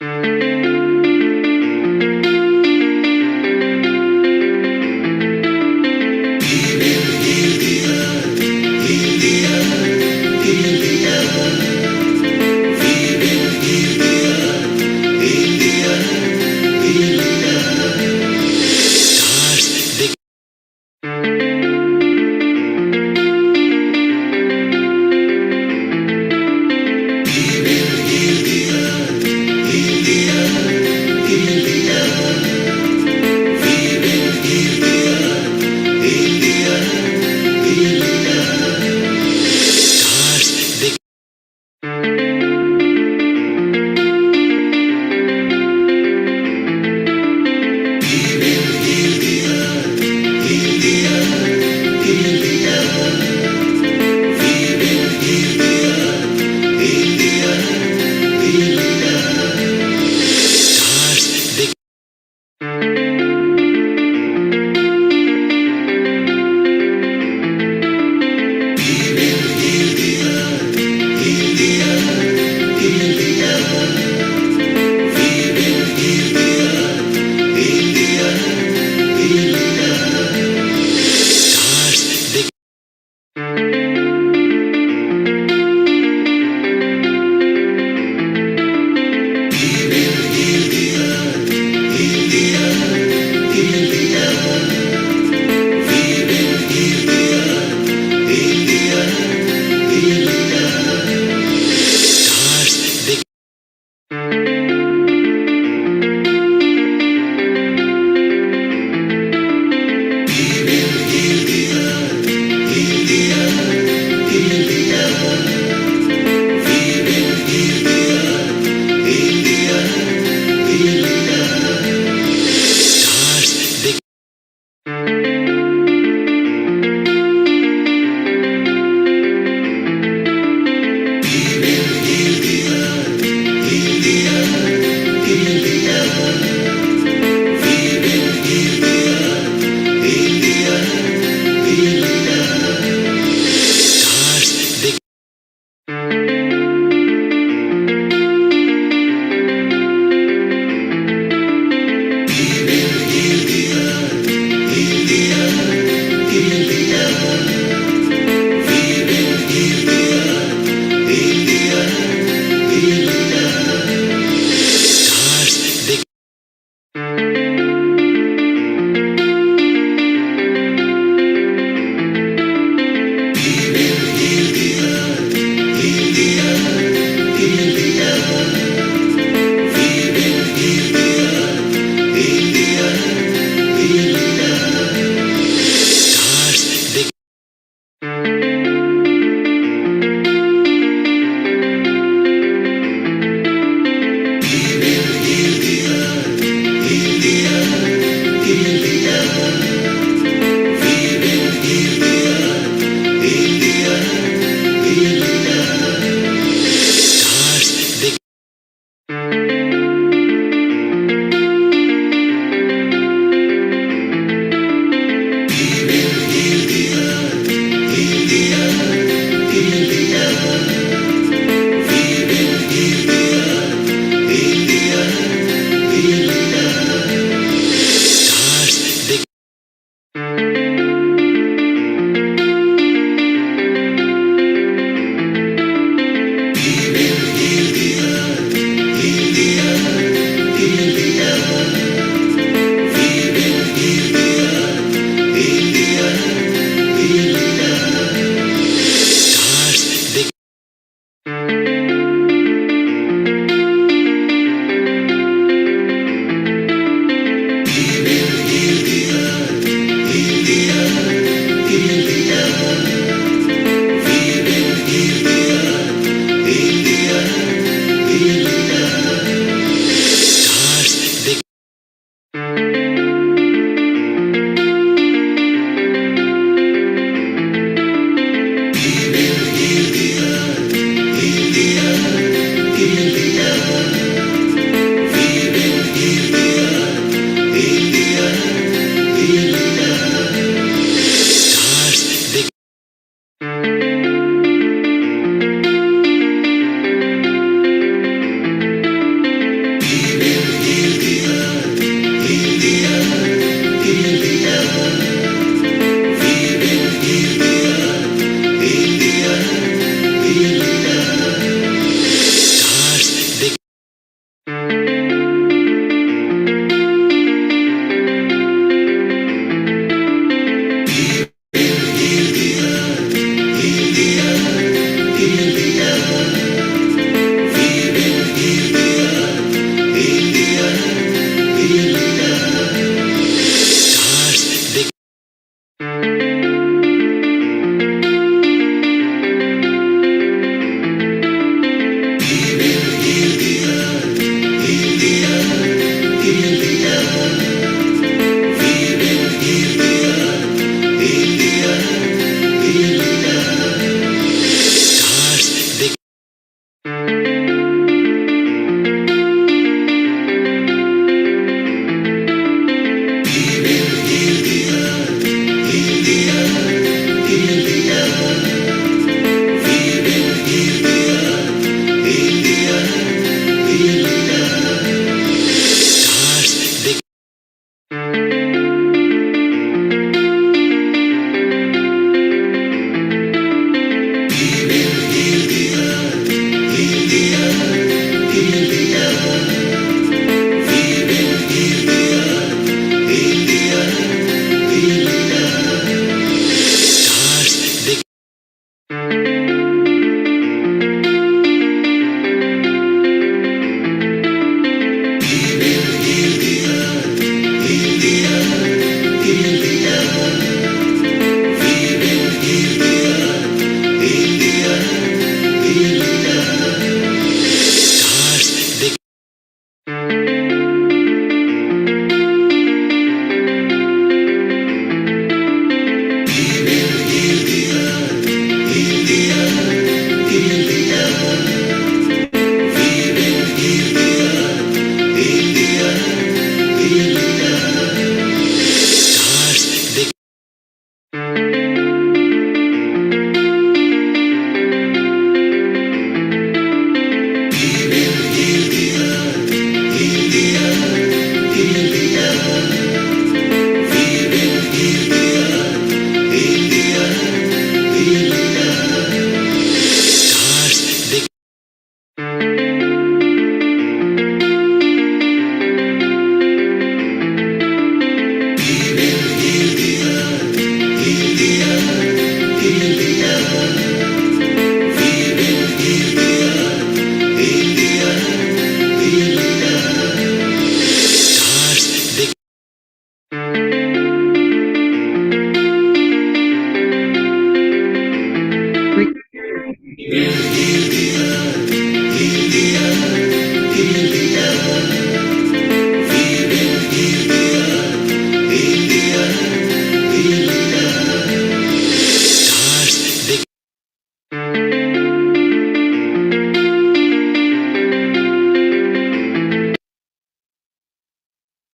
Heal the earth,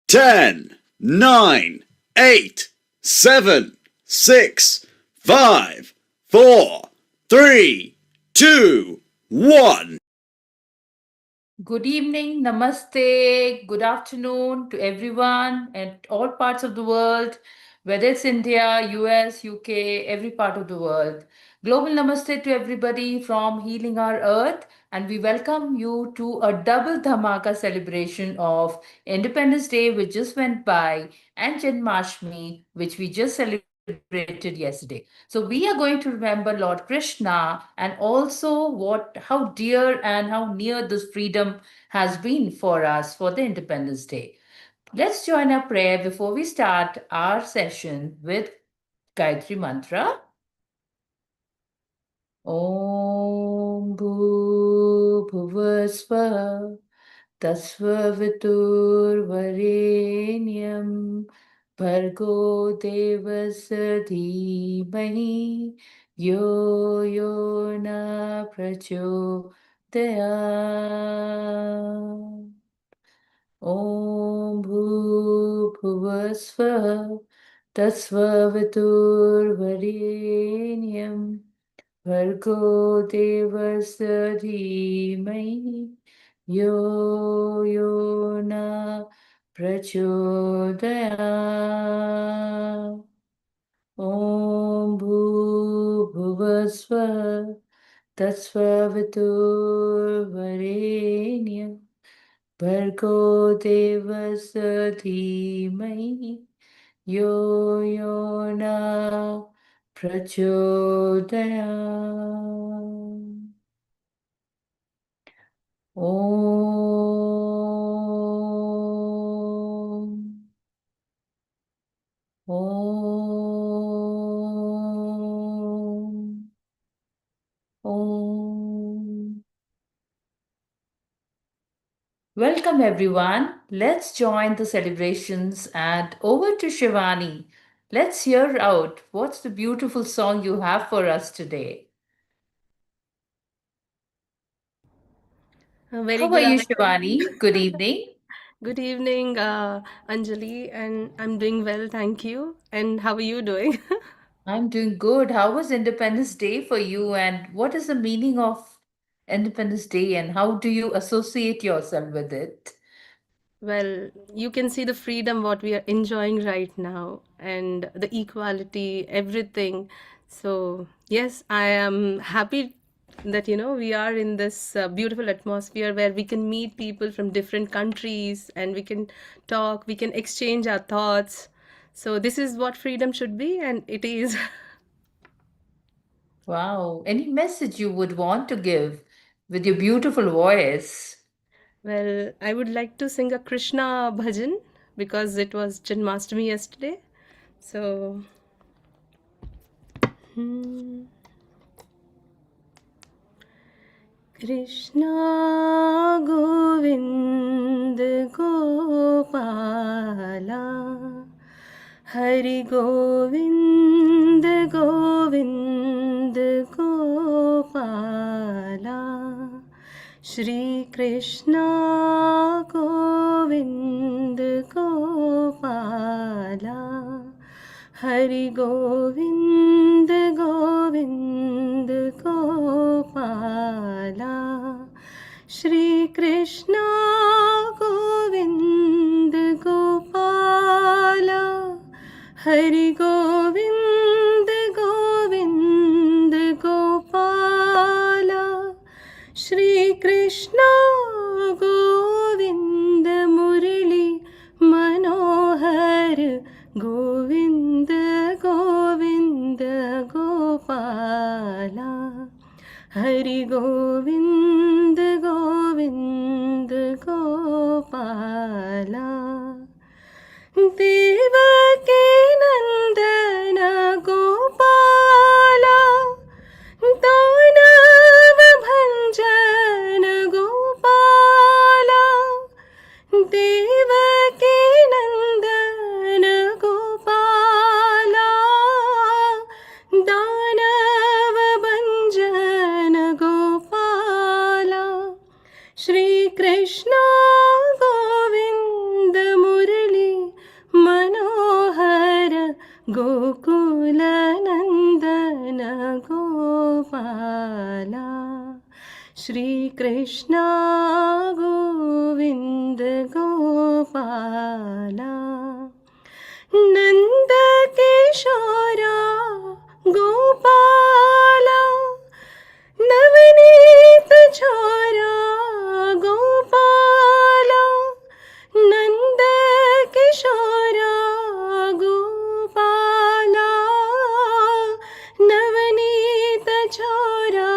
10, 9, 8, 7, 6, 5, 4, 3, 2, 1. Good evening, namaste, good afternoon to everyone at all parts of the world, whether it's India, US, UK, every part of the world. Global namaste to everybody from Healing Our Earth, and we welcome you to a double dhamaka celebration of Independence Day, which just went by, and Janmashtami, which we just celebrated yesterday. So we are going to remember Lord Krishna and also how dear and how near this freedom has been for us for the Independence Day. Let's join our prayer before we start our session with Gayatri Mantra. Om Bhu Bhuvasva Tasvaviturvarenyam Bhargo Devasya Dhimahi Yo Yo Na Prachodayat. Om Bhuvasva Tasvaviturvarenyam Bhargo Devasya Dhimahi Yo Yo Na Prachodayat. Om Bhuvasva Tatsvaviturvarenyam Bhargo Devasya Dhimahi Yo Yo Na Prachodayat. Om. Om. Om. Welcome everyone. Let's join the celebrations and over to Shivani. Let's hear out what's the beautiful song you have for us today. A very How are good you, afternoon. Shivani? Good evening. Good evening, Anjali, and I'm doing well, thank you. And how are you doing? I'm doing good. How was Independence Day for you, and what is the meaning of Independence Day, and how do you associate yourself with it? Well, you can see the freedom what we are enjoying right now and the equality, everything. So, yes, I am happy that we are in this beautiful atmosphere where we can meet people from different countries and we can talk, we can exchange our thoughts. So, this is what freedom should be, and it is. Wow. Any message you would want to give with your beautiful voice? Well, I would like to sing a Krishna bhajan because it was Janmashtami yesterday. So, hmm. Krishna Govind Gopala Hari Govind Govind Gopala Shri Krishna Govind Gopala Hari Govind Govind Gopala Shri Krishna Govind Gopala Hari Govind Govind Gopala Shri Krishna Govind Murli Manohar Govind Govind Gopala Hari Govind Govind Gopala Devaki Nandana Gopala Danav Bhanjana Gopala Devaki Nandana Gopala Danav Bhanjana Gopala Shri Krishna Govinda Murli गोकुलनन्दन Gopala Shrikrishna Govind Gopala नन्दकिशोरा Gopala Navneet छोरा गोपाला नंद किशोरा गोपाला नवनीत छोरा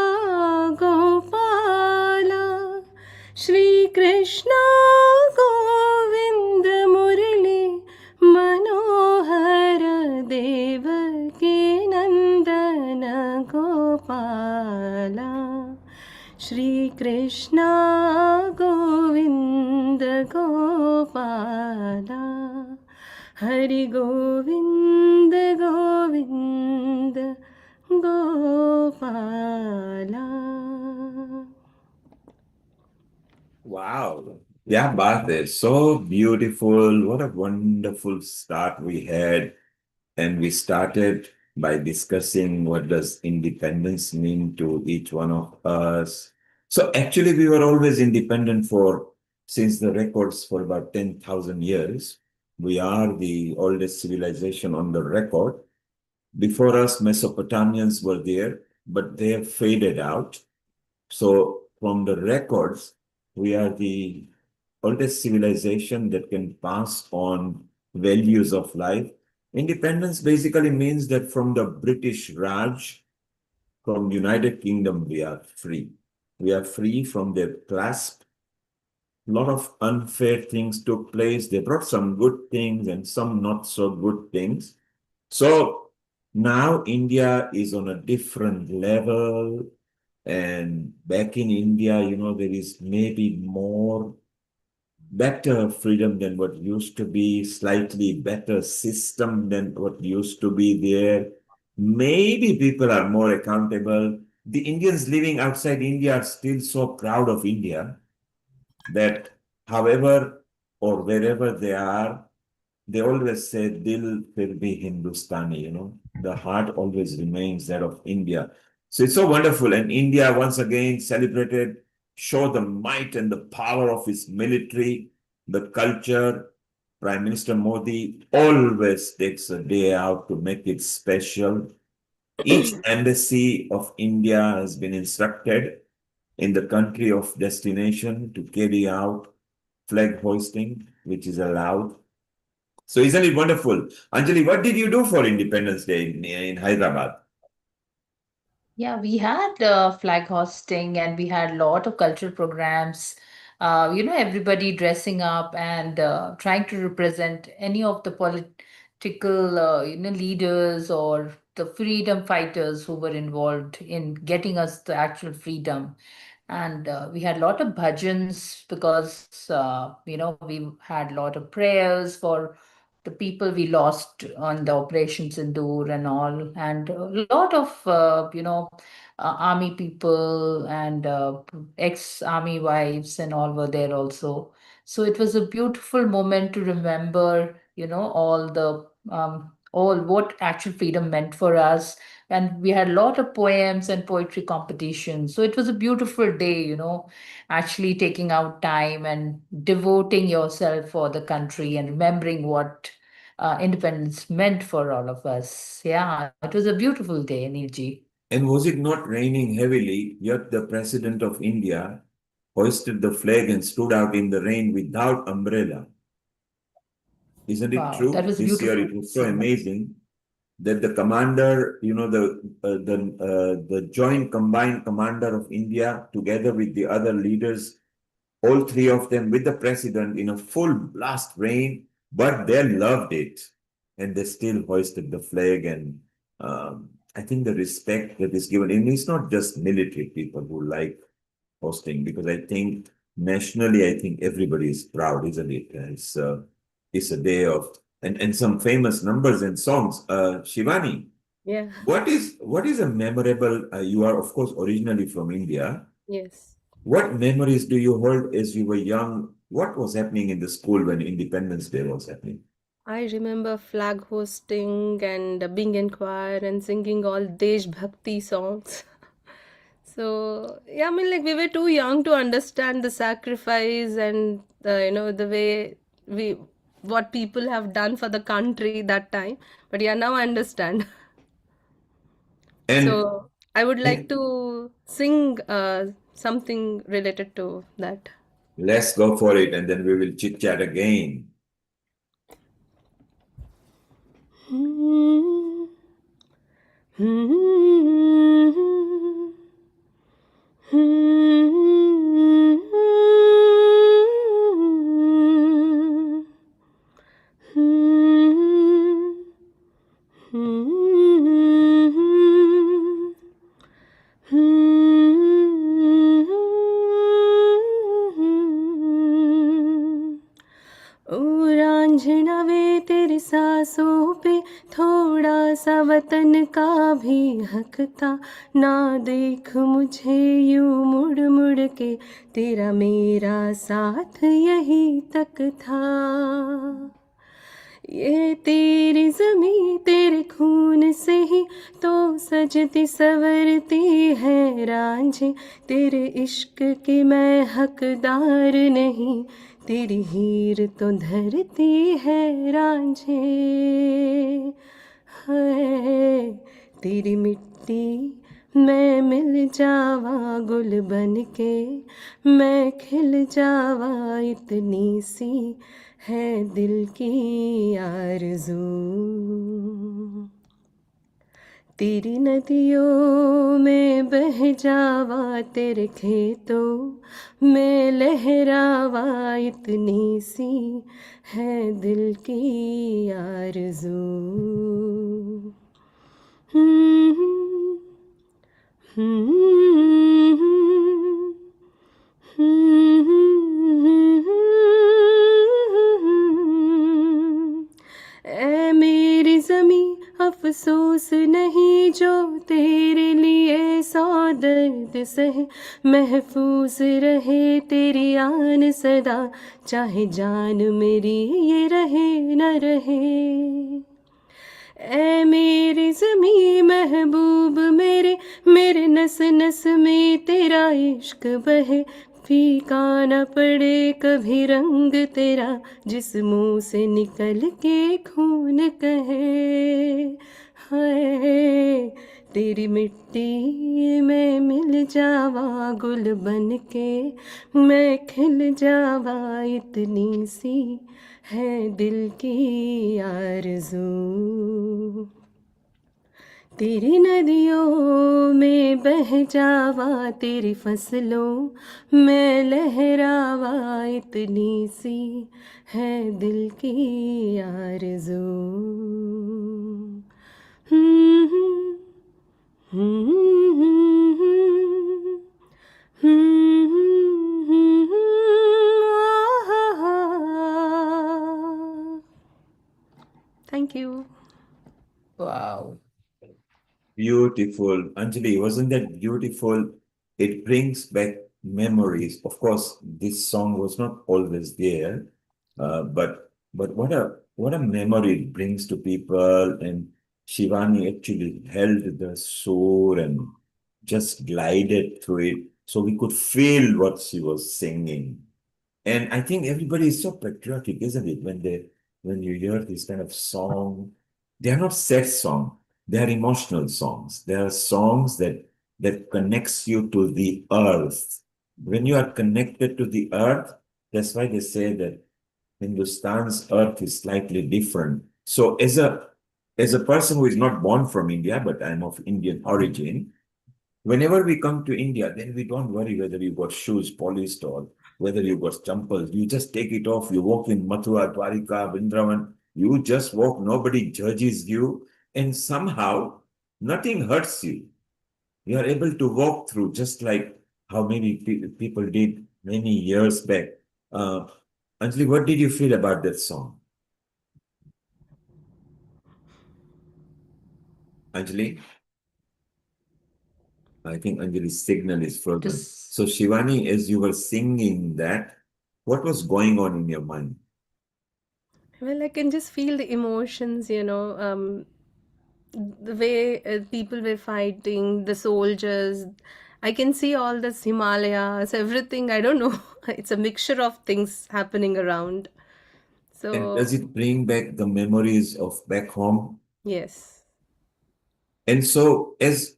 गोपाला श्री कृष्ण गोविंद मुरली मनोहर देवकी नंदन Gopala Shri Krishna Govind Gopala Hari Govind Govind Gopala. Wow. Yeah, Bharat, so beautiful. What a wonderful start we had. And we started by discussing what does independence mean to each one of us. So actually, we were always independent since the records for about 10,000 years. We are the oldest civilization on the record. Before us, Mesopotamians were there, but they have faded out. So from the records, we are the oldest civilization that can pass on values of life. Independence basically means that from the British Raj, from United Kingdom, we are free. We are free from their clasp. A lot of unfair things took place. They brought some good things and some not so good things. So now India is on a different level. And back in India, there is maybe more better freedom than what used to be, slightly better system than what used to be there. Maybe people are more accountable. The Indians living outside India are still so proud of India that however or wherever they always say, Dil fir bhi Hindustani, the heart always remains that of India. So it's so wonderful. And India once again celebrated, show the might and the power of its military, the culture. Prime Minister Modi always takes a day out to make it special. Each embassy of India has been instructed in the country of destination to carry out flag hoisting, which is allowed. So isn't it wonderful? Anjali, what did you do for Independence Day in Hyderabad? Yeah, we had flag hosting and we had a lot of cultural programs. Everybody dressing up and trying to represent any of the political, leaders or the freedom fighters who were involved in getting us the actual freedom. And we had a lot of bhajans because we had a lot of prayers for the people we lost on the Operation Sindoor and all, and a lot of army people and ex-army wives and all were there also. So it was a beautiful moment to remember, all what actual freedom meant for us. And we had a lot of poems and poetry competitions. So it was a beautiful day, actually taking out time and devoting yourself for the country and remembering what independence meant for all of us. Yeah, it was a beautiful day, Neilji. And was it not raining heavily, yet the President of India hoisted the flag and stood out in the rain without umbrella? Isn't it Wow, that true? was This year beautiful it was so scene. amazing that the commander, the joint combined commander of India, together with the other leaders, all three of them with the president in a full blast rain, but they loved it. And they still hoisted the flag. And I think the respect that is given, and it's not just military people who like hosting, because I think nationally, I think everybody is proud, isn't it? It's a day of, and some famous numbers and songs. Shivani, Yeah. what is a memorable, you are of course originally from India. Yes. What memories do you hold as you were young? What was happening in the school when Independence Day was happening? I remember flag hosting and being in choir and singing all Desh Bhakti songs. So, yeah, I mean, like we were too young to understand the sacrifice and the way we what people have done for the country that time. But yeah, now I understand. And So, I would yeah, like to sing something related to that. let's go for it, and then we will chit chat again. ओ रांझना वे तेरी सांसों पे थोड़ा सा वतन का भी हक था। ना देख मुझे यूं मुड़ मुड़ के, तेरा मेरा साथ यही तक था। ये तेरी ज़मीं तेरे खून से ही तो सजती संवरती है रांझे, तेरे इश्क की मैं हकदार नहीं, तेरी हीर तो धरती है रांझे। हाय तेरी मिट्टी मैं मिल जावा गुल बन के, मैं खिल जावा इतनी सी है दिल की आरज़ू। तेरी नदियों में बह जावा, तेरे खेतों में लहरावा इतनी सी है दिल की आरज़ू। ऐ मेरी ज़मीं अफ़सोस नहीं जो तेरे लिए सौ दर्द सहे, महफूज रहे तेरी आन सदा, चाहे जान मेरी ये रहे न रहे। ऐ मेरी ज़मीं महबूब मेरे, मेरे नस नस में तेरा इश्क बहे, फीका न पड़े कभी रंग तेरा, जिस मुँह से निकल के खून कहे। हाय तेरी मिट्टी में मिल जावा गुल बन के, मैं खिल जावा इतनी सी है दिल की आरज़ू। तेरी नदियों में बह जावा, तेरी फसलों में लहरावा इतनी सी है दिल की आरज़ू। Thank you. Wow. Beautiful. Anjali, wasn't that beautiful? It brings back memories. Of course, this song was not always there, but what a memory it brings to people. And Shivani actually held the soul and just glided through it, so we could feel what she was singing. And I think everybody is so patriotic, isn't it? When you hear this kind of song, they are not sad songs, they are emotional songs. They are songs that connects you to the earth. When you are connected to the earth, that's why they say that Hindustan's earth is slightly different. So as a person who is not born from India, but I'm of Indian origin, whenever we come to India, then we don't worry whether you got shoes polished or whether you got champals. You just take it off. You walk in Mathura, Dwarika, Vrindavan. You just walk. Nobody judges you. And somehow, nothing hurts you. You are able to walk through just like how many people did many years back. Uh, Anjali, what did you feel about that song? Anjali? I think Anjali's signal is frozen. Just So, Shivani, as you were singing that, what was going on in your mind? Well, I can just feel the emotions, the way people were fighting, the soldiers. I can see all this Himalayas, everything. I don't know. It's a mixture of things happening around. And does So, it bring back the memories of back home? yes. And so as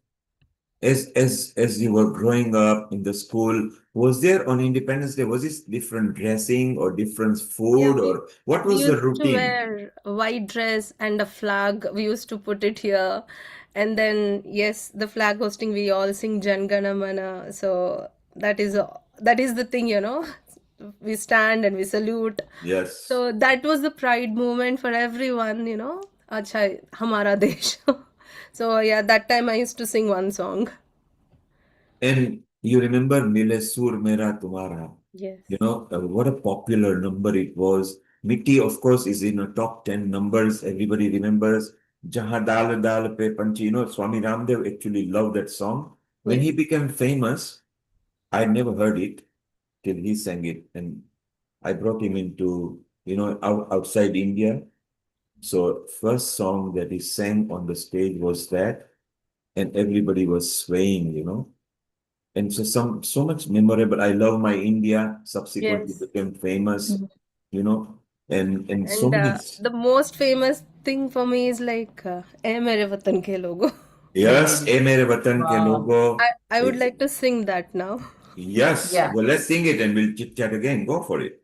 you were growing up in the school, was there on Independence Day, was this different dressing or different Yeah, food, or what we was the used to routine? wear a white dress and a flag. We used to put it here. And then, yes, the flag hosting, we all sing Jan Gana Mana. So that is the thing, We stand and we salute. Yes. So that was the pride moment for everyone. Acha, Hamara Desh. So yeah, that time I used to sing one song. And you remember Mile Sur Mera Tumhara? Yes. What a popular number it was. Mitti, of course, is in the top 10 numbers. Everybody remembers. Jahan Dal Dal Pe Panchi. Swami Ramdev actually loved that song. When he Yes. became famous, I never heard it till he sang it. And I brought him into, outside India. So first song that he sang on the stage was that, and everybody was swaying. And so much memorable. I love my India. Subsequently Yes. became famous, Mhm. you know, and so And many. the most famous thing for me is like, "Eh Mere Watan Ke Logo." Yes, "E Mere Vatan Ke Wow. Logo." I would It's like to sing that now. yes. Yeah. Well, let's sing it and we'll chit chat again. Go for it.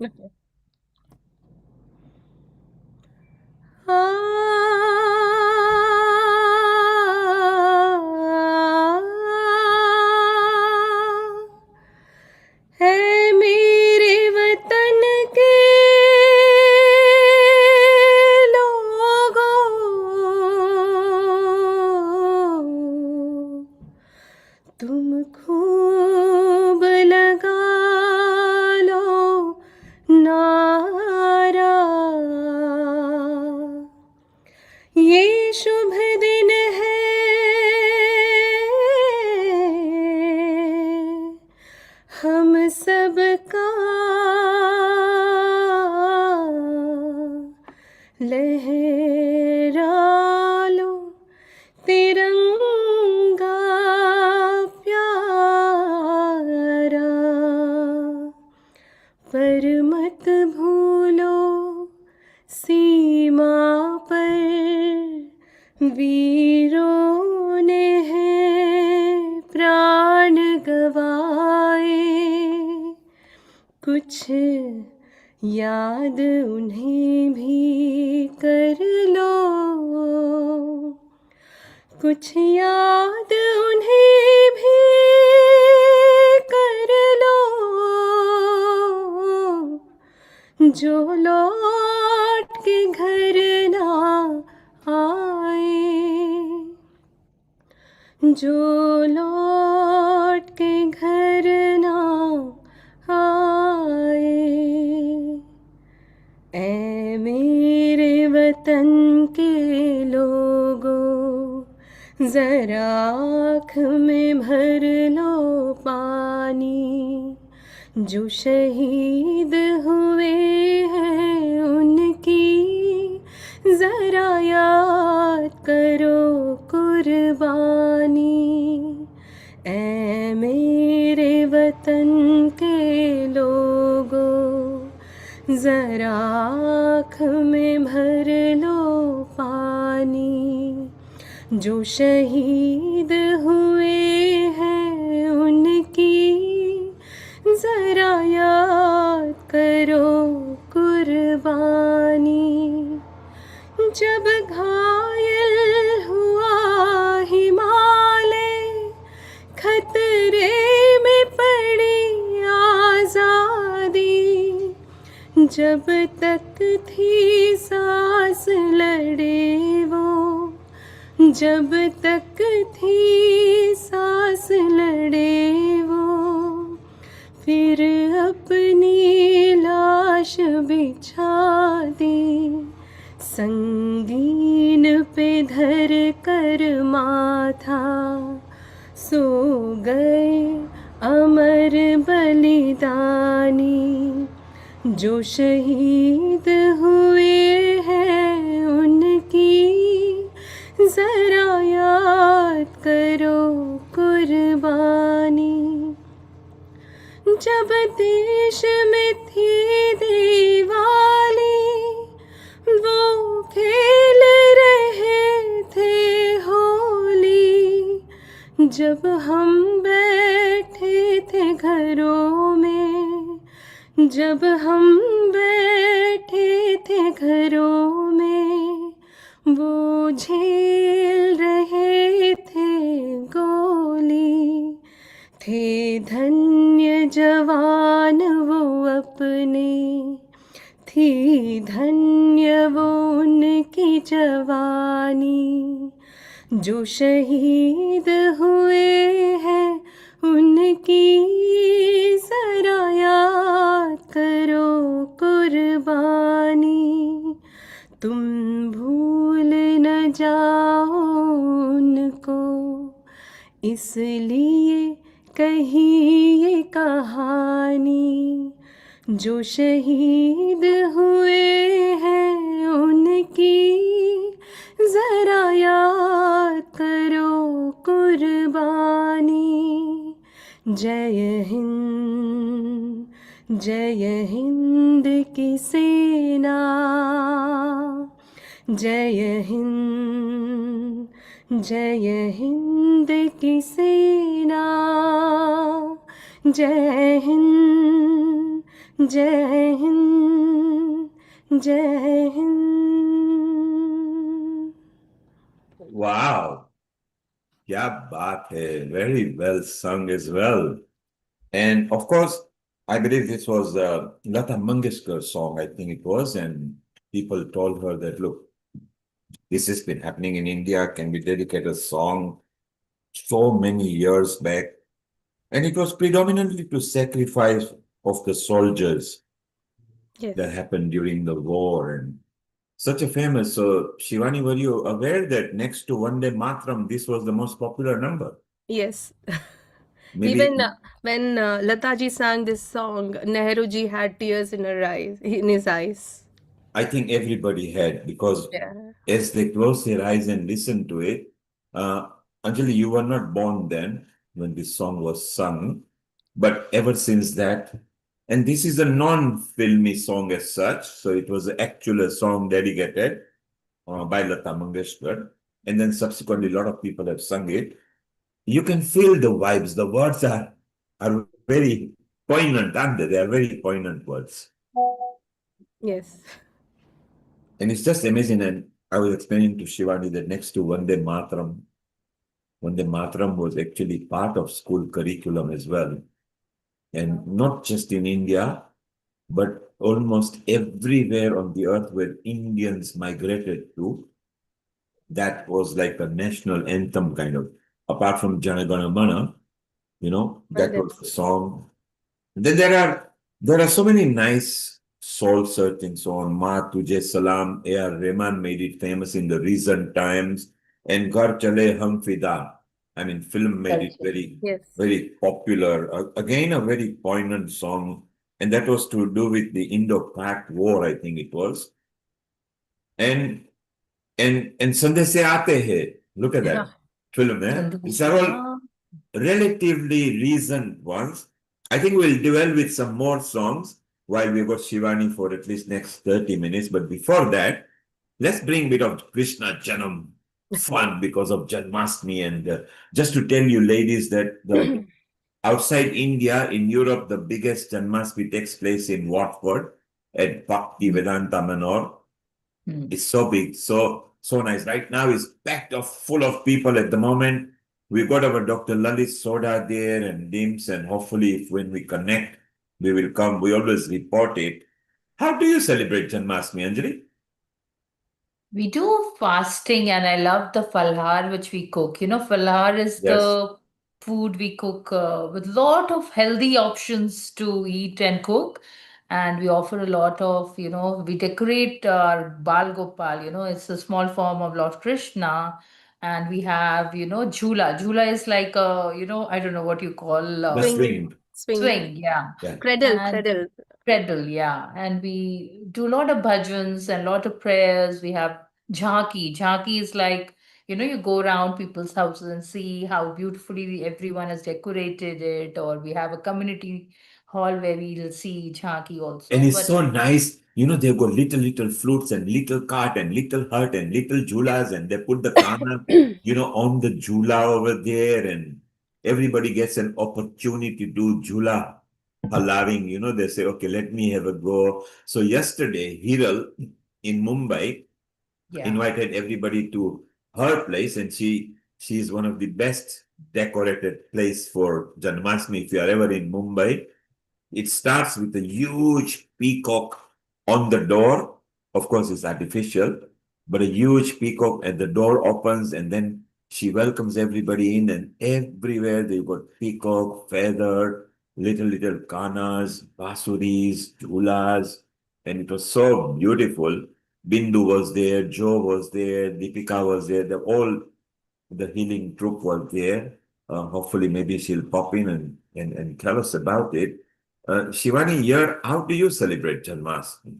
है मेरे वतन के लोगों, तुम खूब लगा लो नारा, ये शुभ दिन है हम सबका, लहरा लो तिरंगा प्यारा, पर मत भूलो सीमा पर वीरों ने हैं प्राण गवाए, कुछ याद उन्हें भी कर लो, कुछ याद उन्हें भी कर लो, जो लौट के घर ना आए, जो लौट के घर ना आए। ऐ मेरे वतन के लोगों, जरा आँख में भर लो पानी, जो शहीद हुए हैं उनकी जरा याद करो कुर्बानी। ऐ मेरे वतन के लोगों, जरा आँख में भर लो पानी, जो शहीद हुए हैं उनकी जरा याद करो कुर्बानी। जब घायल हुआ हिमालय, खतरे में पड़ी आजादी, जब तक थी सांस लड़े वो, जब तक थी सांस लड़े वो, फिर अपनी लाश बिछा दी, संगीन पे धर कर माथा, सो गए अमर बलिदानी, जो शहीद हुए जब देश में थी दिवाली, वो खेल रहे थे होली। जब हम बैठे थे घरों में, जब हम बैठे थे घरों में, वो झेल रहे थे गोली। थे धन्य जवान वो अपने, थी धन्य वो उनकी जवानी। जो शहीद हुए हैं उनकी जरा याद करो कुर्बानी। तुम भूल न जाओ उनको, इसलिए कही ये कहानी। जो शहीद हुए हैं उनकी जरा याद करो कुर्बानी। जय हिंद की सेना, जय हिंद की सेना। जय हिंद, जय हिंद, जय Hind. Wow, kya baat hai. Very well sung as well. And of course, I believe this was Lata Mangeshkar's song, I think it was, and people told her that, look, this has been happening in India. Can we dedicate a song so many years back? And it was predominantly to sacrifice of the soldiers that Yes, happened during the war and such a famous. So, Shivani, were you aware that next to Vande Matram, this was the most popular number? yes. Maybe Even when Lataji sang this song, Nehruji had tears in his eyes. I think everybody had, because Yeah. as they close their eyes and listen to it, uh, Anjali, you were not born then when this song was sung, but ever since that, and this is a non-filmy song as such, so it was actually a song dedicated by Lata Mangeshkar, and then subsequently a lot of people have sung it. You can feel the vibes. The words are very poignant, aren't they? They are very poignant words. Yes. And it's just amazing. And I was explaining to Shivani that next to Vande Mataram was actually part of school curriculum as well. And not just in India, but almost everywhere on the earth where Indians migrated to, that was like a national anthem kind of. Apart from Jana Gana Mana, that was the song. Then there are so many nice soul searching songs. Ma Tujhe Salam, A.R. Rahman made it famous in the recent times, and Ghar Chale Hum Fida. I mean, film made it very, Yes. very popular. Again, a very poignant song, and that was to do with the Indo-Pak War, I think it was. And Sande Se Aate Hai. Look at that film, eh? These are all relatively recent ones. I think we'll dwell with some more songs while we got Shivani for at least next 30 minutes. But before that, let's bring a bit of Krishna Janam fun because of Janmashtami. And just to tell you, ladies, that the outside India, in Europe, the biggest Janmashtami takes place in Watford at Bhakti Vedanta Manor. It's so big, so nice. Right now, it's packed of full of people at the moment. We've got our Dr. Lalit Soda there and Dims, and hopefully, if when we connect, we will come. We always report it. How do you celebrate Janmashtami, Anjali? We do fasting, and I love the falhar which we cook. Falhar is Yes. the food we cook with lot of healthy options to eat and cook. And we offer a lot of, we decorate our Bal Gopal, it's a small form of Lord Krishna. And we have, Jhula. Jhula is like a, I don't know what you call The swing. Swing. swing, yeah. Yeah. And Cradle. Cradle, yeah. And we do a lot of bhajans and a lot of prayers. We have jhanki. Jhanki is like, you go around people's houses and see how beautifully everyone has decorated it, or we have a community hall where we'll see Jhanki also. And it's But so nice. They've got little fruits and little cart and little hut and little julas, and they put the kana, on the jula over there, and everybody gets an opportunity to do jula halawing. They say, okay, let me have a go. So yesterday, Hiral in Mumbai yeah, invited everybody to her place, and she's one of the best decorated place for Janmashtami. If you are ever in Mumbai, it starts with a huge peacock on the door. Of course, it's artificial, but a huge peacock, and the door opens, and then she welcomes everybody in, and everywhere they've got peacock, feather, little kanas, basuris, julas, and it was so beautiful. Bindu was there, Joe was there, Deepika was there, all the healing troop was there. Hopefully, maybe she'll pop in and tell us about it. Shivani, here, how do you celebrate Janmashtami?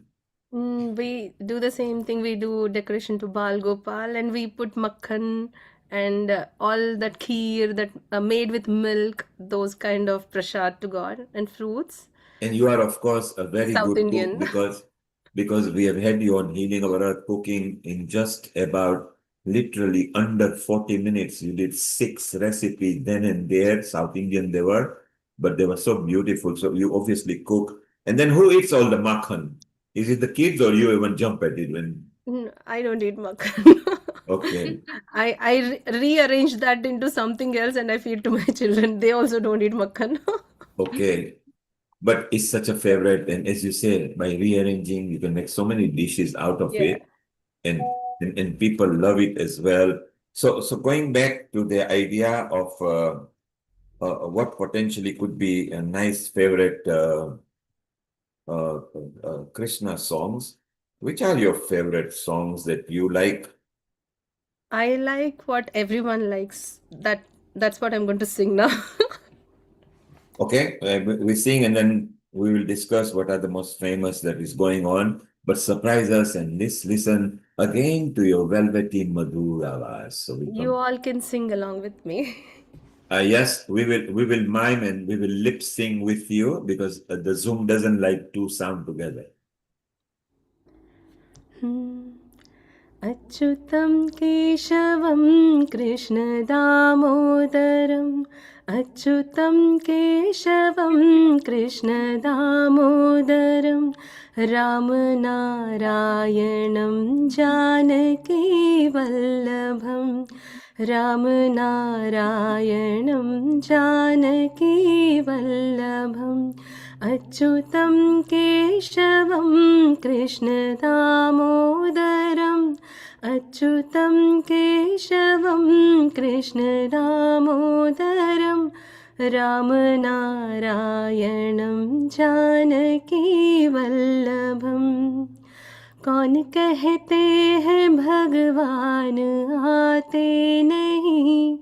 We do the same thing. We do decoration to Bal Gopal, and we put makhan and all that kheer that made with milk, those kind of prasad to God, and fruits. And you are, of course, a very South good cook Indian. because we have had you on Healing Our Earth cooking in just about literally under 40 minutes. You did 6 recipes then and there, South Indian they were, but they were so beautiful. So you obviously cook. And then who eats all the makhan? Is it the kids or you even jump at it when? I don't eat makhan. Okay, I rearrange that into something else and I feed to my children. They also don't eat makhan. okay. But it's such a favorite, and as you say, by rearranging, you can make so many dishes out of Yeah. it, and people love it as well. So going back to the idea of what potentially could be a nice favorite Krishna songs, which are your favorite songs that you like? I like what everyone likes. That's what I'm going to sing now. Okay, we sing and then we will discuss what are the most famous that is going on. But surprise us and listen again to your velvety Madhur Awas. So we You come. all can sing along with me. Yes, we will mime and we will lip sing with you because the Zoom doesn't like two sound together. अच्युतं केशवं कृष्णदामोदरम् अच्युतं केशवं कृष्णदामोदरं रामनारायणं जानकीवल्लभं रामनारायणं जानकीवल्लभम् अच्युतं केशवं कृष्णदामोदरम् अच्युतं केशवं कृष्णदामोदरं रामनारायणं जानकीवल्लभम् कौन कहते हैं भगवान आते नहीं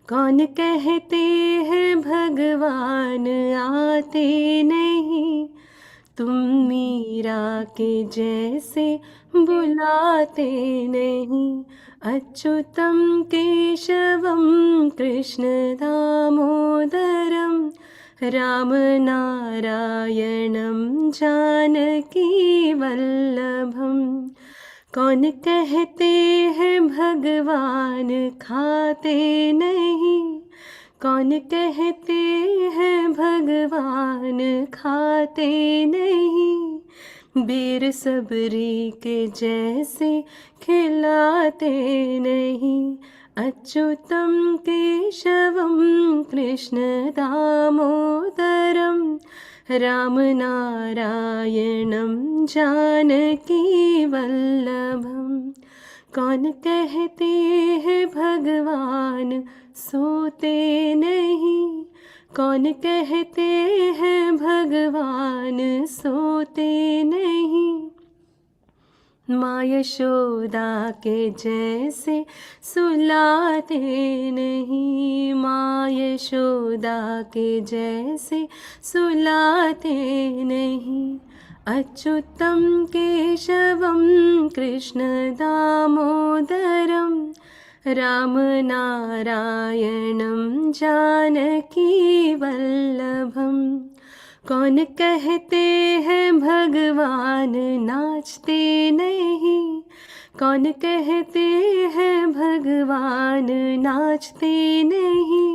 कौन कहते हैं भगवान आते नहीं तुम मीरा के जैसे बुलाते नहीं अच्युतं केशवं कृष्णदामोदरं रामनारायणं जानकीवल्लभं कौन कहते हैं भगवान खाते नहीं कौन कहते हैं भगवान खाते नहीं बीर सबरी के जैसे खिलाते नहीं अच्युतं केशवं कृष्णदामोदरं रामनारायणं जानकीवल्लभं कौन कहते हैं भगवान सोते नहीं कौन कहते हैं भगवान सोते नहीं माँ यशोदा के जैसे सुलाते नहीं माँ यशोदा के जैसे सुलाते नहीं अच्युतं केशवं कृष्णदामोदरं रामनारायणं जानकीवल्लभं कौन कहते हैं भगवान नाचते नहीं, कौन कहते हैं भगवान नाचते नहीं,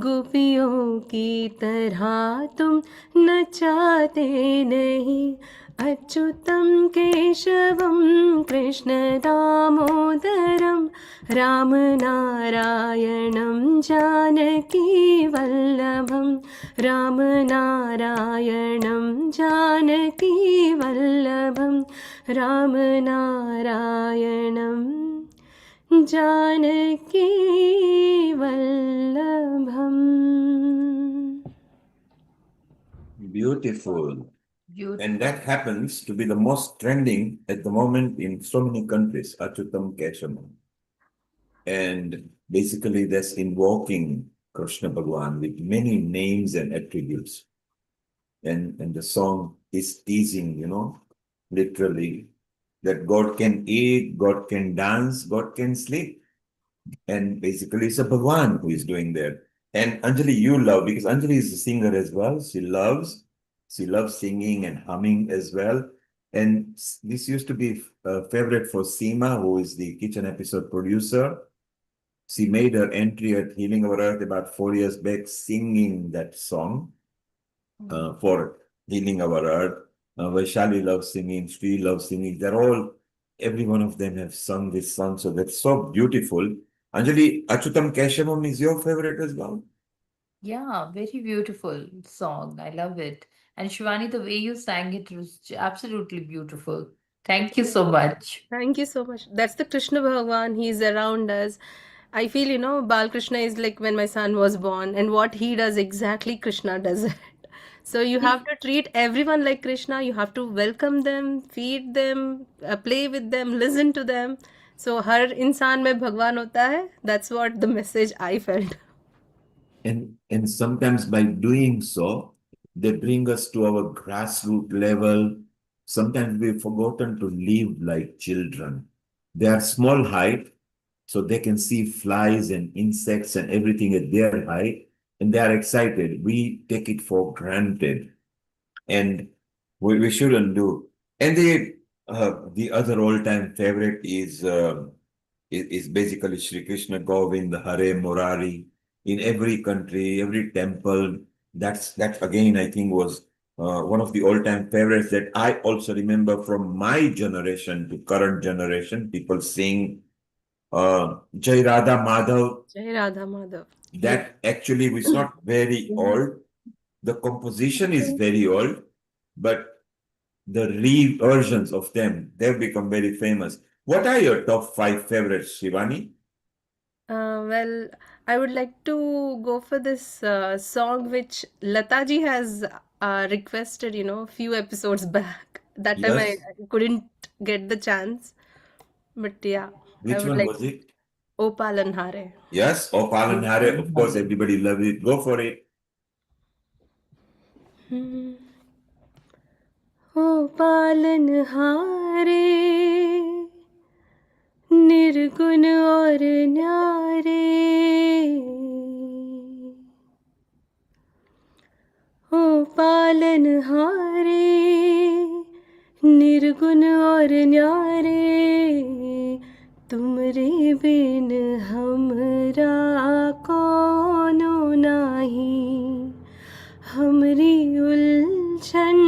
गोपियों की तरह तुम नचाते नहीं। अच्युतं केशवं Krishna दामोदरं रामनारायणं Janaki वल्लभं, रामनारायणं Janaki वल्लभं, रामनारायणं Janaki वल्लभम्. Beautiful. Beautiful. And that happens to be the most trending at the moment in so many countries, Achutam Keshavam. And basically that's invoking Krishna Bhagwan with many names and attributes. And the song is teasing, literally, that God can eat, God can dance, God can sleep. And basically it's a Bhagwan who is doing that. And Anjali, you love, because Anjali is a singer as well. She loves singing and humming as well. And this used to be a favorite for Seema, who is the kitchen episode producer. She made her entry at Healing Our Earth about 4 years back, singing that song for Healing Our Earth. Vaishali loves singing, Sri loves singing. Every one of them have sung this song. So that's so beautiful. Anjali, Achutam Keshavam is your favorite as well? Yeah, very beautiful song. I love it. And Shivani, the way you sang it was absolutely beautiful. Thank you so much. Thank you so much. That's the Krishna Bhagwan. He's around us. I feel, Bal Krishna is like when my son was born, and what he does exactly, Krishna does it. So you have to treat everyone like Krishna. You have to welcome them, feed them, play with them, listen to them. So हर इंसान में भगवान होता है. That's what the message I felt. And sometimes by doing so, they bring us to our grassroots level. Sometimes we've forgotten to live like children. They are small height, so they can see flies and insects and everything at their height, and they are excited. We take it for granted, and we shouldn't do. And the other all-time favorite is basically Sri Krishna Govind, Hare Murari. In every country, every temple, that again I think was one of the all-time favorites that I also remember from my generation to current generation. People sing Jai Radha Madhav. Jai Radha Madhav. That actually was not very old. The composition is very old, but the re-versions of them, they've become very famous. What are your top 5 favorites, Shivani? Well, I would like to go for this song which Lata ji has requested, few episodes back. That time I Yes. couldn't get the chance. But yeah, I Which would one like was it? O Palanhare. Yes, or Palanhare, of course, everybody loves it. Go for it. ओ पालनहारे निर्गुण और न्यारे, ओ पालनहारे निर्गुण और न्यारे, तुमरे बिन हमरा कोनो नाही, हमरी उलझन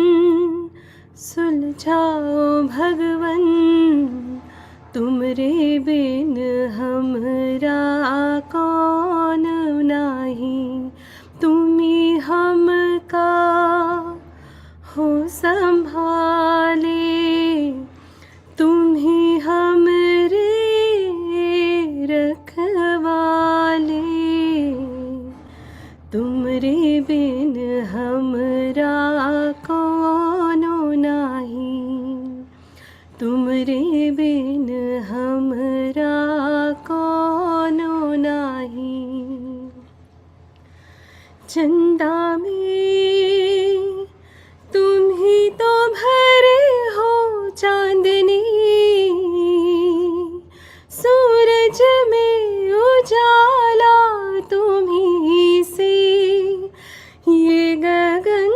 सुलझाओ भगवन, तुमरे बिन हमरा कौन नाही, तुम्ही हमका हो संभाले, तुम्ही हमरे रखवाले, तुमरे बिन हमरा कोनो नाही, तुमरे बिन हमरा कोनो नाही, चंदा में तुम ही तो भरे हो चांदनी, सूरज में उजाला तुम ही से, ये गगन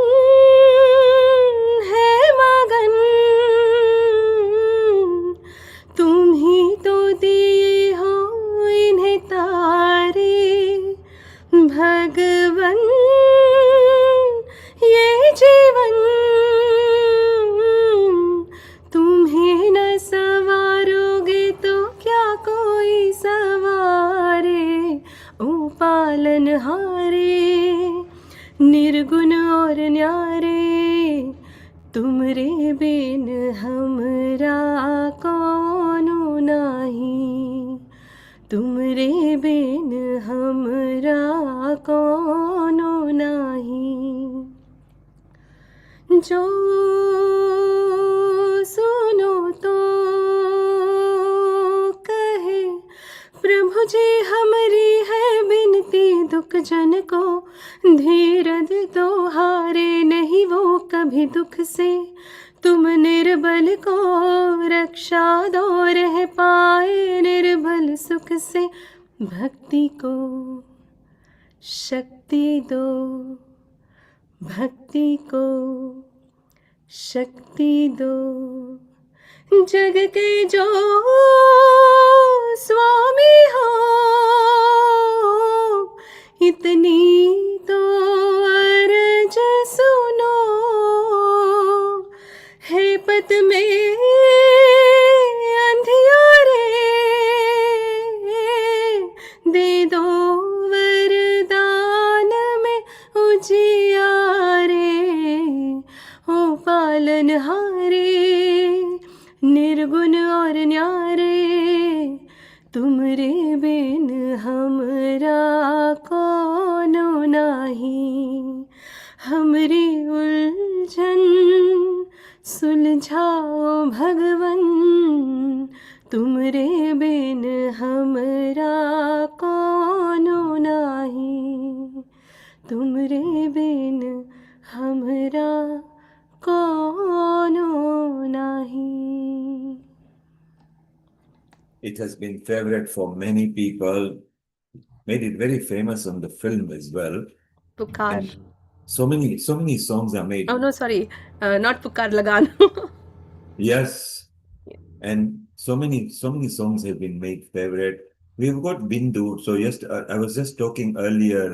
तुमरे बिन हमरा कोनो नाही, तुमरे बिन हमरा कोनो नाही। जो सुनो तो कहे प्रभु जी हमारी है बिनती, दुख जन को धीरज तो हारे नहीं वो कभी दुख से, तुम निर्बल को रक्षा दो रह पाए निर्बल सुख से। भक्ति को शक्ति दो, भक्ति को शक्ति दो, जग के जो स्वामी हो इतनी तो अर्ज सुनो। है पत में अंधियारे दे दो वरदान में उजियारे, ओ पालनहारे निर्गुण और न्यारे, तुमरे बिन हमरा कोनो नाही। हमरी उलझन सुलझाओ भगवन, तुमरे बिन हमरा कोनो नाही, तुमरे बिन हमरा कोनो नाही। It has been favorite for many people, made it very famous on the film as well. Pukar. And so many songs are made. Oh no, sorry, not Pukar, Lagan. Yes, and so many songs have been made favorite. We've got Bindu. So yes, I was just talking earlier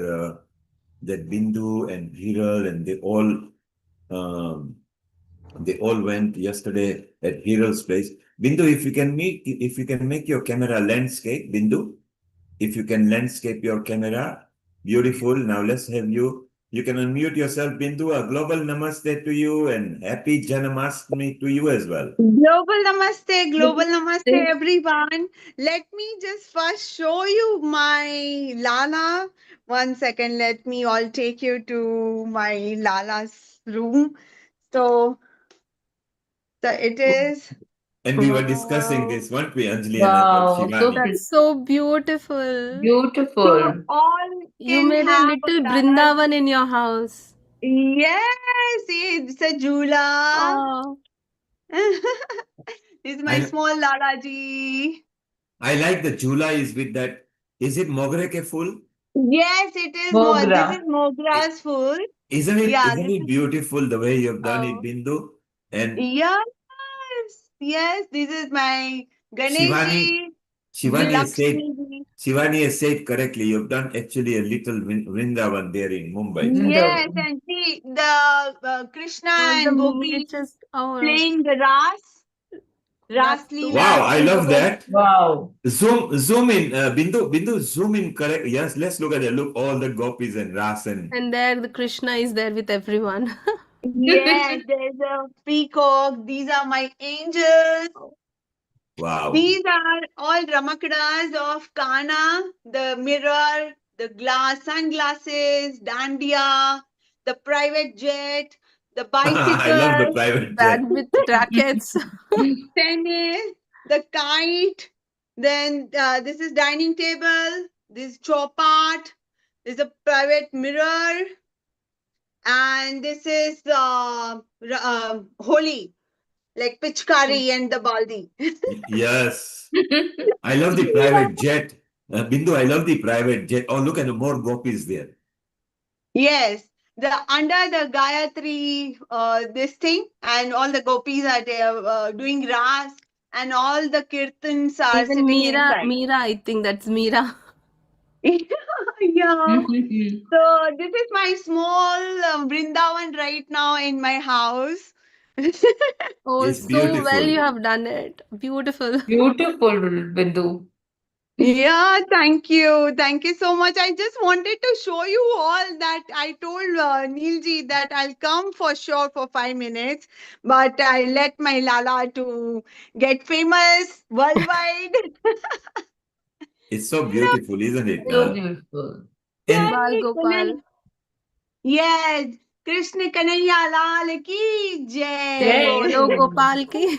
that Bindu and Hiral and they all went yesterday at Hiral's place. Bindu, if you can make your camera landscape, Bindu, if you can landscape your camera, beautiful. Now let's have you. You can unmute yourself, Bindu. A global namaste to you and happy Janmashtami to you as well. Global namaste, everyone. Let me just first show you my Lala. 1 second, let me all take you to my Lala's room. So it is. And we were discussing this, weren't we, Anjali and Wow, so Shivani? That's so beautiful. So beautiful. all You can made a have little Lala. Brindavan in your house. Yes, it's a Jula. Oh, This is my I- small Lala ji. I like the Jula is with that. Is it Mogre ke Phul? Yes, it is. Mogra. This is Mogra's food. Isn't it? Yeah, Isn't this it beautiful the way you've done it, Oh. Bindu? And Yes, this is my Ganesh ji, Shivani has said, Lakshmi ji. Shivani has said correctly. You've done actually a little Vrindavan there in Mumbai. Yes, and see the Krishna all the and Gopi miniatures. Oh, playing the Ras that's so Leela. Wow, I love that. Wow. Zoom in, Bindu, zoom in correct. Yes, let's look at it. Look, all the gopis and Ras and And there the Krishna is there with everyone. Yes, there's a peacock. These are my angels. wow. These are all Ramakdas of Kana, the mirror, the glass, sunglasses, dandiya, the private jet, the I love the bicycle, private That jet. with rackets. tennis, the kite. Then this is dining table. This is chopart. This is a private mirror, and this is holy, like Pichkari and the Baldi. Yes. I love the private jet. Bindu, I love the private jet. Oh, look at the more gopis there. Yes, the under the Gayatri this thing, and all the gopis are there doing ras, and all the kirtans are Even sitting Meera, inside. I think that's Meera. Yeah. So this is my small Vrindavan right now in my house. Oh, It's so well beautiful. you have done it. Beautiful. Beautiful, Bindu. Yeah, thank you. Thank you so much. I just wanted to show you all that I told Neilji that I'll come for sure for 5 minutes, but I let my Lala to get famous worldwide. It's so You know, beautiful, isn't it? So beautiful. And Gopal, Jai Gopal. Kanai- Yes, Krishna Kanaiya Lal ki Jai. Bolo Gopal ki.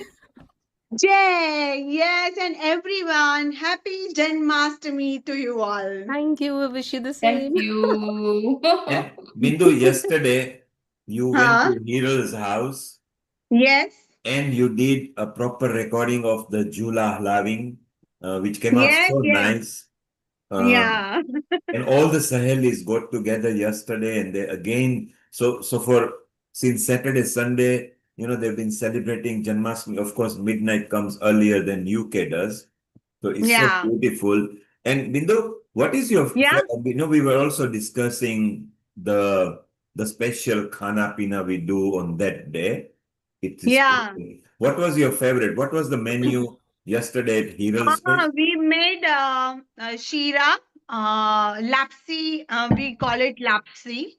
Jai. Yes, and everyone, happy Janmashtami to you all. Thank you. I wish you the Thank same. you. and Bindu, yesterday you went Huh? to Hiral's house Yes. and you did a proper recording of the Jula Hlaving, which came out Yes, so yes. nice. Uh, Yeah. and all the Sahelis got together yesterday, and they again. So for since Saturday, Sunday, they've been celebrating Janmashtami. Of course, midnight comes earlier than UK does. So it's so Yeah. beautiful. And Bindu, what is your, Yeah. we were also discussing the special khana pina we do on that day. It is, Yeah. what was your favorite? What was the menu yesterday at Hiral's place? We made shira, lapsi, we call it lapsi,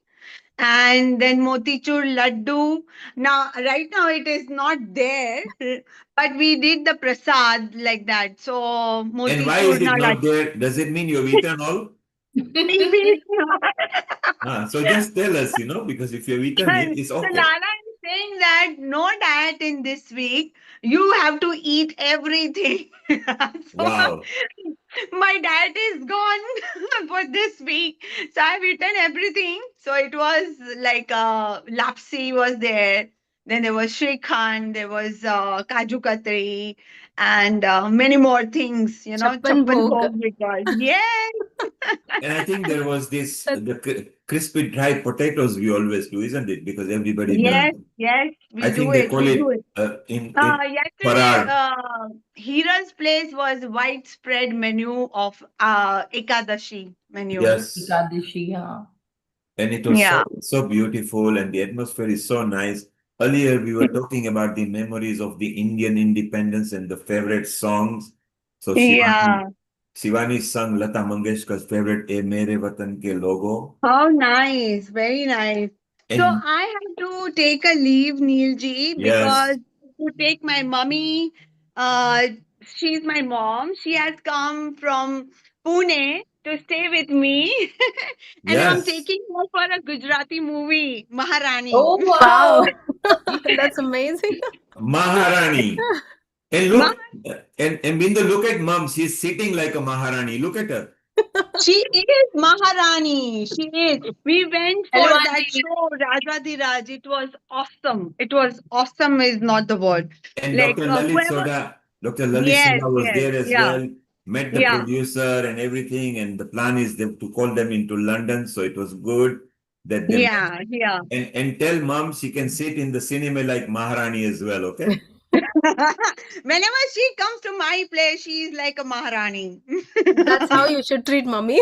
and then motichur laddu. Now, right now it is not there, but we did the prasad like that. So And why is motichur it na not laddu. there? Does it mean you've eaten all? Maybe. So just tell us, because if you've eaten it, it's So okay. Lala is saying that no diet in this week. You have to eat everything. So Wow. my diet is gone for this week. So I've eaten everything. So it was like lapsi was there. Then there was Shrikhand, there was Kaju Katri, and many more things, Chappan Chappan Bhog. Bhog we call. Yes, And I think there was the crispy dry potatoes we always do, isn't it? Because everybody does. yes, yes, I we do think they it. call We do it it. in Yesterday, Farar. Hira's place was widespread menu of Ekadashi menu. Yes. Ekadashi, yeah. And it was Yeah, so beautiful, and the atmosphere is so nice. Earlier, we were talking about the memories of the Indian independence and the favorite songs. So yeah. Shivani sung Lata Mangeshkar's favorite "E Mere Watan Ke Logo." How nice, very nice. So And I have to take a leave, Neil ji, because yes, to take my mummy. Uh, she's my mom. She has come from Pune to stay with me, and I'm yes, taking her for a Gujarati movie, Maharani. Oh, Wow. wow. That's amazing. Maharani. And Ma- look, and Bindu, look at mom. She's sitting like a Maharani. Look at her. She is Maharani. She is. We went Hello, for that Auntie. show, Rajadhiraj. It was awesome. It was awesome, is not the word. And Like whoever. Dr. Lalit Yes, Soda was yes, there as yeah, well, met the yeah, producer and everything. And the plan is to call them into London. So it was good that they met. yeah, yeah. And tell mom she can sit in the cinema like Maharani as well, okay? Whenever she comes to my place, she is like a Maharani. That's how you should treat mommy.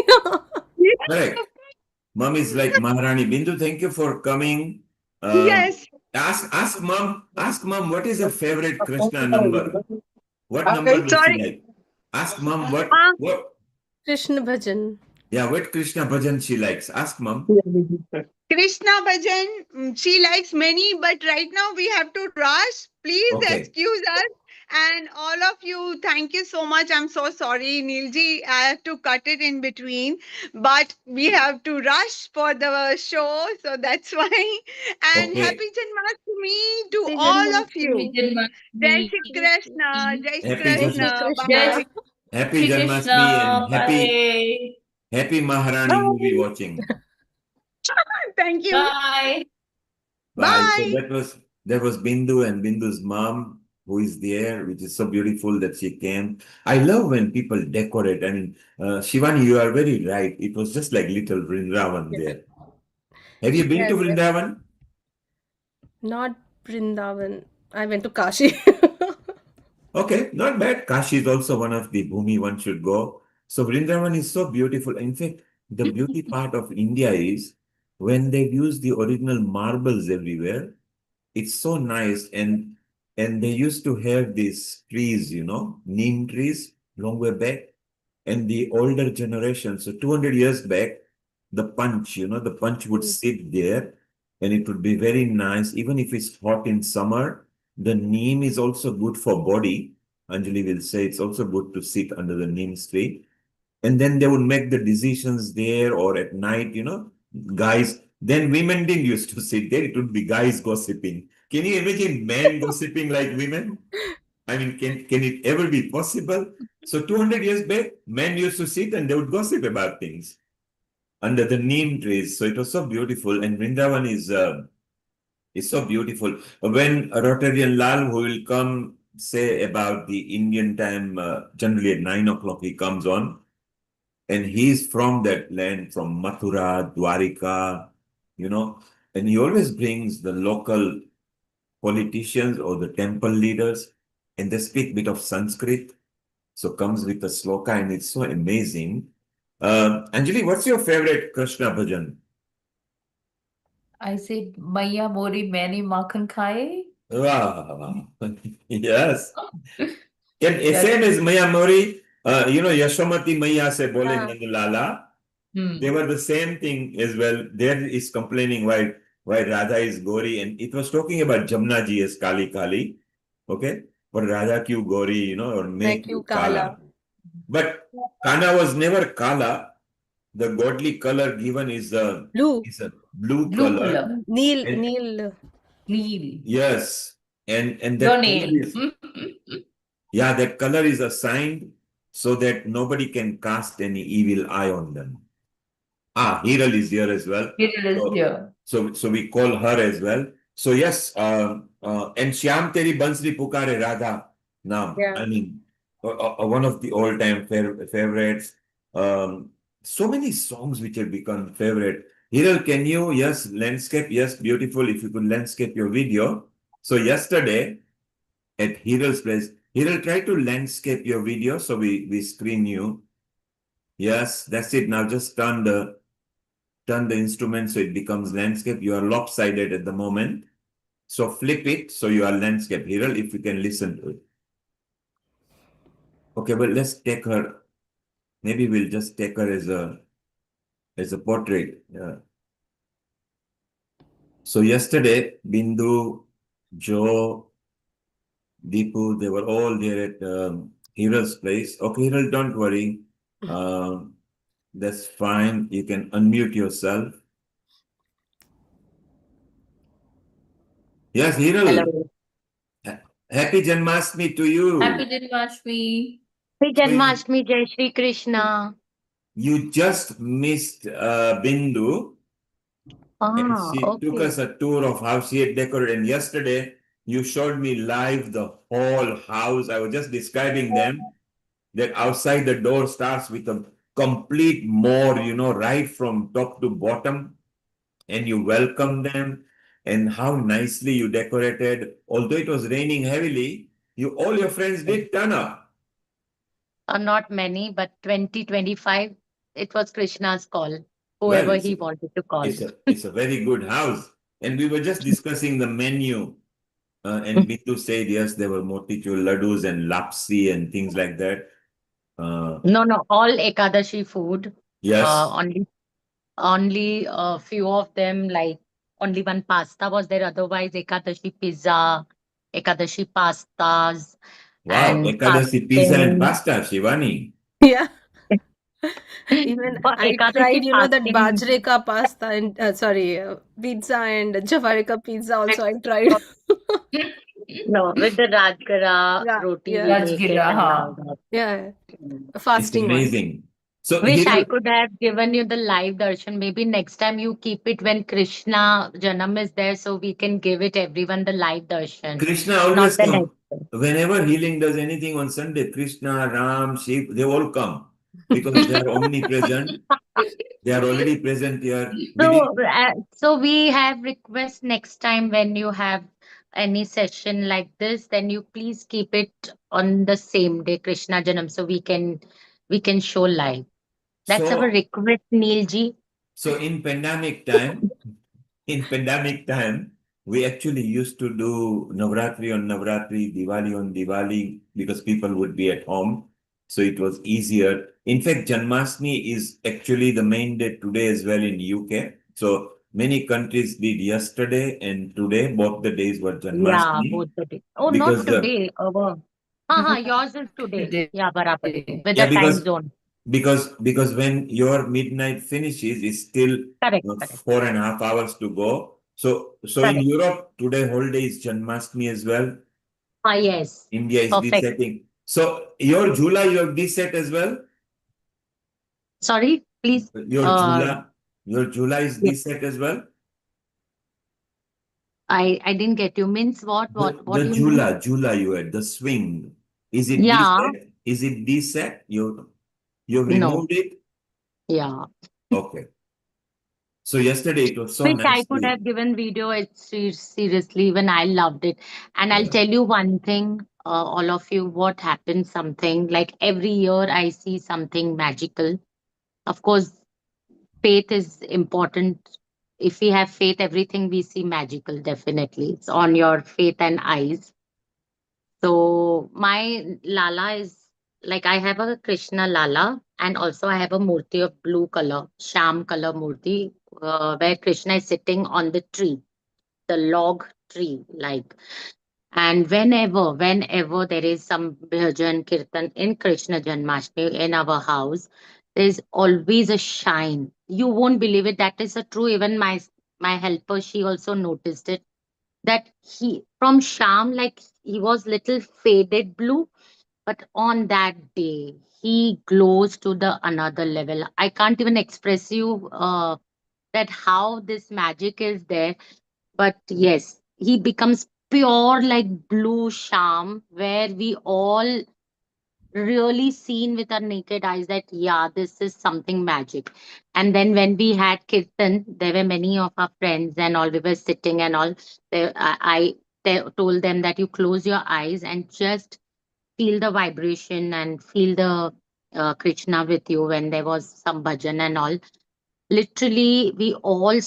Correct. Mom is like Maharani. Bindu, thank you for coming. Um, Yes. ask mom, what is her favorite Krishna number? What number does she Sorry. like? Ask mom Uh, Krishna Bhajan. what Krishna bhajan she likes. Ask mom. Krishna Bhajan, she likes many, but right now we have to rush. Please Okay. excuse us. And all of you, thank you so much. I'm so sorry, Neilji. I have to cut it in between, but we have to rush for the show. So that's why. And Okay. happy Janmashtami to Happy all of Janmashtami. you. Happy Jai Shri Janmashtami. Krishna. Jai Shri Happy Jai Jan- Shri Krishna. Krishna. Jai Bye Happy Shri Janmashtami and Krishna. happy Bye. happy Maharani movie bye. watching. Thank you. Bye. Bye. So Bye. that was Bindu and Bindu's mom who is there, which is so beautiful that she came. I love when people decorate. I mean, Shivani, you are very right. It was just like little Vrindavan there. Have you been to Yes, yes. Vrindavan? Not Brindavan. I went to Kashi. Okay, not bad. Kashi is also one of the bhumi one should go. So Vrindavan is so beautiful. In fact, the beauty part of India is when they use the original marbles everywhere. It's so nice, and they used to have these trees, neem trees, long way back. And the older generation, so 200 years back, the punch, the punch would sit there and it would be very nice. Even if it's hot in summer, the neem is also good for body. Anjali will say it's also good to sit under the neem tree. And then they would make the decisions there or at night, guys. Then women didn't used to sit there. It would be guys gossiping. Can you imagine men gossiping like women? I mean, can it ever be possible? So 200 years back, men used to sit and they would gossip about things under the neem trees. So it was so beautiful. And Vrindavan is so beautiful. When Rotarian Lal, who will come say about the Indian time, generally at 9 o'clock, he comes on. And he's from that land, from Mathura, Dwarika, and he always brings the local politicians or the temple leaders, and they speak a bit of Sanskrit. So comes with a sloka, and it's so amazing. Anjali, what's your favorite Krishna bhajan? I said, Maiya Mori Many Makhan Khaye. Wow. Yes. And That's same as Maya Mori, Yashomati Maya se bole Yeah. Nand Lala. They hmm. were the same thing as well. There is complaining why Radha is Gori, and it was talking about Jamna ji as Kali Kali. Okay? But Radha kyu Gori, or make Thank you, you Kala. Kala. But Kana was never Kala. The godly color given is a Blue. blue Blue color. color. Neil. And Neil. Neel. yes, and Your that color nail. is that color is assigned so that nobody can cast any evil eye on them. Hiral is here as well. Middle is So, here. so we call her as well. So yes, and Shyam Teri Bansri Pukare Radha Naam. Yeah. I mean, one of the all-time favorites. So many songs which have become favorite. Hiral, can you? Yes, landscape. Yes, beautiful. If you could landscape your video. So yesterday at Hiral's place, Hiral, try to landscape your video so we screen you. Yes, that's it. Now just turn the instrument so it becomes landscape. You are lopsided at the moment. So flip it so you are landscape. Hiral, if you can listen to it. Okay, but let's take her. Maybe we'll just take her as a portrait. Yeah. So yesterday, Bindu, Joe, Deepu, they were all there at Hiral's place. Okay, Hiral, don't worry. That's fine. You can unmute yourself. Yes, Hiral. Hello. Happy Janmashtami to you. Happy Janmashtami. Happy So Janmashtami, Jai Shri Krishna. you just missed Bindu, and she took Okay. us a tour of how she had decorated. And yesterday, you showed me live the whole house. I was just describing them that outside the door starts with a complete more, right from top to bottom, and you welcome them, and how nicely you decorated. Although it was raining heavily, all your friends did turn up. Not many, but 2025, it was Krishna's call, Well, whoever he wanted to call. it's a very good house. And we were just discussing the menu. And Bindu said, yes, there were motichur laddus and lapsi and things like that. No, all Ekadashi food. Yes. Only a few of them, like only one pasta was there. Otherwise, Ekadashi pizza, Ekadashi pastas, Wow. and Ekadasi pizza and fasting. pasta, Shivani. Yeah. Even For I Ekadashi tried, that fasting, bajre ka pasta and pizza and jawari ka pizza also I tried. no, with the Rajgara Yeah, roti we yeah, make it Rajgira, and all huh? that. yeah. Mm. A It's fasting one. amazing. So Wish I here, could have given you the live darshan. Maybe next time you keep it when Krishna Janam is there, so we can give it everyone the live darshan. Krishna Not always the come. next day. Whenever healing does anything on Sunday, Krishna, Ram, Shiv, they all come because they are omnipresent. They are already present here. We did. So we have request next time when you have any session like this, then you please keep it on the same day, Krishna Janam, so we can show live. That's our So, request, Neilji. so in pandemic time, we actually used to do Navratri on Navratri, Diwali on Diwali, because people would be at home. So it was easier. In fact, Janmashtami is actually the main day today as well in UK. So many countries did yesterday and today, both the days were Yeah, Janmashtami both the day. Oh, not because the today. Yours is today. Today. Yeah, barabar. With yeah the time because zone. because when your midnight finishes, it's still Correct, correct, 4.5 hours to go. So in correct. Europe today holiday is Janmashtami as well. Yes. India is Perfect. desetting. So your Jula, you have deset as well. Sorry, please. Your Uh, Jula, your Jula is yeah, deset as well. I didn't get you. Means what? What The do you mean? Jula you had, the swing. Is it Yeah. deset? Is it deset? You've No. removed it? Yeah. Okay. So yesterday it was so Which I could nicely. have given video. It's seriously, even I loved it. And I'll Yeah. tell you one thing, all of you, what happened, something like every year I see something magical. Of course, faith is important. If we have faith, everything we see magical, definitely. It's on your faith and eyes. So my Lala is like I have a Krishna Lala and also I have a Murti of blue color, Sham color Murti, where Krishna is sitting on the tree, the log tree, like. And whenever there is some bhajan kirtan in Krishna Janmashtami in our house, there's always a shine. You won't believe it. That is a true. Even my helper, she also noticed it. That he from Sham, like he was little faded blue, but on that day he glows to the another level. I can't even express you that how this magic is there, but yes, he becomes pure like blue sham, where we all really seen with our naked eyes that yeah, this is something magic. And then when we had kirtan, there were many of our friends and all, we were sitting and all. I told them that you close your eyes and just feel the vibration and feel the Krishna with you when there was some bhajan and all. Literally, we all,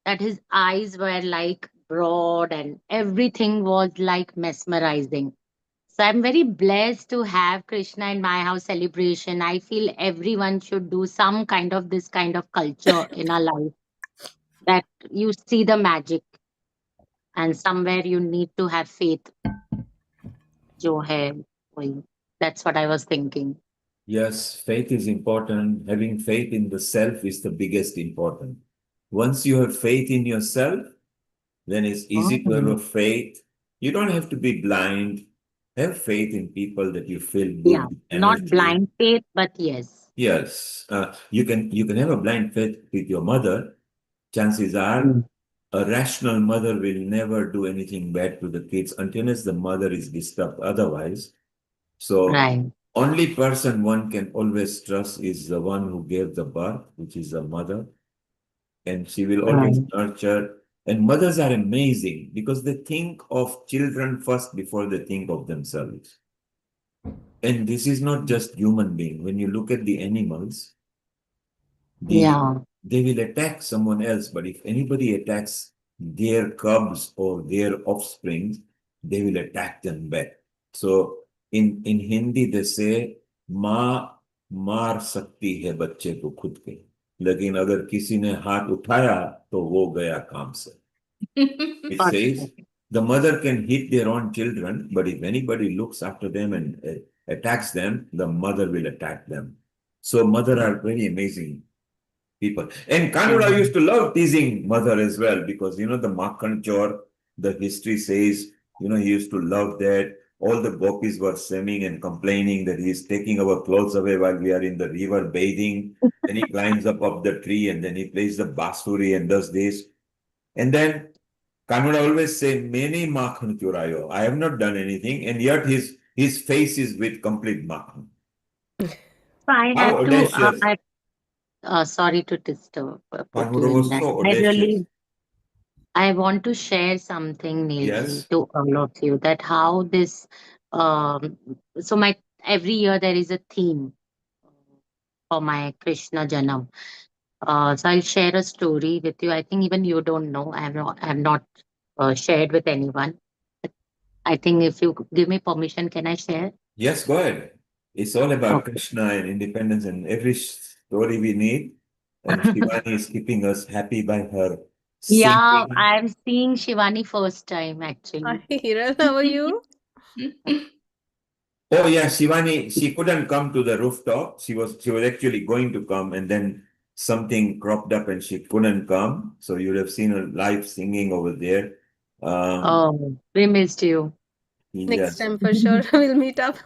that his eyes were like broad and everything was like mesmerizing. So I'm very blessed to have Krishna in my house celebration. I feel everyone should do some kind of this kind of culture in our life, that you see the magic and somewhere you need to have faith. जो है वही. That's what I was thinking. Yes, faith is important. Having faith in the self is the biggest important. Once you have faith in yourself, then it's easy to have a Mm. faith. You don't have to be blind. Have faith in people that you feel Yeah, good not energy. blind faith, but yes. Yes, you can have a blind faith with your mother. Chances are Mm. a rational mother will never do anything bad to the kids until the mother is disturbed otherwise. So Right, only person one can always trust is the one who gave the birth, which is the mother, and she will always right. nurture. And mothers are amazing because they think of children first before they think of themselves. And this is not just human being. When you look at the animals, the Yeah, they will attack someone else, but if anybody attacks their cubs or their offspring, they will attack them back. So in Hindi they say माँ मार सकती है बच्चे को खुद के, लेकिन अगर किसी ने हाथ उठाया तो वो गया काम से. It got says it. the mother can hit their own children, but if anybody looks after them and attacks them, the mother will attack them. So mother are very amazing people. And Yeah. Kanura used to love teasing mother as well because, the Makhan Chor, the history says, he used to love that. All the gopis were swimming and complaining that he is taking our clothes away while we are in the river bathing. Then he climbs up the tree and then he plays the basuri and does this. And then Kanura always say, many Makhan Churayo. I have not done anything. And yet his face is with complete Makhan. So I How have to, audacious. sorry to disturb, put you Kanura in was that. so audacious. I want to share something, Neilji, Yes. to all of you, that how this, um, so my, every year there is a theme for my Krishna Janam. So I'll share a story with you. I think even you don't know. I have not shared with anyone. I think if you give me permission, can I share? Yes, go ahead. It's all about Krishna and independence and every story we need. And Shivani is keeping us happy by her Yeah, singing. I'm seeing Shivani first time Hi, actually. Hiral, how are you? Oh yeah, Shivani, she couldn't come to the rooftop. She was actually going to come, and then something cropped up and she couldn't come. So you would have seen her live singing over there. Um, Oh, we missed you. Next yes, time for sure we'll meet up.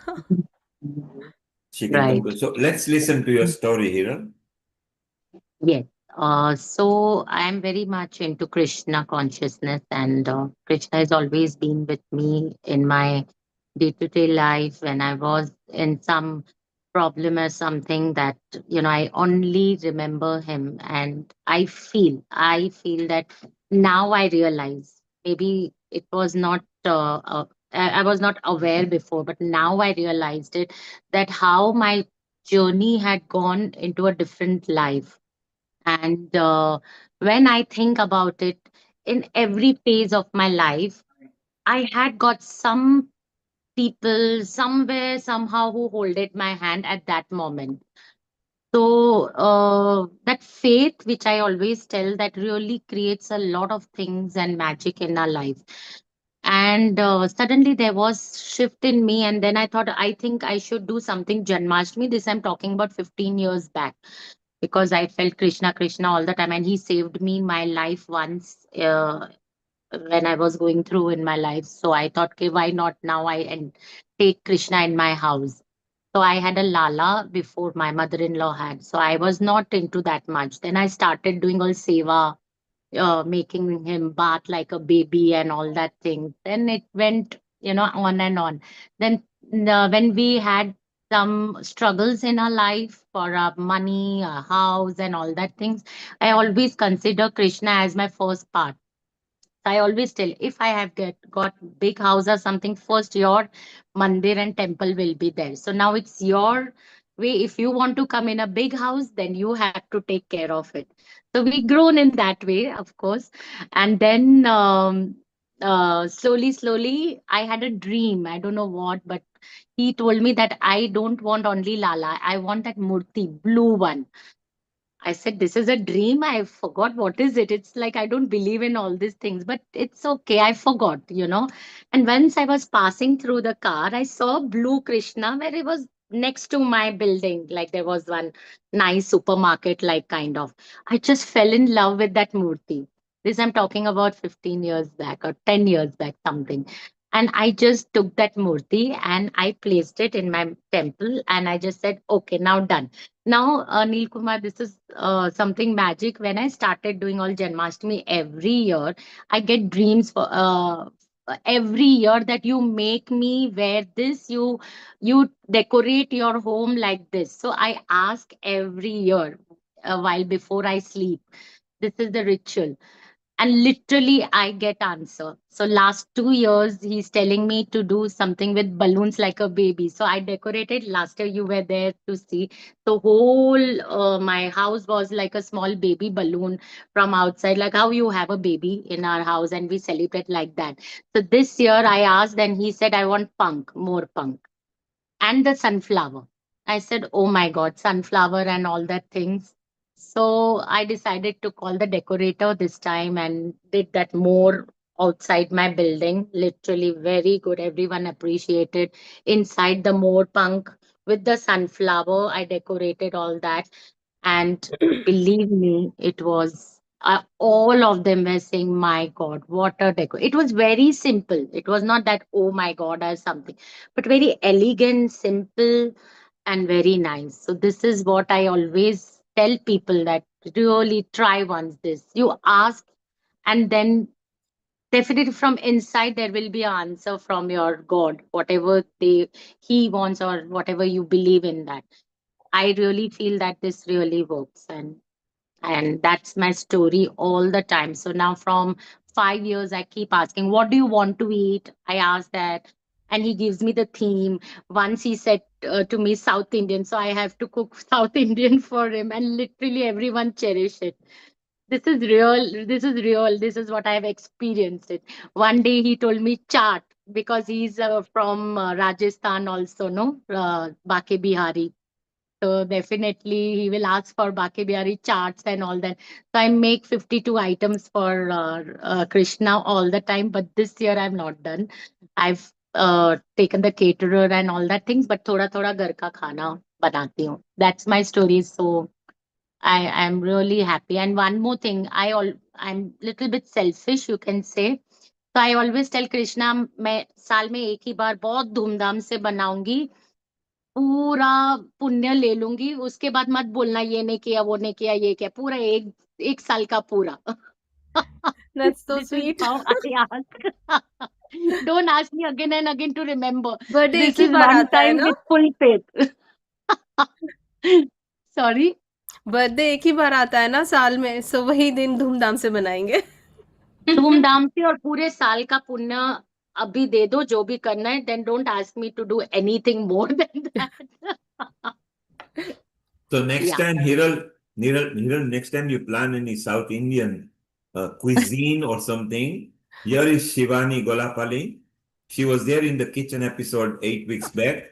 she can come. Right. So let's listen to your story, Hiran. Yes. So I'm very much into Krishna consciousness, and Krishna has always been with me in my day-to-day life. When I was in some problem or something, that I only remember him, and I feel that now I realize maybe it was not. I was not aware before, but now I realized it, that how my journey had gone into a different life. And when I think about it, in every phase of my life, I had got some people somewhere, somehow, who holded my hand at that moment. So that faith, which I always tell, that really creates a lot of things and magic in our life. And suddenly there was shift in me, and then I thought, I think I should do something Janmashtami. This I'm talking about 15 years back, because I felt Krishna, Krishna all the time, and he saved me my life once when I was going through in my life. So I thought, okay, why not now I and take Krishna in my house. So I had a Lala before my mother-in-law had. So I was not into that much. Then I started doing all seva, making him bath like a baby and all that thing. Then it went, on and on. Then when we had some struggles in our life for our money, our house, and all that things, I always consider Krishna as my first part. I always tell, if I have got big house or something, first your mandir and temple will be there. So now it's your way. If you want to come in a big house, then you have to take care of it. So we grown in that way, of course. And then slowly, slowly, I had a dream. I don't know what, but he told me that I don't want only Lala. I want that murti, blue one. I said, this is a dream. I forgot what is it. It's like I don't believe in all these things, but it's okay. I forgot. And once I was passing through the car, I saw blue Krishna where it was next to my building. Like there was one nice supermarket, like kind of. I just fell in love with that murti. This I'm talking about 15 years back or 10 years back, something. And I just took that murti and I placed it in my temple and I just said, okay, now done. Now, Neil Kumar, this is something magic. When I started doing all Janmashtami every year, I get dreams for every year that you make me wear this, you decorate your home like this. So I ask every year, while before I sleep. This is the ritual, and literally I get answer. So last 2 years he's telling me to do something with balloons like a baby, so I decorated. Last year you were there to see. The whole my house was like a small baby balloon from outside, like how you have a baby in our house and we celebrate like that. So this year I asked and he said, I want punk, more punk, and the sunflower. I said, oh my God, sunflower and all that things. So I decided to call the decorator this time and did that more outside my building. Literally very good. Everyone appreciated. Inside the more punk with the sunflower, I decorated all that. And believe me, it was all of them were saying, my God, what a decor. It was very simple. It was not that, oh my God, or something, but very elegant, simple, and very nice. So, this is what I always tell people, that really try once this. You ask, and then definitely from inside there will be an answer from your God, whatever he wants or whatever you believe in that. I really feel that this really works, and that's my story all the time. So now from 5 years I keep asking, what do you want to eat? I ask that, and he gives me the theme. Once he said to me South Indian, so I have to cook South Indian for him, and literally everyone cherish it. This is real, this is real, this is what I have experienced it. One day he told me chaat. because he's from Rajasthan also, no? Bake Bihari. So definitely he will ask for Bake Bihari charts and all that. So I make 52 items for Krishna all the time, but this year I've not done. I've taken the caterer and all that things, but thoda thoda घर का खाना बनाती हूँ. That's my story. So I'm really happy. And one more thing, I'm little bit selfish, you can say. So I always tell Krishna, मैं साल में एक ही बार बहुत धूमधाम से बनाऊंगी, पूरा पुण्य ले लूंगी, उसके बाद मत बोलना ये नहीं किया वो नहीं किया ये किया, पूरा एक साल का पूरा. That's so This is sweet. how I ask. Don't ask me again and again to remember. Birthday एक This he is bar one आता है time ना? with full faith. Sorry. Birthday एक ही बार आता है ना साल में, सो वही दिन धूमधाम से मनाएंगे. धूमधाम से और पूरे साल का पुण्य अभी दे दो जो भी करना है, then don't ask me to do anything more than that. So next Yeah. time, Hiral, next time you plan any South Indian cuisine or something, here is Shivani Golapali. She was there in the kitchen episode 8 weeks back,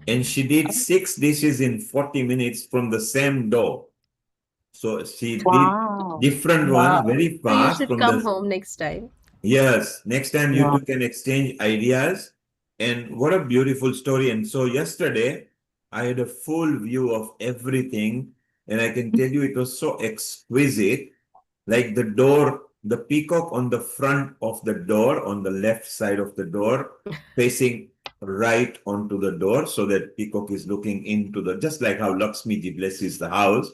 and she did 6 dishes in 40 minutes from the same dough. So she did Wow. different Wow. ones very So you fast should from come the. home next time. Yes, next time you Wow. two can exchange ideas. And what a beautiful story. And so yesterday, I had a full view of everything. And I can tell you it was so exquisite. Like the door, the peacock on the front of the door, on the left side of the door, facing right onto the door. So that peacock is looking into the, just like how Lakshmi ji blesses the house.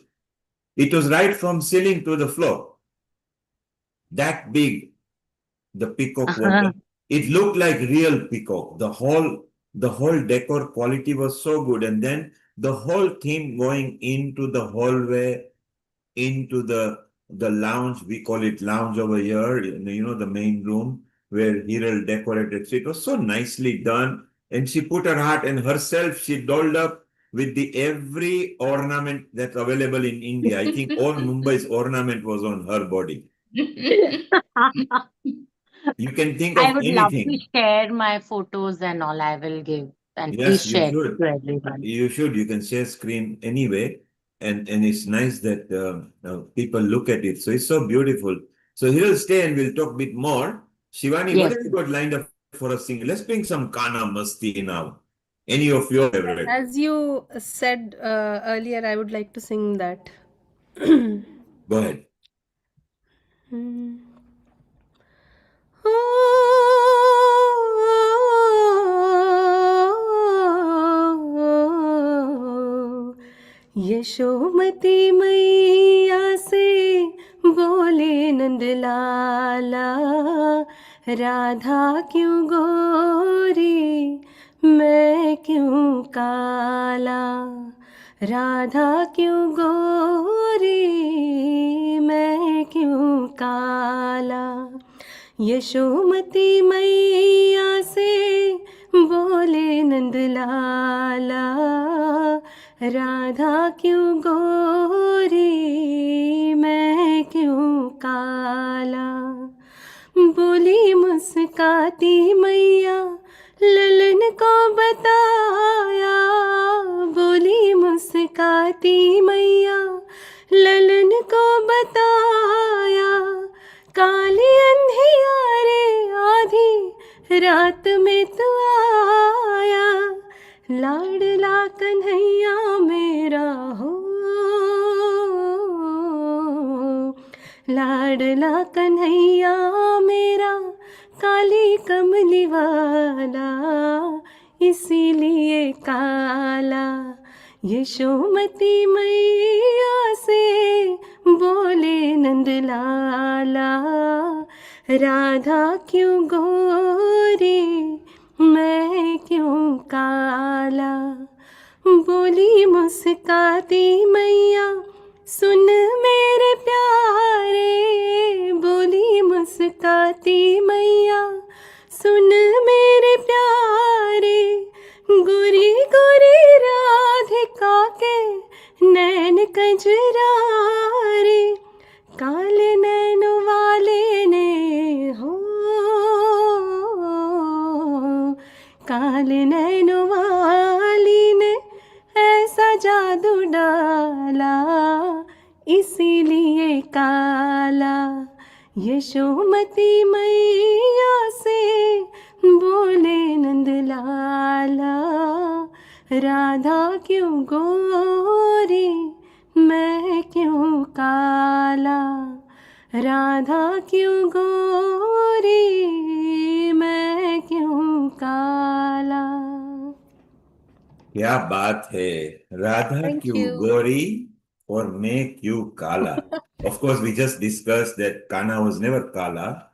It was right from ceiling to the floor. That big. The peacock was Uh-huh. it looked like real peacock. The whole decor quality was so good. And then the whole theme going into the hallway, into the lounge, we call it lounge over here, the main room where Hiral decorated. So it was so nicely done. And she put her heart and herself, she dolled up with the every ornament that's available in India. I think all Mumbai's ornament was on her body. You can think I of would love to anything. share my photos and all. I will give and please Yes, you share should. to everyone. You should. You can share screen anyway. And it's nice that people look at it. So it's so beautiful. So he'll stay and we'll talk a bit more. Shivani, what Yes. have you got lined up for us singing? Let's bring some Kana Masti now. Any of your favorite? As you said earlier, I would like to sing that. Go ahead. Yashomati मैया से बोले नंदलाला, राधा क्यों गोरी मैं क्यों काला, राधा क्यों गोरी मैं क्यों काला. यशोमती मैया से बोले नंदलाला, राधा क्यों गोरी मैं क्यों काला. बोली मुस्काती मैया ललन को बताया, बोली मुस्काती मैया ललन को बताया, काली अंधियारे आधी रात में तू आया, लाडला कन्हैया मेरा हो, लाडला कन्हैया मेरा काली कमली वाला, इसीलिए काला. यशोमती मैया से बोले नंदलाला, राधा क्यों गोरी मैं क्यों काला. बोली मुस्काती मैया सुन मेरे प्यारे, बोली मुस्काती मैया सुन मेरे प्यारे, गोरी गोरी राधिका के नैन कजरारे, काले नैन वाले ने हो इसीलिए काला यशोमती मैया से बोले नंद लाला, राधा क्यों गोरी मैं क्यों काला, राधा क्यों गोरी मैं क्यों काला. क्या बात है. राधा Thank क्यों you. गोरी और मैं क्यों काला. Of course, we just discussed that Kana was never Kala.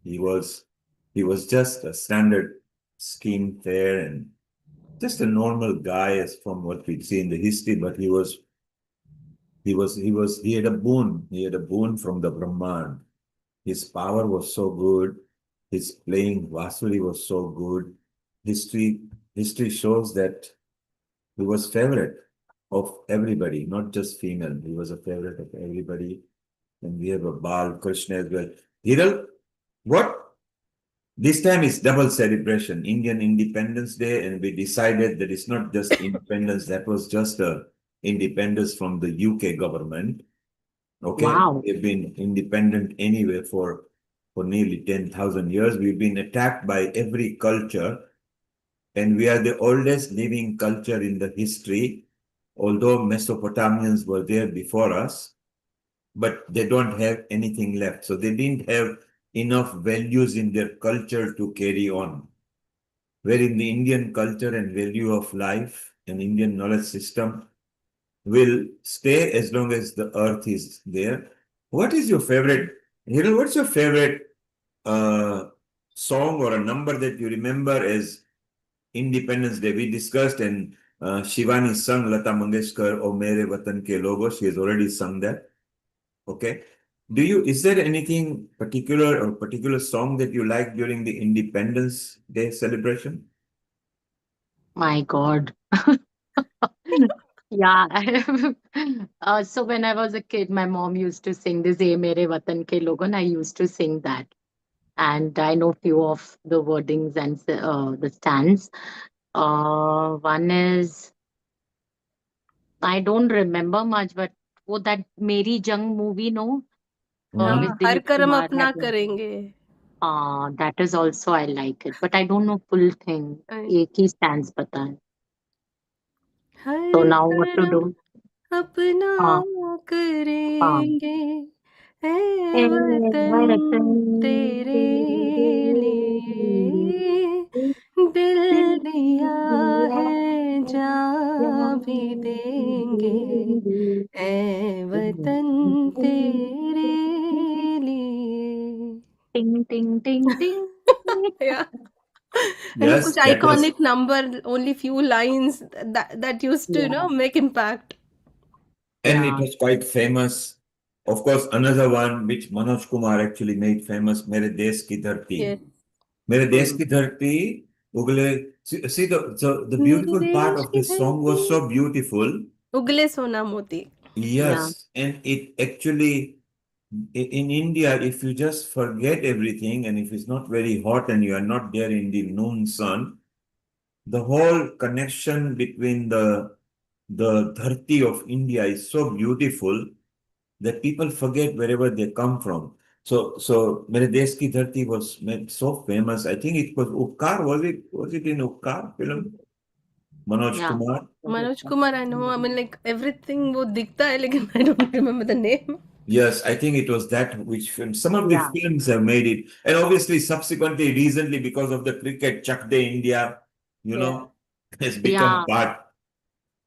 He was just a standard skin fair and just a normal guy as from what we see in the history, but he had a boon. He had a boon from the Brahman. His power was so good. His playing Vasuri was so good. History history shows that he was favorite of everybody, not just female. He was a favorite of everybody. And we have a Bal Krishna as well. Hiral, what? This time is double celebration, Indian Independence Day, and we decided that it's not just independence, that was just a independence from the UK government. Okay, Wow. we've been independent anyway for nearly 10,000 years. We've been attacked by every culture, and we are the oldest living culture in the history, although Mesopotamians were there before us, but they don't have anything left. So they didn't have enough values in their culture to carry on. Wherein the Indian culture and value of life and Indian knowledge system will stay as long as the earth is there. What is your favorite, Hiral, what's your favorite song or a number that you remember as Independence Day? We discussed and Shivani sung Lata Mangeshkar, O Mere Watan Ke Logo. She has already sung that. Okay. Is there anything particular song that you like during the Independence Day celebration? My God. Yeah. So when I was a kid, my mom used to sing this "Ye Mere Watan Ke Logon." I used to sing that, and I know few of the wordings and the stands. One is I don't remember much, but that Meri Jang movie, no, हाँ, with her Dilip कर्म Kumar अपना had one. करेंगे. That is also I like it, but I don't know full thing. I- एक ही stands पता है. So her now what to कर्म do? अपना हाँ हाँ. करेंगे, ए ऐ वतन वतन तेरे तेरे लिए लिए दिल दिल दिया दिया है, है जान भी जान देंगे, देंगे ऐ वतन तेरे लिए. टिंग टिंग टिंग टिंग. Yeah. And Yes, कुछ that was. iconic number, only few lines that used to, Yeah, make impact. And it yeah, was quite famous. Of course, another one which Manoj Kumar actually made famous, Mere Desh Ki Dharti. Yes. Mere Desh mm, Ki Dharti, Ugle. See the मेरे beautiful part देश of की this song धरती, was so beautiful. उगले सोना मोती. yeah, Yes, and it actually, in India, if you just forget everything and if it's not very hot and you are not there in the noon sun, the whole connection between the dharti of India is so beautiful that people forget wherever they come from. So Mere Desh Ki Dharti was made so famous. I think it was Uppkar. Was it in Uppkar film? Manoj yeah. Kumar. Manoj Kumar, I know, I mean, like everything वो दिखता है, लेकिन I don't remember the name. Yes, I think it was that which film. Some of the Yeah, films have made it, and obviously, subsequently, recently, because of the cricket, Chak De India, Yeah. has become yeah. part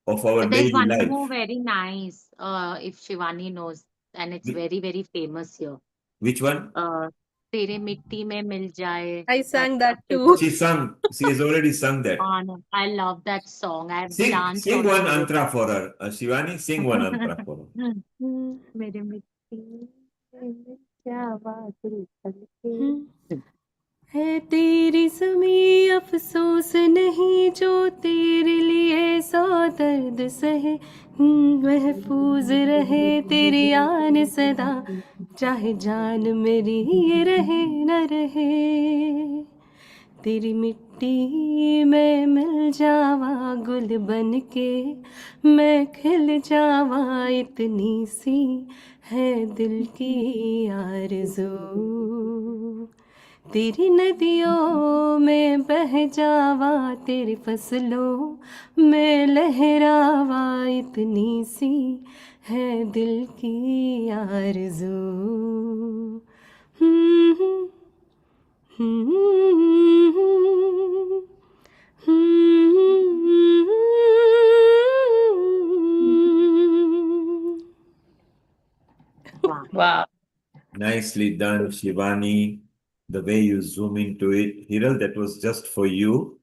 of our There's daily one more life. very nice, if Shivani knows, and it's Wh- very, very famous here. Which one? Uh, तेरे मिट्टी में मिल जाए. I That sang that Patriotic. too. She sung. She has already sung that. I love that song. I've Sing, danced sing on one it with. antra for her, Shivani. Sing one antra for her. हम्म, मेरे मिट्टी में क्या बात हम्म. करके. है तेरी ज़मीं अफ़सोस नहीं, जो तेरे लिए सौ दर्द सहे. महफूज रहे तेरी आन सदा, चाहे जान मेरी ये रहे न रहे. तेरी मिट्टी में मिल जावा गुल बन के, मैं खिल जावा इतनी सी है दिल की आरज़ू। तेरी नदियों में बह जावा, तेरी फसलों में लहरावा इतनी सी है दिल की आरज़ू। हम्म, हम्म, हम्म। Wow. Wow. Nicely done, Shivani. The way you zoom into it. Hiral, that was just for you.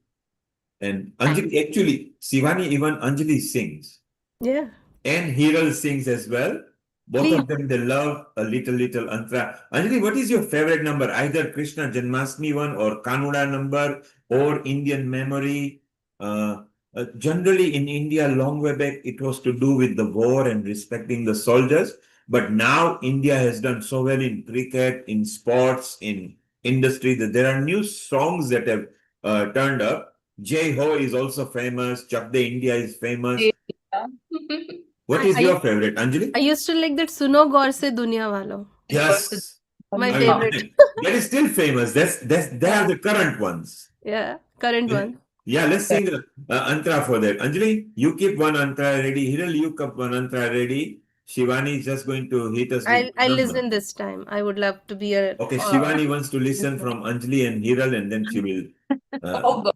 And Thank Anjali, actually, Shivani, even Anjali sings. Yeah, And Hiral sings as well. Both please. of them, they love a little Antra. Anjali, what is your favorite number? Either Krishna Janmashtami one or Kanuda number or Indian memory? Generally in India, long way back, it was to do with the war and respecting the soldiers. But now India has done so well in cricket, in sports, in industry that there are new songs that have turned up. Jai Ho is also famous. Chak De India is famous. Yeah. What I, is I your favorite, Anjali? I used to like that Suno Gaur Se Duniya Walo. Yes, My I Wow. favorite. mean that is still famous. They are Yeah, the current ones. yeah, current And one. yeah, let's sing Antra for that. Anjali, you keep one Antra ready. Hiral, you keep one Antra ready. Shivani is just going to hit us with I'll the number. listen this time. I would love to be a Okay, Shivani wants to listen from Anjali and Hiral, and then she will uh, Oh God.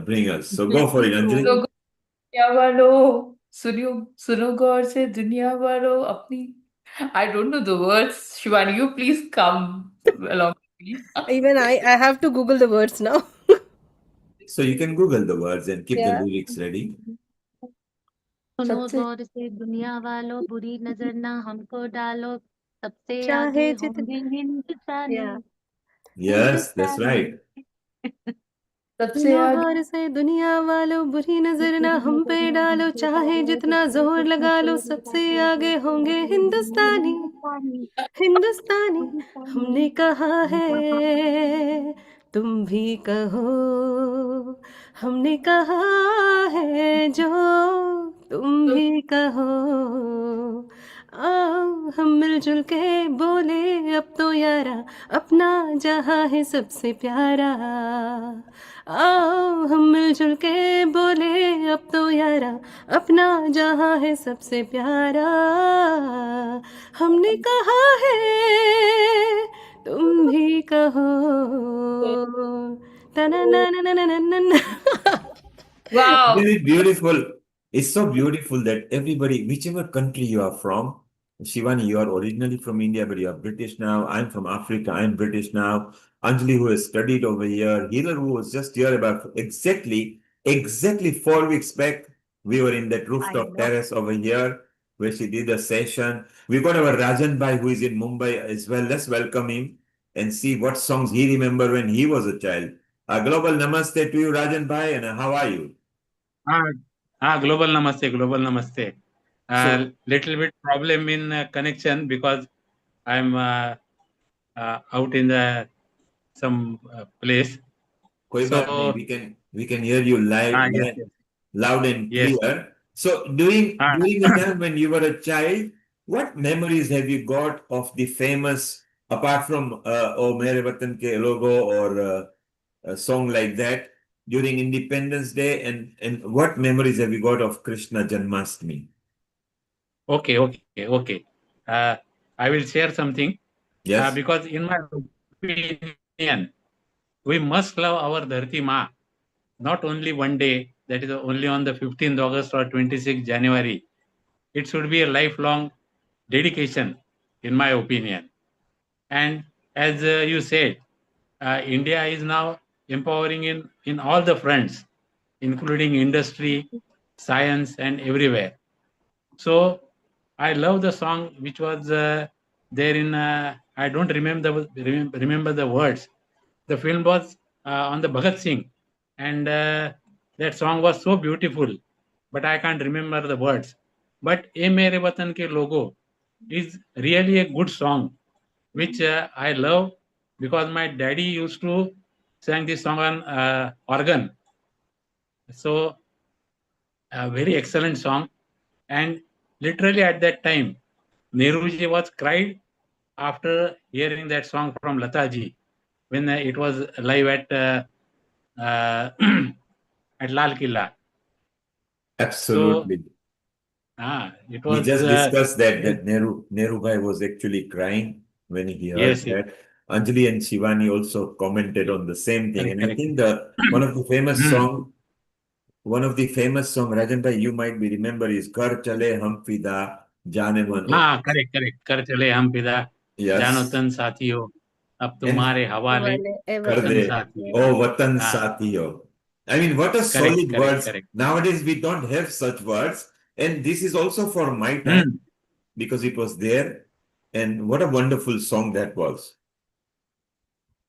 bring us. So go Let's for it, Anjali. सुनो दुनिया वालों, सुनियो, सुनो गौर से दुनिया वालों अपनी. I don't know the words. Shivani, you please come along with me. even I have to Google the words now. So you can Google the words and keep the Yeah. lyrics ready. सुनो सबसे गौर से दुनिया वालों, बुरी नजर ना हमको डालो, सबसे आगे चाहे जितना होंगे हिंदुस्तानी, yeah. Yes, that's Hindustani. right. सबसे सुनो आगे गौर से दुनिया वालों, बुरी नजर ना बुरी हम नजर पे ना डालो, हमको चाहे डालो, जितना सबसे जोर जितना लगा लो, जोर लगा सबसे के आगे सबसे होंगे आगे होंगे हिंदुस्तानी। हिंदुस्तानी, हिंदुस्तानी हिंदुस्तानी। हमने कहा हमने है, कहा तुम भी कहो। हमने कहा है जो तुम भी कहो। आओ हम मिलजुल के बोले अब तो यारा, अपना जहां है सबसे प्यारा। आओ हम मिलजुल के बोले अब तो यारा, अपना जहां है सबसे प्यारा। हमने कहा है, तुम भी कहो। तना ना ना ना ना ना ना। Wow. Really beautiful. It's so beautiful that everybody, whichever country you are from, Shivani, you are originally from India, but you are British now. I'm from Africa. I'm British now. Anjali, who has studied over here. Healer, who was just here about exactly 4 weeks back. We were in that I rooftop know. terrace over here where she did a session. We got our Rajan Bhai, who is in Mumbai as well. Let's welcome him and see what songs he remember when he was a child. A global namaste to you, Rajan Bhai, and how are you? Ah, global namaste. So, Little bit problem in connection because I'm out in the some place. koi baat nahi. So We can hear you yes, yes, loud and yes. clear. So during Ah, during the time when you were a child, what memories have you got of the famous, apart from "Oh Mere Watan Ke Logo" or a song like that during Independence Day, and what memories have you got of Krishna Janmashtami? okay. I will share something Yes. because in my opinion, we must love our Dharti Ma. Not only one day, that is only on the 15th August or 26th January. It should be a lifelong dedication, in my opinion. And as you said, India is now empowering in all the fronts, including industry, science, and everywhere. So I love the song which was there in, I don't remember the words. The film was on the Bhagat Singh, and that song was so beautiful, but I can't remember the words. But "Ye Mere Watan Ke Logo" is really a good song, which I love because my daddy used to sang this song on organ. So, a very excellent song. And literally at that time, Nehruji was cried after hearing that song from Lataji when it was live uh, at Lal Killa. Absolutely. So, it We was just discussed that Nehru Bhai was actually crying when he heard yes, that. Anjali and Shivani also commented on the same thing. And I correct. think one of the famous song, Rajan Bhai, you might be remember is Kar Chale Hum Fida Jaane Man. Correct. Kar chale hum fida, jano Yes. tan साथियों, अब And तुम्हारे हवाले ever Kar वतन de, साथियों. oh Watan Ah, Satiyo. I mean, what a solid words. correct. Nowadays, we don't have such words. And this is also for my time because it was there. And what a wonderful song that was.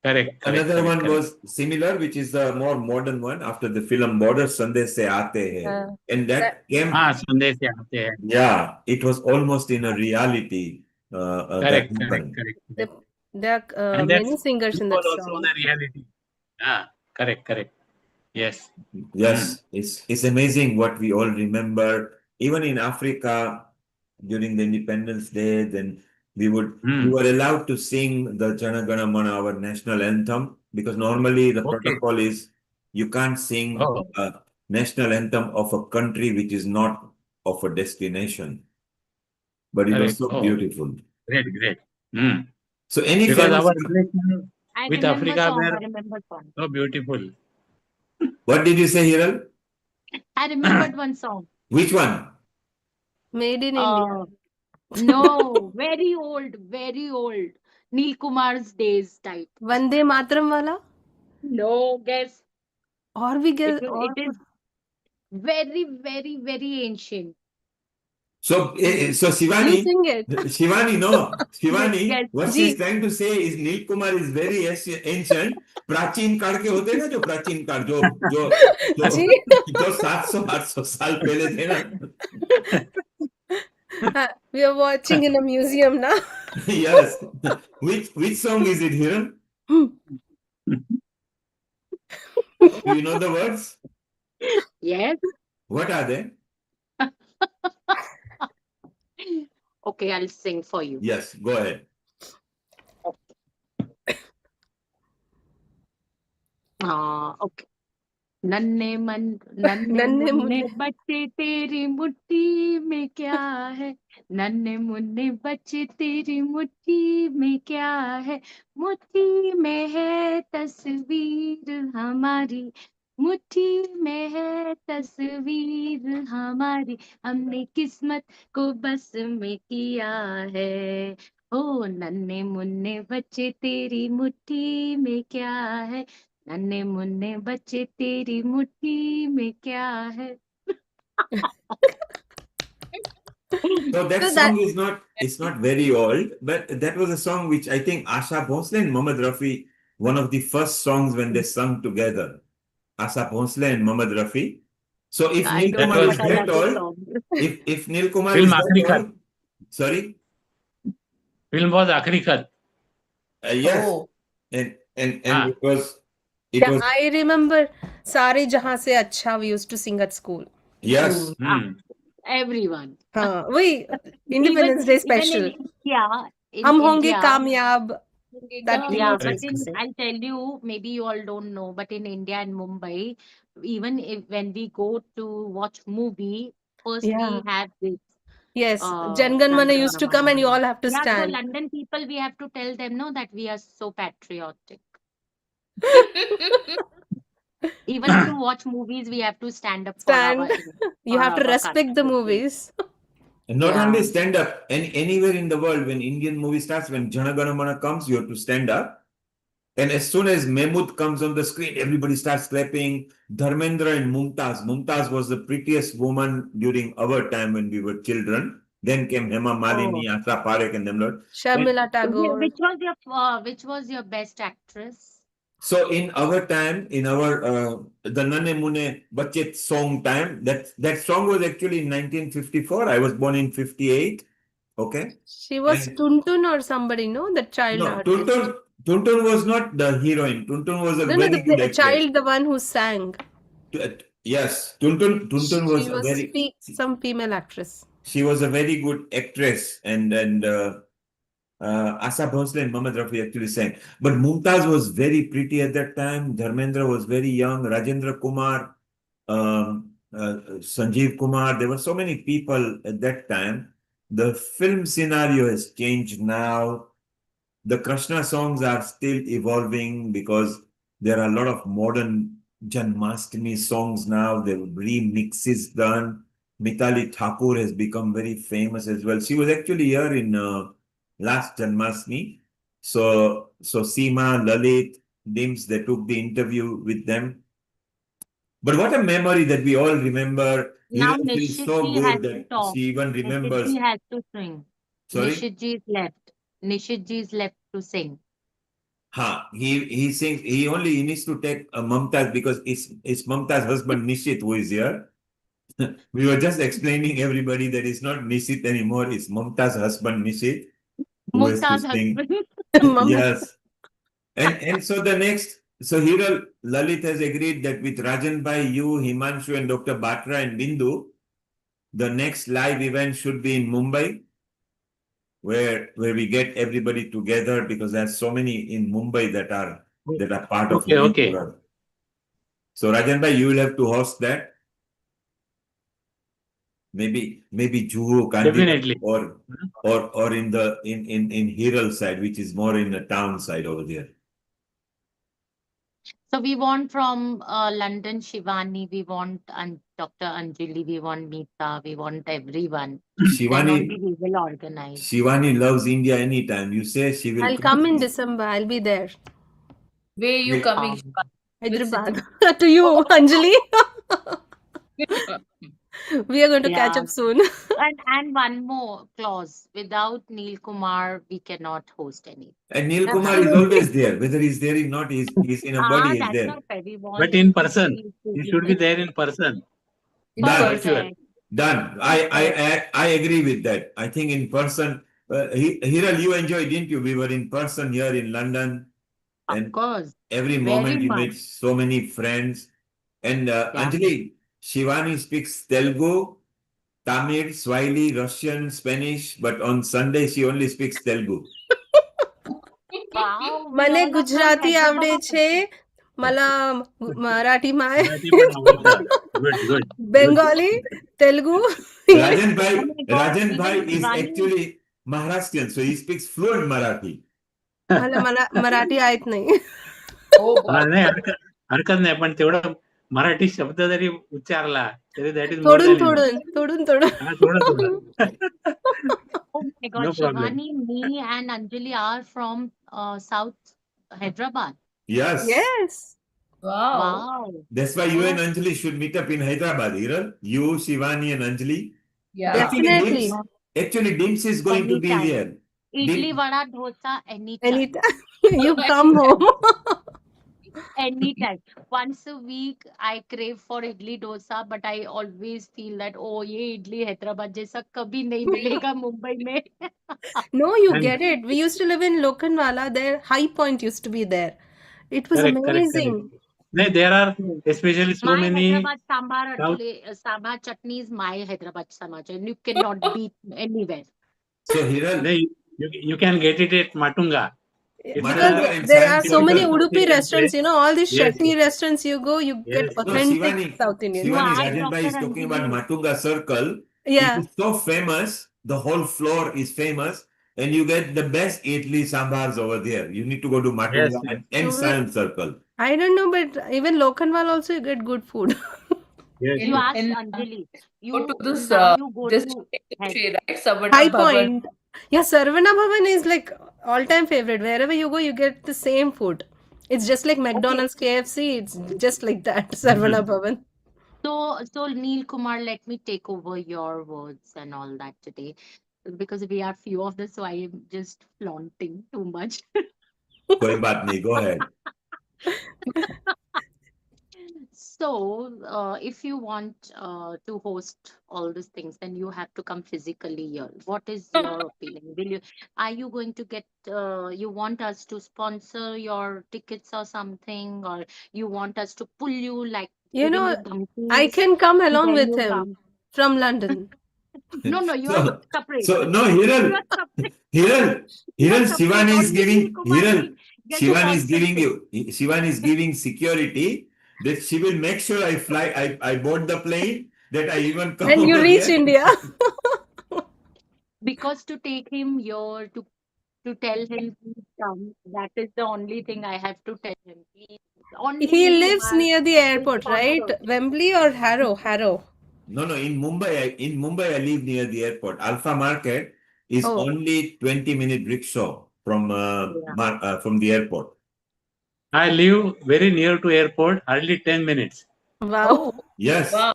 Correct. Another one was similar, which is the more modern one after the film Border Sandesh Se Aate Hai. And that came, संदेश से आते हैं. yeah, it was almost in a reality that happened. Correct. There are And many that singers in was that also song. the reality. Correct. Yes. Yes, it's amazing what we all remember. Even in Africa, during the Independence Day, then we were allowed to sing the Jana Gana Mana, our national anthem, because normally the protocol is you can't sing a national anthem of a country which is not of a destination. But it was so beautiful. Great. So any Because famous our relation I with remember Africa song. I were remember song. so beautiful. What did you say, Hiral? I remembered one song. Which one? Made in India. No, very old. Neil Kumar's days type. Vande Mataram wala? No, guess. Or we get It is very ancient. So You sing it. Shivani, Yes. what she's trying to say is Neil Kumar is very ancient. प्राचीन काल के होते हैं ना जो प्राचीन काल जो 700-800 साल पहले थे ना. We are watching in a museum now. Yes. Which song is it, Hiran? Do you know the words? Yes. What are they? Okay, I'll sing for you. Yes, go ahead. Okay. नन्हे मुन्ने बच्चे तेरी मुट्ठी में क्या है, नन्हे मुन्ने बच्चे तेरी मुट्ठी में क्या है, मुट्ठी में है तस्वीर हमारी, मुट्ठी में है तस्वीर हमारी, हमने किस्मत को बस में किया है, ओ नन्हे मुन्ने बच्चे तेरी मुट्ठी में क्या है, नन्हे मुन्ने बच्चे तेरी मुट्ठी में क्या है. So that song it's not very old, but that was a song which I think Asha Bhosle and Mohammad Rafi, one of the first songs when they sung together. Asha Bhosle and Mohammad Rafi. So if Neil Kumar is that old, if Neil Kumar is that old, sorry? Film was Akhri Khat. Yes. And it was I remember Sare Jahan Se Acha we used to sing at school. Yes. Everyone. Wait, Independence Day special. Hum honge kamyab. That Yeah, but I'll tell you, maybe you all don't know, but in India and Mumbai, even when we go to watch movie, first we have this. Yes, Jangan Mana used to come and you all have to stand. So London people, we have to tell them, no, that we are so patriotic. Even to watch movies, we have to stand up for our. You have to respect the movies. And not only stand up, anywhere in the world, when Indian movie starts, when Jana Gana Mana comes, you have to stand up. And as soon as Mehmood comes on the screen, everybody starts clapping. Dharmendra and Mumtaz. Mumtaz was the prettiest woman during our time when we were children. Then came Hema Malini, Asha Parekh, and them lot. Sharmila Tagore. Which was your best actress? So in our time, in our the Nanne Mune Bachet song time, that song was actually in 1954. I was born in 58. Okay. She was Tuntun or somebody, no? The child artist. Tuntun was not the heroine. Tuntun was a No, very good the actress. child, the one who sang. Yes, Tuntun was She a was very some female actress. she was a very good actress, and Asa Bhosle and Mohammad Rafi actually sang. But Mumtaz was very pretty at that time. Dharmendra was very young. Rajendra Kumar, Sanjeev Kumar. There were so many people at that time. The film scenario has changed now. The Krishna songs are still evolving because there are a lot of modern Janmashtami songs now. There were remixes done. Mitali Thakur has become very famous as well. She was actually here in last Janmashtami. So Seema, Lalit, Dims, they took the interview with them. But what a memory that we all remember. Now Hira feels so Nishitji has good to that talk. she even remembers. Nishitji has to sing. Sorry? Nishitji is left. Nishitji is left to sing. He sings. He only needs to take a Mumtaz because it's Mumtaz's husband Nishit who is here. We were just explaining everybody that it's not Nishit anymore. It's Mumtaz's husband Nishit who has to Mumtaz sing. husband. Yes, and so the next. So here Lalit has agreed that with Rajan Bhai, you, Himanshu, and Dr. Batra and Bindu, the next live event should be in Mumbai, where we get everybody together because there's so many in Mumbai that are part of Okay. Unipura. So Rajan bhai, you will have to host that. Maybe Juhu, Kandidat, Definitely. or in Hiral side, which is more in the town side over there. So we want from London Shivani, we want Dr. Anjali, we want Meeta, we want everyone. Then only we will organize. Shivani loves India anytime. You say she will I'll come in December. I'll be there. Where are you coming, Shivani? Which Hyderabad. city? To you, Oh. Anjali. We are going to catch Yeah. up soon. And one more clause. Without Neil Kumar, we cannot host any. And Neil Kumar is always there. Whether he's there or not, he's in a body, he's That's there. not very want. But in person, he should be there in person. Done. Virtual. Done. I agree with that. I think in person, Hiral, you enjoyed, didn't you? We were in person here in London. And Of course. every Very moment you much. made so many friends. And Anjali, Shivani speaks Telugu, Tamil, Swahili, Russian, Spanish, but on Sunday she only speaks Telugu. Wow. મને ગુજરાતી આવડે છે मला Marathi my Good. Bengali Telugu Rajan Bhai is actually Maharashtrian, so he speaks fluent Marathi. मला मराठी आहेत नाही. नाही हरकत नाही पण तेवढं मराठी शब्द जरी उच्चारला तरी दॅट इज थोडून Oh my God, No problem. Shivani, me and Anjali are from South Hyderabad. Yes. Wow. That's why you and Anjali should meet up in Hyderabad, Hiral. You, Shivani, and Anjali. Yeah. Definitely. Actually, Dims is going to be Anytime. there. Idli, vada, dosa, anytime. You come home. Anytime. Once a week, I crave for idli dosa, but I always feel that, oh, ye idli Hyderabad jaisa kabhi nahi milega Mumbai mein. No, you get it. We used to live in Lokhandwala. Their High Point used to be there. It was amazing. No, there are especially so My many. Hyderabad sambar, actually, sambar chutney is my Hyderabad sambar, and you cannot beat anywhere. So, Hiral, you can get it at Matunga. Because there are so many Udupi restaurants, you know, all these Shetty restaurants you go, you get authentic South Indian. Shivani, Rajan Bhai is talking about Matunga Circle. Yeah. It is so famous. The whole floor is famous. And you get the best idli sambars over there. You need to go to Matunga and Science Circle. I don't know, but even Lokhandwal also you get good food. You ask Anjali. Go to this High Point. Yeah, Sarvana Bhavan is like all-time favorite. Wherever you go, you get the same food. It's just like McDonald's, KFC. It's just like that, Sarvana Bhavan. So Neil Kumar, let me take over your words and all that today, because we are few of this, so I am just flaunting too much. Koi baat nahi, go ahead. So, if you want to host all these things, then you have to come physically here. What is your opinion? Are you going to get, you want us to sponsor your tickets or something, or you want us to pull you, like You giving you know, I donkeys, can come and along then with you him come? from London. No, no, you are So, separate. so no, You Hiral, are separate. Hiral, You are Hiral, separate. Shivani is Only Neel giving, Kumar will Hiral, get to Shivani is giving concentrate. you, Shivani is giving security that she will make sure I fly, I board the plane, that I even come And you over reach there. India. Because to take him here, to tell him please come, that is the only thing I have to tell him. Please, only He Neel lives Kumar near the will airport, right? sponsor. Wembley or Harrow? Harrow. No, no, in Mumbai, I live near the airport. Alpha Market is Oh, only 20-minute rickshaw Yeah. from the airport. I live very near to airport, hardly 10 minutes. wow. Oh, Yes, Wow.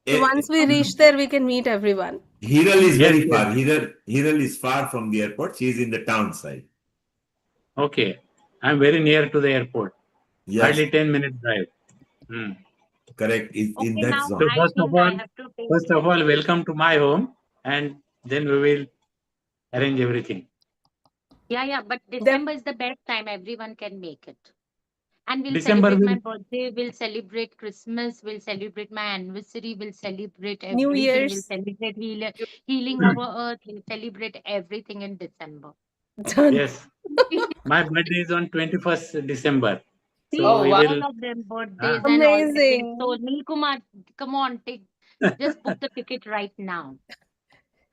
So once we reach there, we can meet everyone. Hiral is Yes, very yes. far. Hiral is far from the airport. She is in the town side. Okay. I'm very near to the airport. Yes, Hardly 10 minutes drive. Hmm. correct. Is in okay. that Now zone. So I think I have to take first of him. all, welcome to my home, and then we will arrange everything. Yeah, yeah. But Then December is the best time. Everyone can make it. And we'll December celebrate my will, birthday. We'll celebrate Christmas. We'll celebrate my anniversary. We'll celebrate New everything. We'll Year's celebrate healing our earth. We'll celebrate everything in December. done. yes, my birthday is on 21st December. So See, Oh, we wow. will, all of them birthdays ah, and all the things. So, Amazing. Neil Kumar, come on, just book the ticket right now.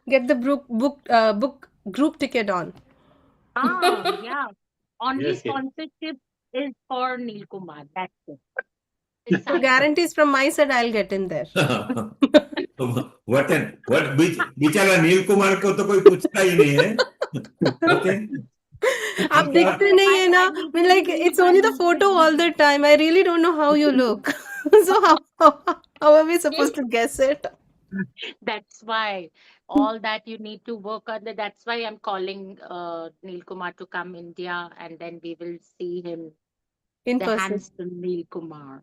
Get the book group ticket on. Yeah. Only yes, yes. sponsorship is for Neil Kumar. That's it. So Decide. guarantees from my side, I'll get in there. what बेचारा नील कुमार को तो कोई पूछता ही नहीं है. Okay. आप उनका दिखते Okay, नहीं है ना. I I need mean, to like leave. it's I only the need to photo all leave. the time. I really don't know how you look. So how are we supposed to guess it That's why all that you need to work on. That's why I'm calling Neil Kumar to come India, and then we will see him, in the person? handsome Neil Kumar.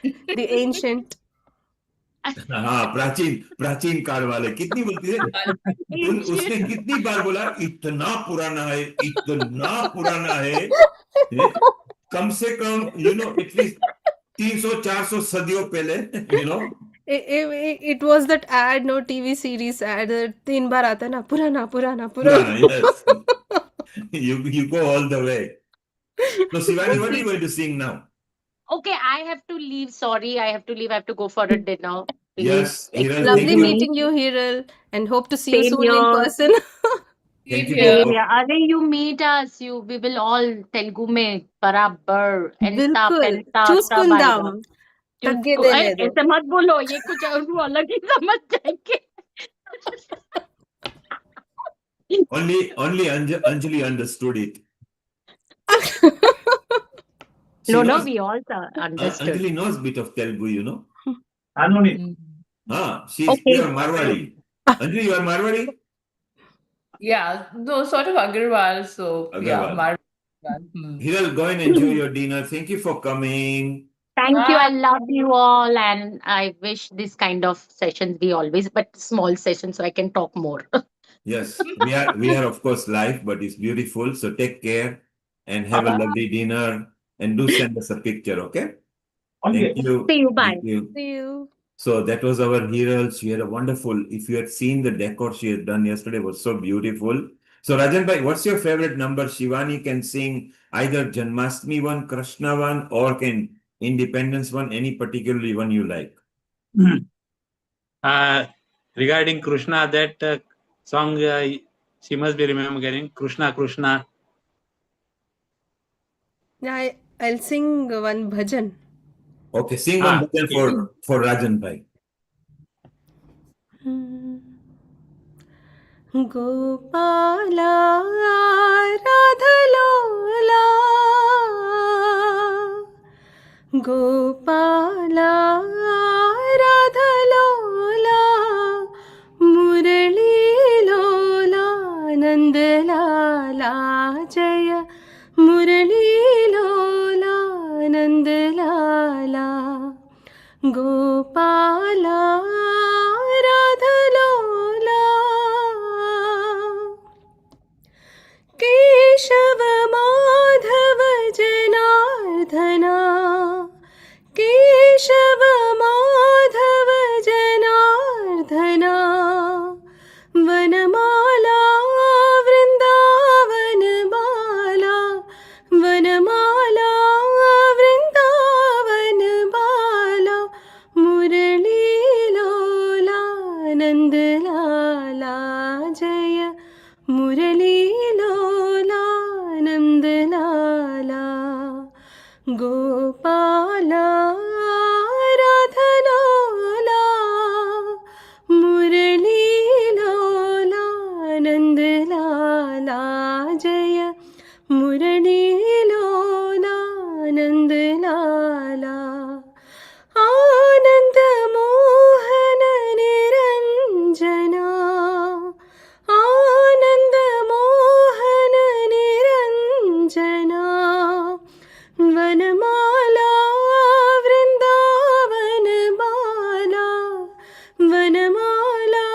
The ancient. हाँ प्राचीन प्राचीन काल वाले कितनी बोलती है. उसने Ancient. कितनी बार बोला इतना पुराना है इतना पुराना है. ये कम से कम एटलीस्ट 300-400 सदियों पहले. you know It was that ad, no TV series ad. 3 बार आता है ना पुराना पुराना पुराना. पुराना. Yes. You go all the way. So Shivani, what are you See, going to sing now? okay, I have to leave. Sorry, I have to leave. I have to go for a dinner. Please Yes, Hiral, excuse Lovely thank you. me. meeting you, Hiral, and hope to see you Same soon in here. person. Thank Same you, here. Same Deepak. here. Are you meet us? We will all Telugu में बराबर ऐसा बिल्कुल पैंता सब चूसकुंदाम आएगा. तग्गे चुटकु देने दो. ऐसे मत बोलो, ये कुछ और अलग ही समझ जाएंगे. Only Anjali understood it. She No, no, knows, we also understood. Anjali knows bit of Telugu, you know. Mm. She's Okay. pure Marwari. Anjali, you are Marwari? Yeah, no, sort of Agarwal. So, yeah, Agarwal. Mar. Hiral, go and enjoy your dinner. Thank you for coming. Thank you. I Bye. love you all, and I wish this kind of sessions be always, but small sessions so I can talk more. Yes, we are of course live, but it's beautiful. So take care and have a Bye. lovely dinner and do send us a picture, okay? Okay. Thank you. See you. Bye. Thank you. See you. So that was our Hiral. She had a wonderful, if you had seen the decor she had done yesterday, it was so beautiful. So Rajan bhai, what's your favorite number? Shivani can sing either Janmashtami one, Krishna one, or can Independence one, any particularly one you like. Regarding Krishna, that song, she must be remembering Krishna, Krishna. Yeah, I'll sing one bhajan. Okay, sing one bhajan Okay. for Rajan bhai. Gopala राधलोला Gopala राधलोला मुरलीलोला Nandlala जय मुरलीलोला नन्दलाला नंदलाला जय मुरलीलोला नंदलाला गोपाला राधलोला मुरलीलोला नंदलाला जय मुरलीलोला नंदलाला आनंद मोहन निरंजना आनंद मोहन निरंजना वनमाला वृंदावन बाला वनमाला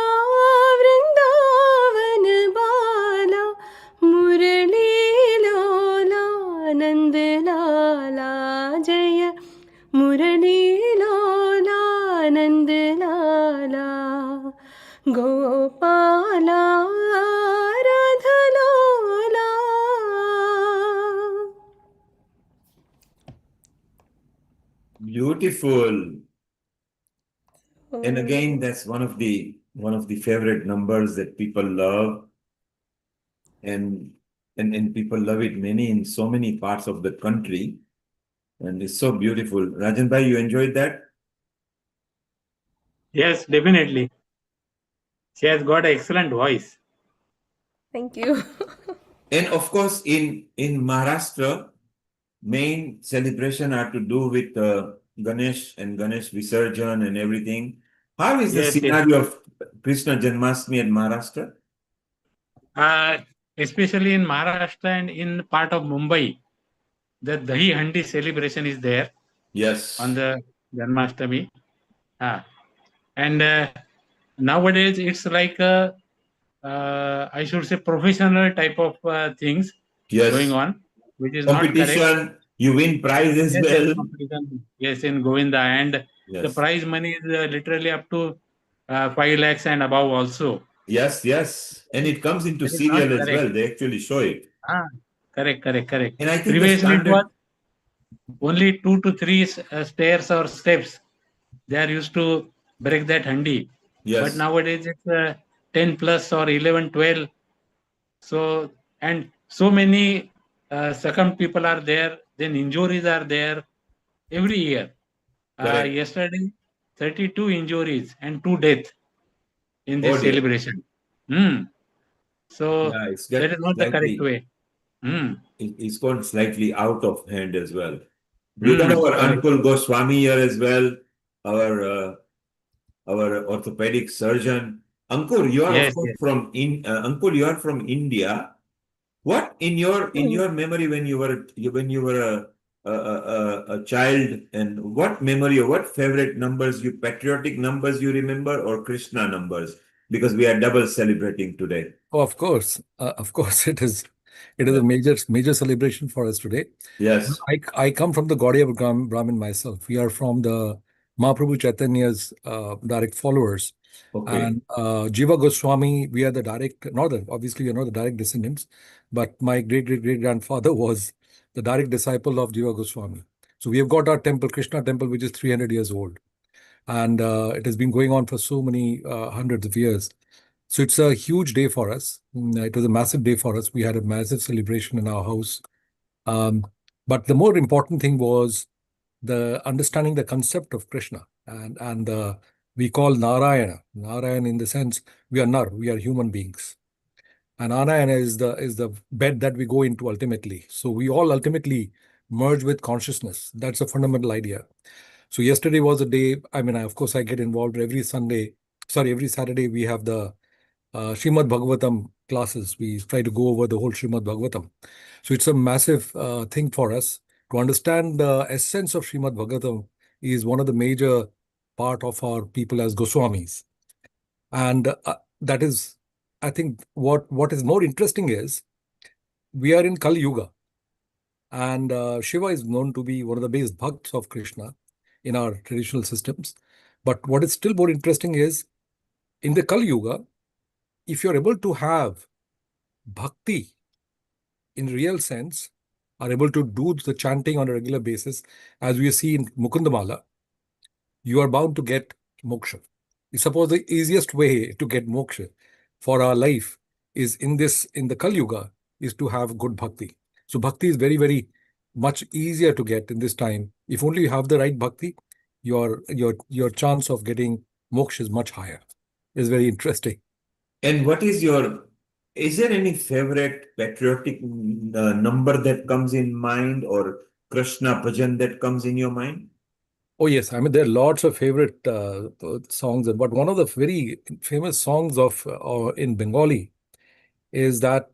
वृंदावन बाला मुरली लोला नंदलाला जय मुरली लोला Nandlala Gopala राधलोला. Beautiful. And again, that's one of the favorite numbers that people love. And people love it in so many parts of the country. And it's so beautiful. Rajan bhai, you enjoyed that? Yes, definitely. She has got an excellent voice. Thank you. And of course, in Maharashtra, main celebration are to do with Ganesh and Ganesh Visarjan and everything. How is the Yes, yes. scenario of Krishna Janmashtami in Maharashtra? Especially in Maharashtra and in part of Mumbai, the Dahi Handi celebration is there Yes. on the Janmashtami. And nowadays it's like I should say professional type of things Yes. going on, which is not correct. Competition, you win prize as Yes, well. competition. Yes, in Govinda, and the Yes. prize money is literally up to 5 lakhs and above also. Yes, yes. And it comes into That is not serial as correct. well. They actually show it. Correct. And I think the Previously it was standard, only 2 to 3 stairs or steps. They are used to break that handi. yes. But nowadays it's 10 plus or 11, 12. So, and so many succumbed people are there, then injuries are there every year. Correct. Yesterday, 32 injuries and 2 deaths in this Oh dear. celebration. So, Yeah, it's that is not the correct way. It's gone slightly out of hand as well. We got our Correct. Uncle Goswami here as well, our orthopedic surgeon. Uncle, you are Yes, of course yes. Uncle, you are from India. What in your memory when you were a child, and what memory or what favorite numbers, patriotic numbers you remember, or Krishna numbers? Because we are double celebrating today. Oh, of course, it is a major celebration for us today. Yes. I come from the Gaudiya Brahmin myself. We are from the Mahaprabhu Chaitanya's direct followers. Okay. And Jiva Goswami, we are the direct, obviously we are not the direct descendants, but my great grandfather was the direct disciple of Jiva Goswami. So we have got our temple, Krishna temple, which is 300 years old. And it has been going on for so many hundreds of years. So it's a huge day for us. It was a massive day for us. We had a massive celebration in our house. But the more important thing was the understanding the concept of Krishna, and we call Narayana. Narayana in the sense we are Nar, we are human beings. And Narayana is the bed that we go into ultimately. So we all ultimately merge with consciousness. That's a fundamental idea. So yesterday was a day, of course, I get involved every Saturday we have the Srimad Bhagavatam classes. We try to go over the whole Srimad Bhagavatam. So it's a massive thing for us to understand the essence of Srimad Bhagavatam is one of the major part of our people as Goswamis. And that is, I think, what is more interesting is we are in Kali Yuga. And Shiva is known to be one of the biggest bhakts of Krishna in our traditional systems. But what is still more interesting is in the Kali Yuga, if you're able to have bhakti in real sense, are able to do the chanting on a regular basis, as we see in Mukundamala, you are bound to get moksha. Suppose the easiest way to get moksha for our life is in the Kali Yuga is to have good bhakti. So bhakti is very, very much easier to get in this time. If only you have the right bhakti, your chance of getting moksha is much higher. It's very interesting. And is there any favorite patriotic number that comes in mind, or Krishna bhajan that comes in your mind? Oh yes, I mean there are lots of favorite songs, but one of the very famous songs of in Bengali is that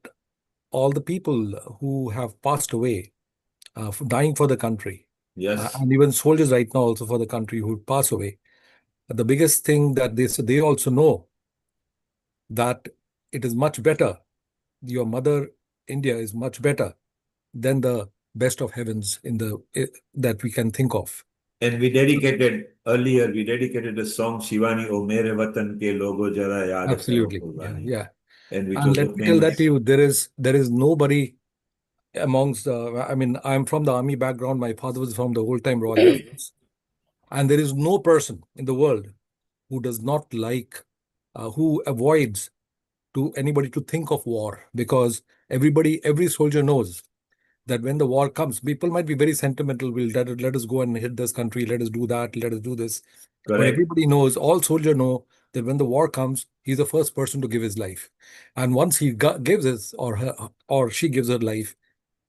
all the people who have passed away, dying for the country, Yes, and even soldiers right now also for the country who pass away. The biggest thing that they also know that it is much better. Your mother India is much better than the best of heavens that we can think of. and we dedicated a song Shivani O Mere Vatan Ke Logo Jara Yaad Karo Absolutely, yeah, Qurbani, yeah. and which And was a let me tell that to famous. you, there is nobody amongst. I mean, I'm from the army background. My father was from the old-time Royal Air Force, and there is no person in the world who does not like, who avoids to anybody to think of war, because every soldier knows that when the war comes, people might be very sentimental. Will let us go and hit this country, let us do that, let us do this. But Correct. everybody knows, all soldiers know that when the war comes, he's the first person to give his life. And once he gives his or she gives her life,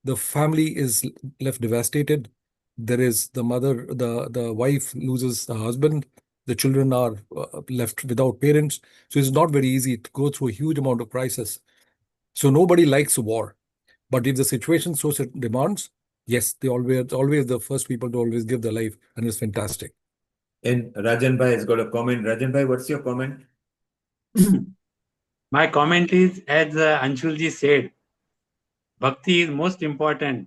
the family is left devastated. There is the mother, the wife loses the husband. The children are left without parents. So it's not very easy to go through a huge amount of crisis. So nobody likes war. But if the situation so demands, yes, they always the first people to always give their life, and it's fantastic. And Rajan Bhai has got a comment. Rajan Bhai, what's your comment? My comment is, as Anshulji said, bhakti is most important,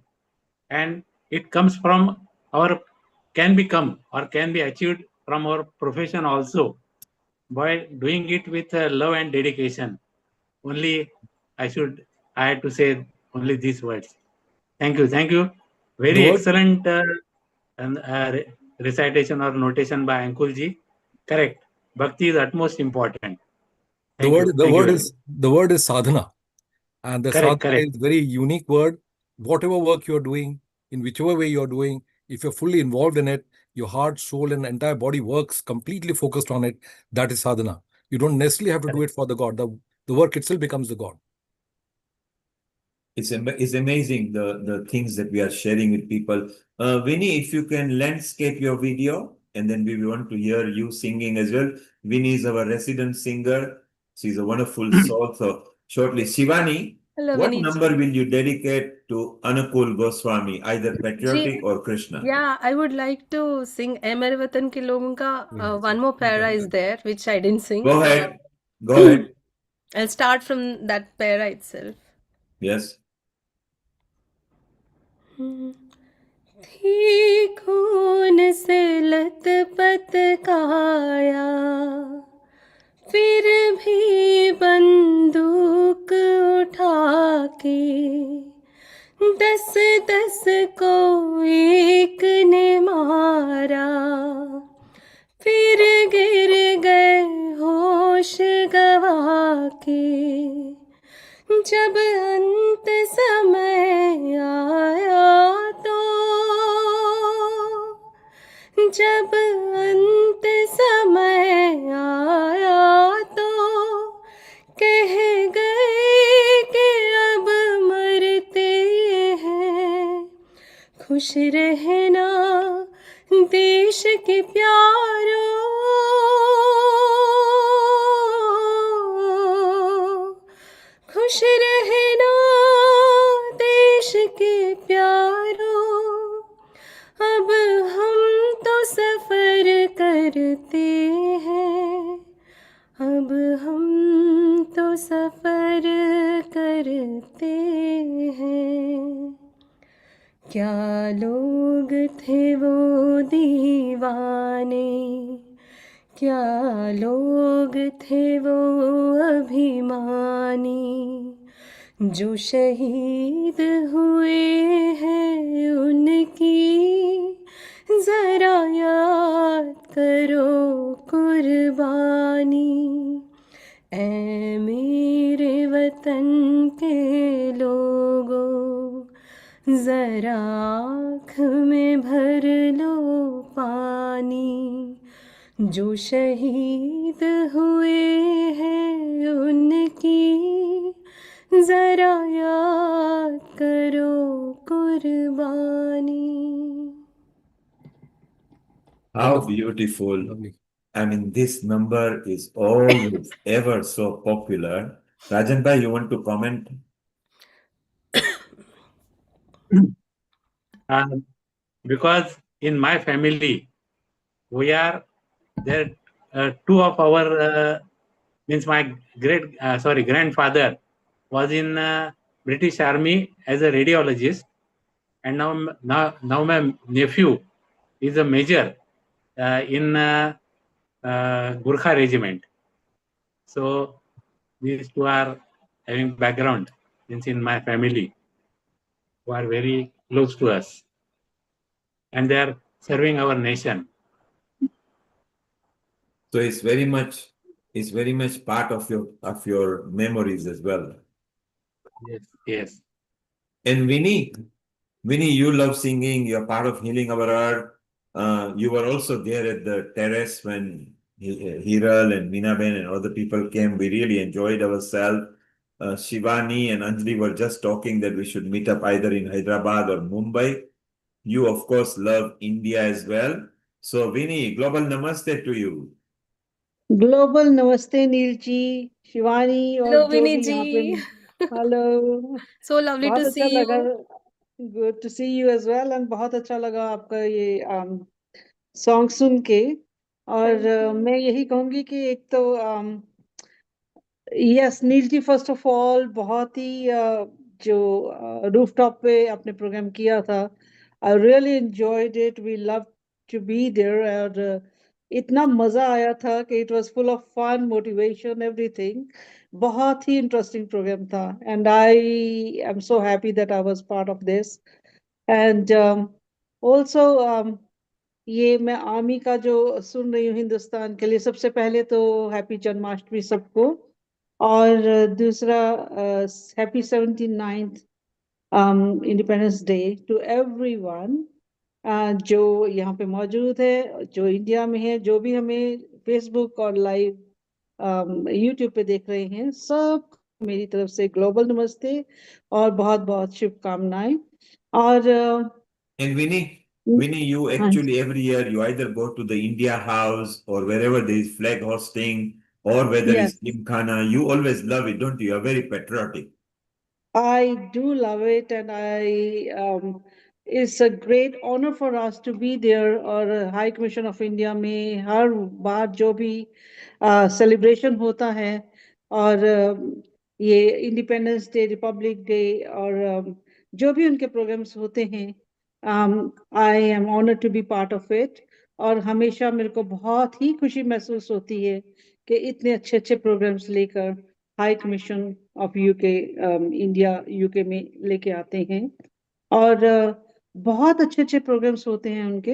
and it comes from our, can become or can be achieved from our profession also, by doing it with love and dedication. Only I had to say only these words. Thank you. Thank you. The Very word excellent recitation or notation by Ankulji. Correct. Bhakti is utmost important. the Thank word you. the Thank you word very much. is sadhana, and the Correct. sadhana Correct. is very unique word. Whatever work you're doing, in whichever way you're doing, if you're fully involved in it, your heart, soul, and entire body works completely focused on it. That is sadhana. You don't necessarily have to do Correct. it for the God. The work itself becomes the God. It's amazing the things that we are sharing with people. Vinny, if you can landscape your video, and then we want to hear you singing as well. Vinny is our resident singer. She's a wonderful soul. So shortly, Shivani, Hello, what Vinit number ji. will you dedicate to Anukul Goswami, either patriotic Ji, or Krishna? yeah, I would like to sing "Ae Mere Watan Ke Logon" ka one more para is there, which I didn't sing. Go ahead. Go ahead. I'll start from that para itself. Yes. थी खून से लथपथ काया, फिर भी बंदूक उठा के 10-10 को एक ने मारा, फिर गिर गए होश गवा के। जब अंत समय आया तो, जब अंत समय आया तो कह गए कि अब मरते हैं, खुश रहना देश के प्यारों, खुश रहना देश के प्यारों, अब हम तो सफर करते हैं, अब हम तो सफर करते हैं। क्या लोग थे वो दीवाने, क्या लोग थे वो अभिमानी, जो शहीद हुए हैं उनकी जरा याद करो कुर्बानी, ऐ मेरे वतन के लोगों, जरा आँख में भर लो पानी, जो शहीद हुए हैं उनकी, जरा याद करो कुर्बानी. How Wonderful. beautiful. Lovely. I mean, this number is always ever so popular. Rajan bhai, you want to comment? Because in my family, we are there. Two of our means my grandfather was in British Army as a radiologist, and now my nephew is a major in Gurkha regiment. So these two are having background means in my family who are very close to us, and they are serving our nation. So it's very much part of your memories as well. Yes, yes. And Winnie, you love singing. You're part of Healing Our Earth. You were also there at the terrace when Hiral and Meenaben and other people came. We really enjoyed ourselves. Shivani and Anjali were just talking that we should meet up either in Hyderabad or Mumbai. You, of course, love India as well. So, Winnie, global namaste to you. Global नमस्ते नील जी, शिवानी और Hello, जो Vinny भी यहाँ पे. ji. Hello. So lovely बहुत to अच्छा see लगा. you. Good to see you as well. And बहुत अच्छा लगा आपका ये सॉन्ग सुन के. और Thank you. मैं यही कहूँगी कि एक तो yes Neel ji, first of all बहुत ही जो रूफटॉप पे आपने प्रोग्राम किया था, I really enjoyed it. We love to be there. और इतना मजा आया था कि it was full of fun, motivation, everything. बहुत ही इंटरेस्टिंग प्रोग्राम था. And I am so happy that I was part of this. And also ये मैं आर्मी का जो सुन रही हूँ हिंदुस्तान के लिए, सबसे पहले तो हैप्पी जन्माष्टमी सबको. और दूसरा happy 79th independence day to everyone जो यहाँ पे मौजूद है, जो इंडिया में है, जो भी हमें फेसबुक और लाइव यूट्यूब पे देख रहे हैं, सब मेरी तरफ से ग्लोबल नमस्ते और बहुत बहुत शुभकामनाएं. और And Winnie, you हाँ, actually every year you either go to the India House or wherever there is flag hosting or whether it's yes, Gymkhana, you always love it, don't you? You're very patriotic. I do love it, and it's a great honor for us to be there. और high commission of India में हर बार जो भी celebration होता है, और ये independence day, Republic day, और जो भी उनके प्रोग्राम्स होते हैं, I am honour to be part of it. और हमेशा मेरे को बहुत ही खुशी महसूस होती है कि इतने अच्छे अच्छे प्रोग्राम्स लेकर high commission of UK, India UK में लेके आते हैं. और बहुत अच्छे अच्छे प्रोग्राम्स होते हैं उनके.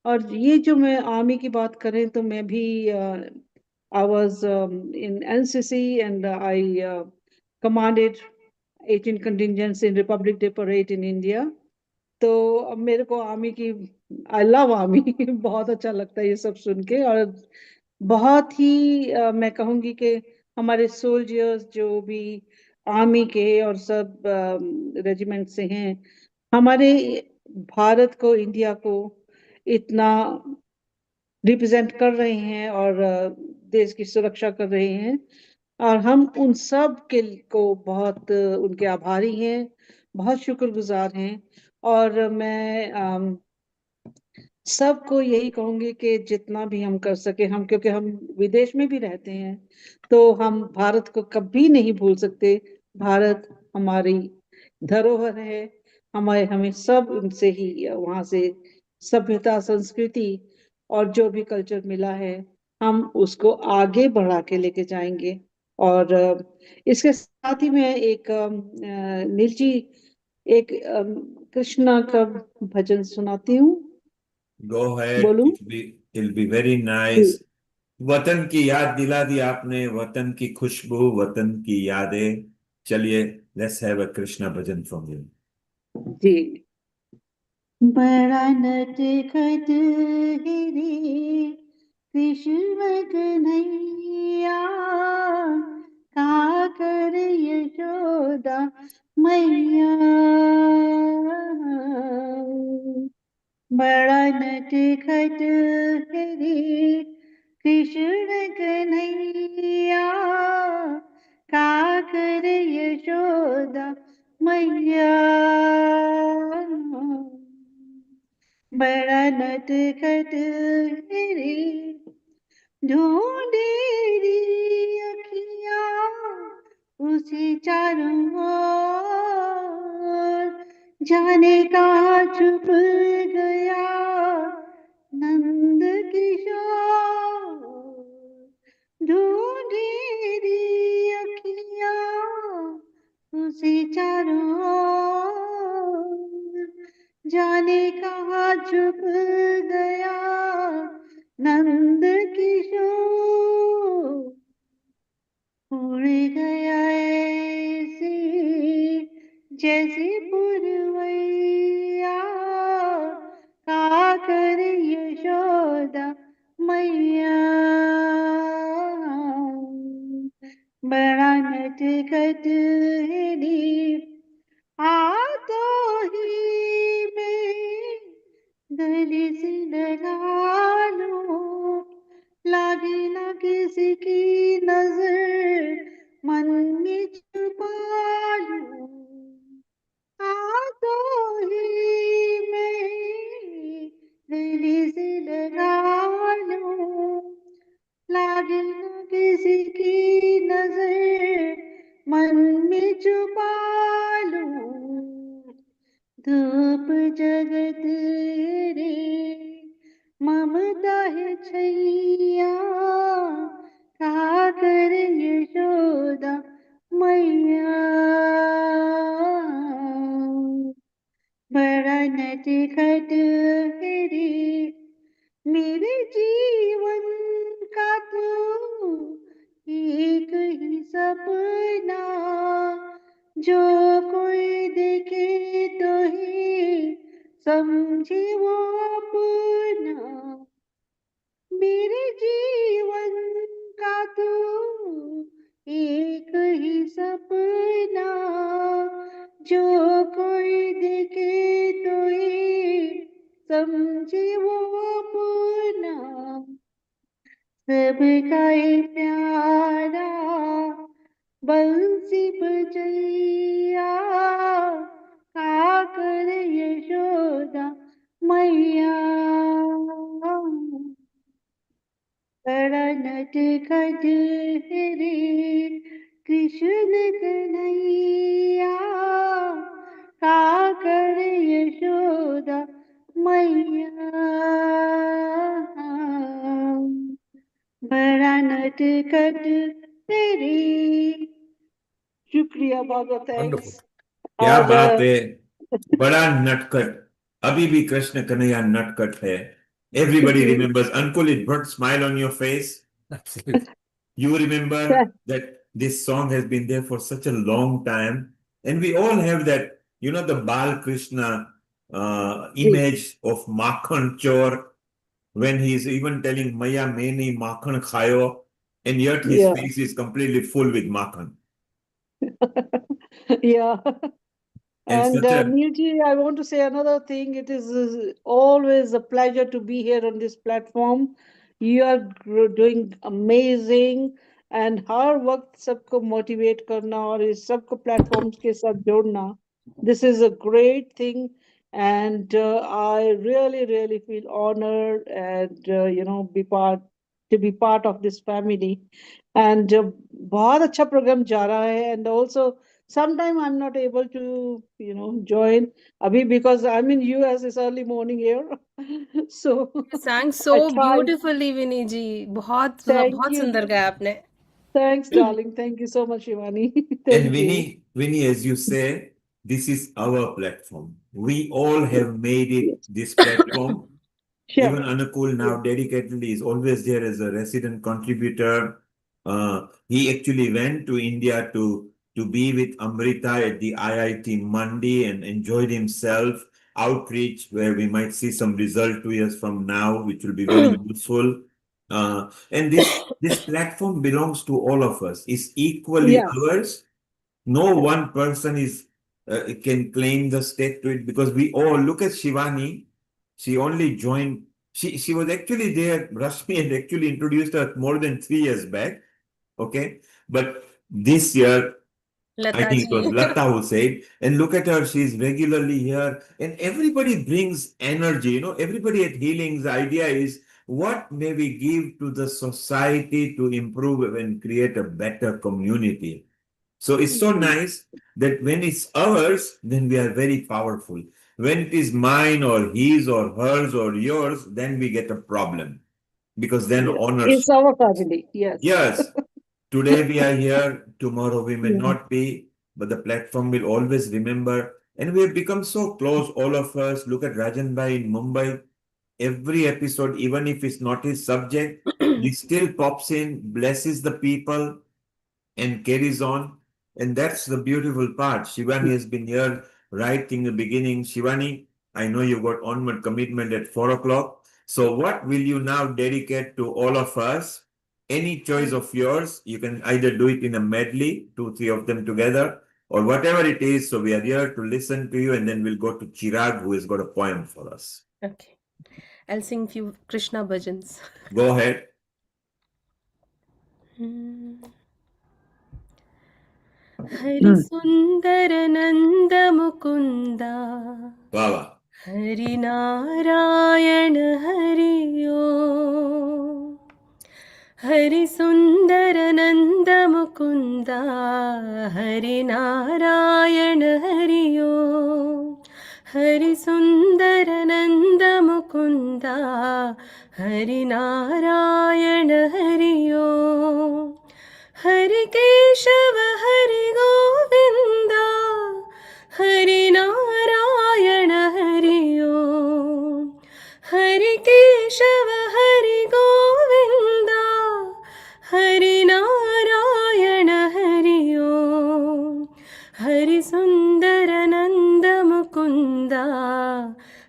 और ये जो मैं आर्मी की बात करें तो मैं भी I was in NCC and I commanded 18 contingents in Republic Day parade in India. तो अब मेरे को आर्मी की, आई लव आर्मी. बहुत अच्छा लगता है ये सब सुन के. और बहुत ही मैं कहूँगी कि हमारे सोल्जर्स जो भी आर्मी के और सब रेजिमेंट से हैं, हमारे भारत को, इंडिया को इतना रिप्रेजेंट कर रहे हैं और देश की सुरक्षा कर रहे हैं. और हम उन सब के को बहुत उनके आभारी हैं, बहुत शुक्रगुजार हैं. और मैं सबको यही कहूंगी कि जितना भी हम कर सके, हम क्योंकि हम विदेश में भी रहते हैं, तो हम भारत को कभी नहीं भूल सकते. भारत हमारी धरोहर है. हमें सब उनसे ही, वहां से सभ्यता, संस्कृति और जो भी कल्चर मिला है, हम उसको आगे बढ़ा के लेके जाएंगे. और इसके साथ ही मैं एक नील जी, एक कृष्णा का भजन सुनाती हूँ. Go ahead. बोलूं? It'll be very nice. वतन की याद दिला दी आपने, वतन की खुशबू, वतन की यादें. चलिए, let's have a Krishna bhajan from you. जी. बड़ा नटखट है रे कृष्ण कन्हैया, का कर यशोदा मैया. बड़ा नटखट है रे कृष्ण कन्हैया, का कर यशोदा मैया. बड़ा नटखट है रे ढूंढे री अखियाँ उसे चारों ओर, जाने कहाँ छुप गया नंद किशोर. ढूंढे री अखियाँ उसे चारों ओर, जाने कहाँ छुप गया नंद किशोर. उड़ गया ऐसे जैसे पुरवैया, का कर यशोदा मैया. बड़ा नटखट है रे तो ही में गले से लगा लो, लागे ना किसी की नजर मन में छुपा लो. तो ही में गले से लगा लो, लागे ना किसी की नजर मन में छुपा लो. धूप जगत रे ममता है छैया, का कर यशोदा मैया. बड़ा नटखट है रे मेरे जीवन का तू एक ही सपना, जो कोई देखे तो ही समझे वो अपना. मेरे जीवन का तू एक ही सपना, जो कोई देखे तो ही समझे वो अपना. सबका ही प्यारा बंसी बजैया, का कर यशोदा मैया. बड़ा नटखट है रे कृष्ण कन्हैया, का कर यशोदा मैया. बड़ा नटखट है रे. शुक्रिया बाबा, Wonderful. थैंक्स. क्या और बात है, बड़ा नटखट. अभी भी कृष्ण कन्हैया नटखट है. Everybody remembers. Uncle, it brought smile on your face. Absolutely. You remember that this song has been there for such a long time, and we all have that, the Bal Krishna image of Makhan Chor, when he's even telling Maya Maini Makhan Khayo, and yet his yeah. face is completely full with Makhan. Yeah. And And such a Neilji, I want to say another thing. It is always a pleasure to be here on this platform. You are doing amazing, and हर वक्त सबको motivate करना और इस सबको platforms के साथ जोड़ना. This is a great thing, and I really, really feel honored and to be part of this family. And बहुत अच्छा program जा रहा है, and also sometime I'm not able to, join Abhi because I'm in US. It's early morning here. So You sang I so tried. beautifully, Vinny ji. बहुत Thank बहुत you. सुंदर गाया आपने. Thanks, darling. Thank you so much, Shivani. And Thank you. Winnie, as you say, this is our platform. We all have made it this platform. Sure. Even Anukul now dedicatedly is always there as a resident contributor. He actually went to India to be with Amrita at the IIT Mandi and enjoyed himself. Outreach where we might see some result 2 years from now, which will be very useful. And this platform belongs to all of us. It's equally Yeah. ours. No one person is can claim the stake to it because we all look at Shivani. She only joined. She was actually there. Rashmi had actually introduced her more than 3 years back. Okay, but this year I Lata think it was ji. Lata who said, and look at her, she's regularly here, and everybody brings energy. Everybody at Healing's idea is what may we give to the society to improve and create a better community. So it's so nice that when it's ours, then we are very powerful. When it is mine or his or hers or yours, then we get a problem because then Yes. honors. It's our family. Yes. Yes, today we are here, tomorrow we may Yeah. not be, but the platform will always remember. And we have become so close, all of us. Look at Rajan Bhai in Mumbai. Every episode, even if it's not his subject, he still pops in, blesses the people, and carries on. And that's the beautiful part. Shivani has been here right in the beginning. Shivani, I know you've got onward commitment at 4 o'clock. So what will you now dedicate to all of us? Any choice of yours, you can either do it in a medley, 2, 3 of them together, or whatever it is. So we are here to listen to you, and then we'll go to Chirag, who has got a poem for us. Okay. I'll sing few Krishna bhajans. Go ahead. Hari Sundara Nanda Mukunda Baba. Hari Narayana Hari Om Hari Sundara Nanda Mukunda Hari Narayana Hari Om Hari Sundara Nanda Mukunda Hari Narayana Hari Om Hari Keshava Hari Govinda Hari Narayana Hari Om Hari Keshava Hari Govinda Hari Narayana Hari Om Hari Sundara Nanda Mukunda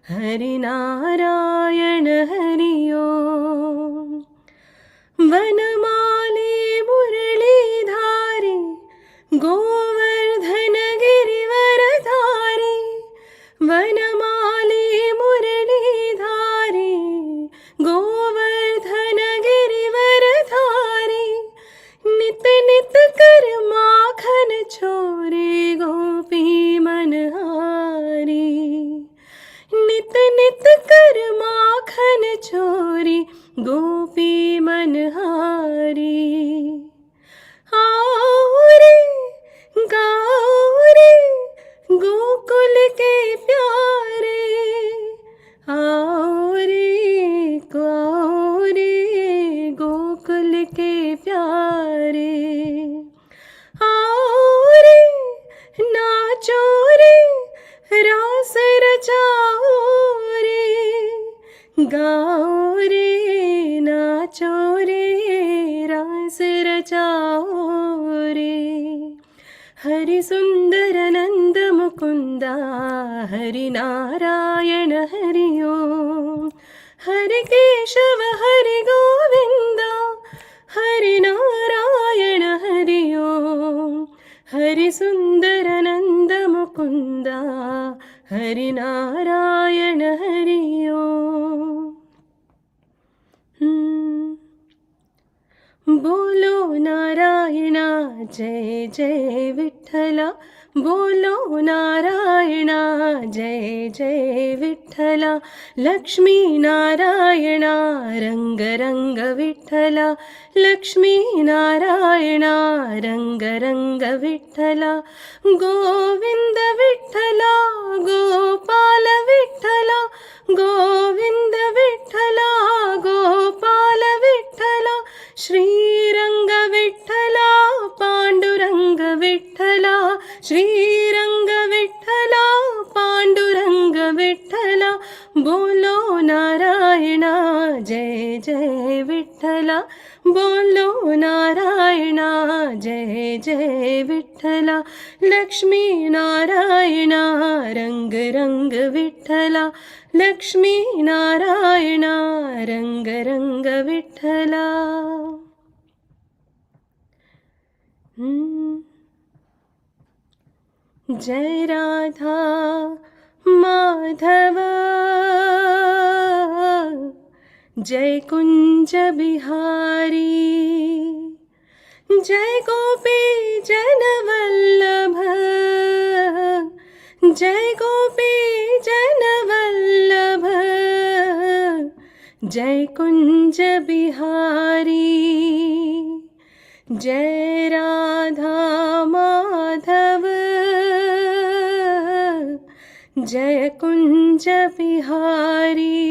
Hari Narayana Hari Om Vanamali Muralidhari Govardhan Girivaradhari Vanamali Muralidhari Govardhan Girivaradhari Nit nit kar makhan chore gopi manhari Nit nit kar makhan chori gopi manhari आओ रे गाओ रे गोकुल के प्यारे आओ रे गाओ रे गोकुल के प्यारे आओ रे नाचो रे रास रचाओ रे गाओ रे नाचो रे रास रचाओ रे हरि सुंदर नंद मुकुंदा हरि नारायण हरि ओम हरि केशव हरि गोविंदा हरि नारायण हरि ओम हरि सुंदर नंद मुकुंदा हरि नारायण हरि ओम बोलो नारायणा जय जय विठ्ठला बोलो नारायणा जय जय विठ्ठला लक्ष्मी नारायणा रंग रंग विठ्ठला लक्ष्मी नारायणा रंग रंग विठ्ठला गोविंद विठ्ठला गोपाल विठ्ठला गोविंद विठ्ठला गोपाल विठ्ठला श्रीरंग विठ्ठला पांडुरंग विठ्ठला श्रीरंग विठ्ठला पांडुरंग विठ्ठला बोलो नारायण जय विठ्ठला लक्ष्मी नारायणा रंग रंग विठ्ठला लक्ष्मी नारायणा रंग रंग विठ्ठला जय राधा माधव जय कुंज बिहारी जय गोपी जन वल्लभ जय गोपी जन वल्लभ जय कुंज बिहारी जय राधा माधव जय कुंज बिहारी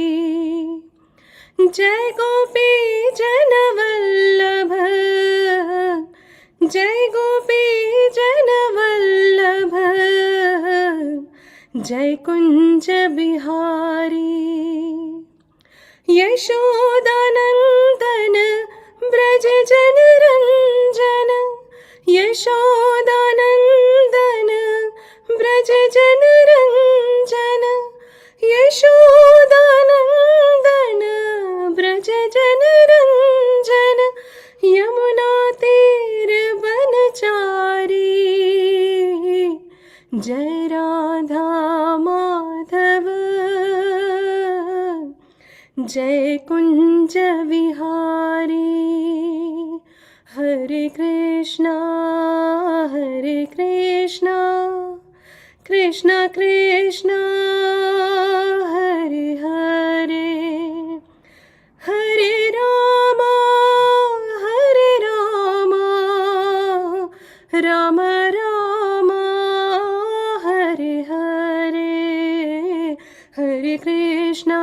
जय गोपी जन वल्लभ जय गोपी जन वल्लभ जय कुंज बिहारी यशोदानंदन ब्रज जन रंजन यशोदानंदन ब्रज जन रंजन यशोदानंदन ब्रज जन रंजन यमुना तीर बनचारी जय राधा माधव जय कुंज विहारी हरे Krishna Krishna Krishna Hare Hare Hare Ram Ram Ram Hare Hare Hare Krishna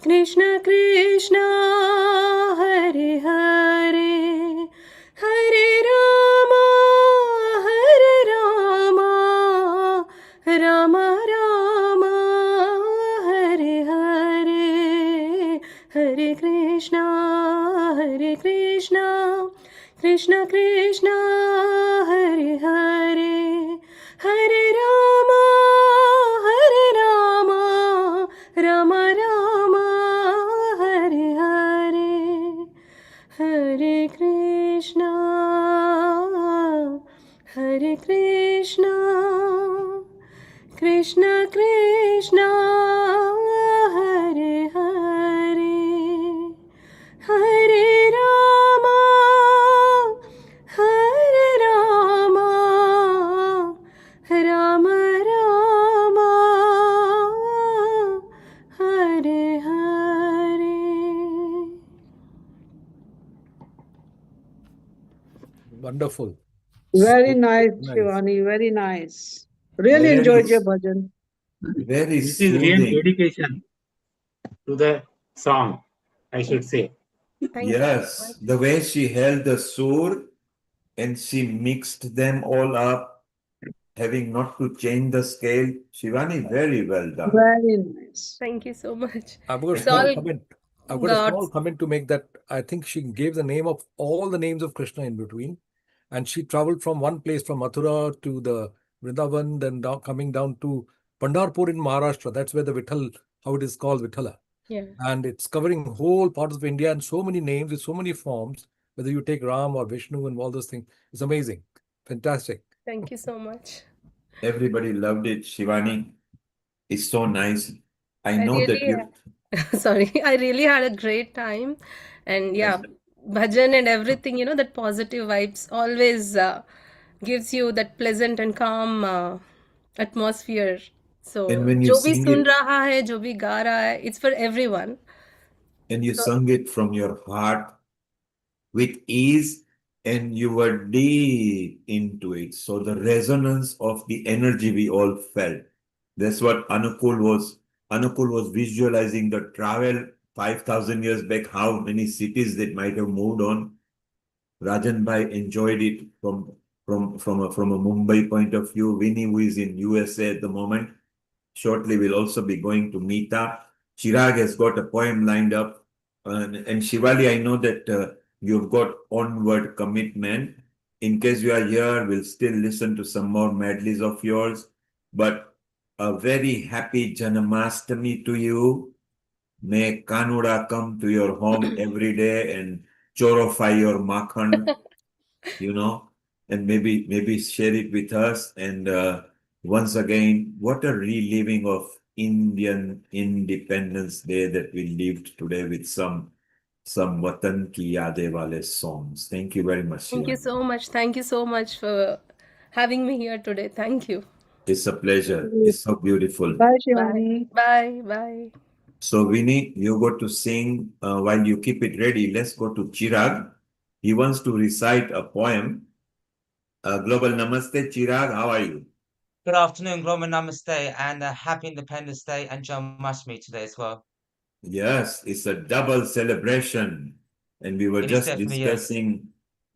Krishna Krishna Hare Hare Hare Ram Ram Ram Hare Hare Hare Krishna Krishna Krishna Hare Hare Hare Ram Ram Ram Hare Hare Hare Krishna Krishna Krishna Hare Hare Hare Ram Ram Ram Hare Hare Wonderful. Very So nice, nice. Shivani. Very nice. Really Very enjoyed your bhajan. Very This is real soothing. dedication to the song, I should say. Thank you so Yes, much. the way she held the sur and she mixed them all up, having not to change the scale. Shivani, very well done. Very nice. Thank you so much. I've got a It's small all comment. I've got a small God's. comment to make that I think she gave the name of all the names of Krishna in between. And she traveled from one place, from Mathura to the Vrindavan, then down, coming down to Pandharpur in Maharashtra. That's where the Vittal, how it is called, Vittala. Yeah. And it's covering whole parts of India and so many names with so many forms, whether you take Ram or Vishnu and all those things. It's amazing. Fantastic. Thank you so much. Everybody loved it. Shivani, it's so nice. I I know that really, you. sorry, I really had a great time. And yeah, bhajan and everything, that positive vibes always gives you that pleasant and calm atmosphere. So, And when you जो भी sing soon it, रहा है, जो भी गा रहा है, it's for everyone. and you So, sung it from your heart with ease, and you were deep into it. So the resonance of the energy we all felt. That's what Anukul was. Anukul was visualizing the travel 5,000 years back, how many cities that might have moved on. Rajan Bhai enjoyed it from a Mumbai point of view. Winnie, who is in USA at the moment, shortly will also be going to meet up. Chirag has got a poem lined up. And Shivali, I know that you've got onward commitment. In case you are here, we'll still listen to some more medleys of yours. But a very happy Janmashtami to you. May Kanura come to your home every day and chorify your makhan, and maybe share it with us. And once again, what a reliving of Indian Independence Day that we lived today with some Watan Ki Yadein wale songs. Thank you very much, Thank you Shivani. so much. Thank you so much for having me here today. Thank you. It's a pleasure. It's so beautiful. Bye, Bye. Shivani. Bye. Bye. So, Vinny, you got to sing while you keep it ready. Let's go to Chirag. He wants to recite a poem. Global Namaste, Chirag. How are you? Good afternoon, Global Namaste, and happy Independence Day and Janmashtami today as well. Yes, it's a double celebration. And we were It is just definitely, yes. discussing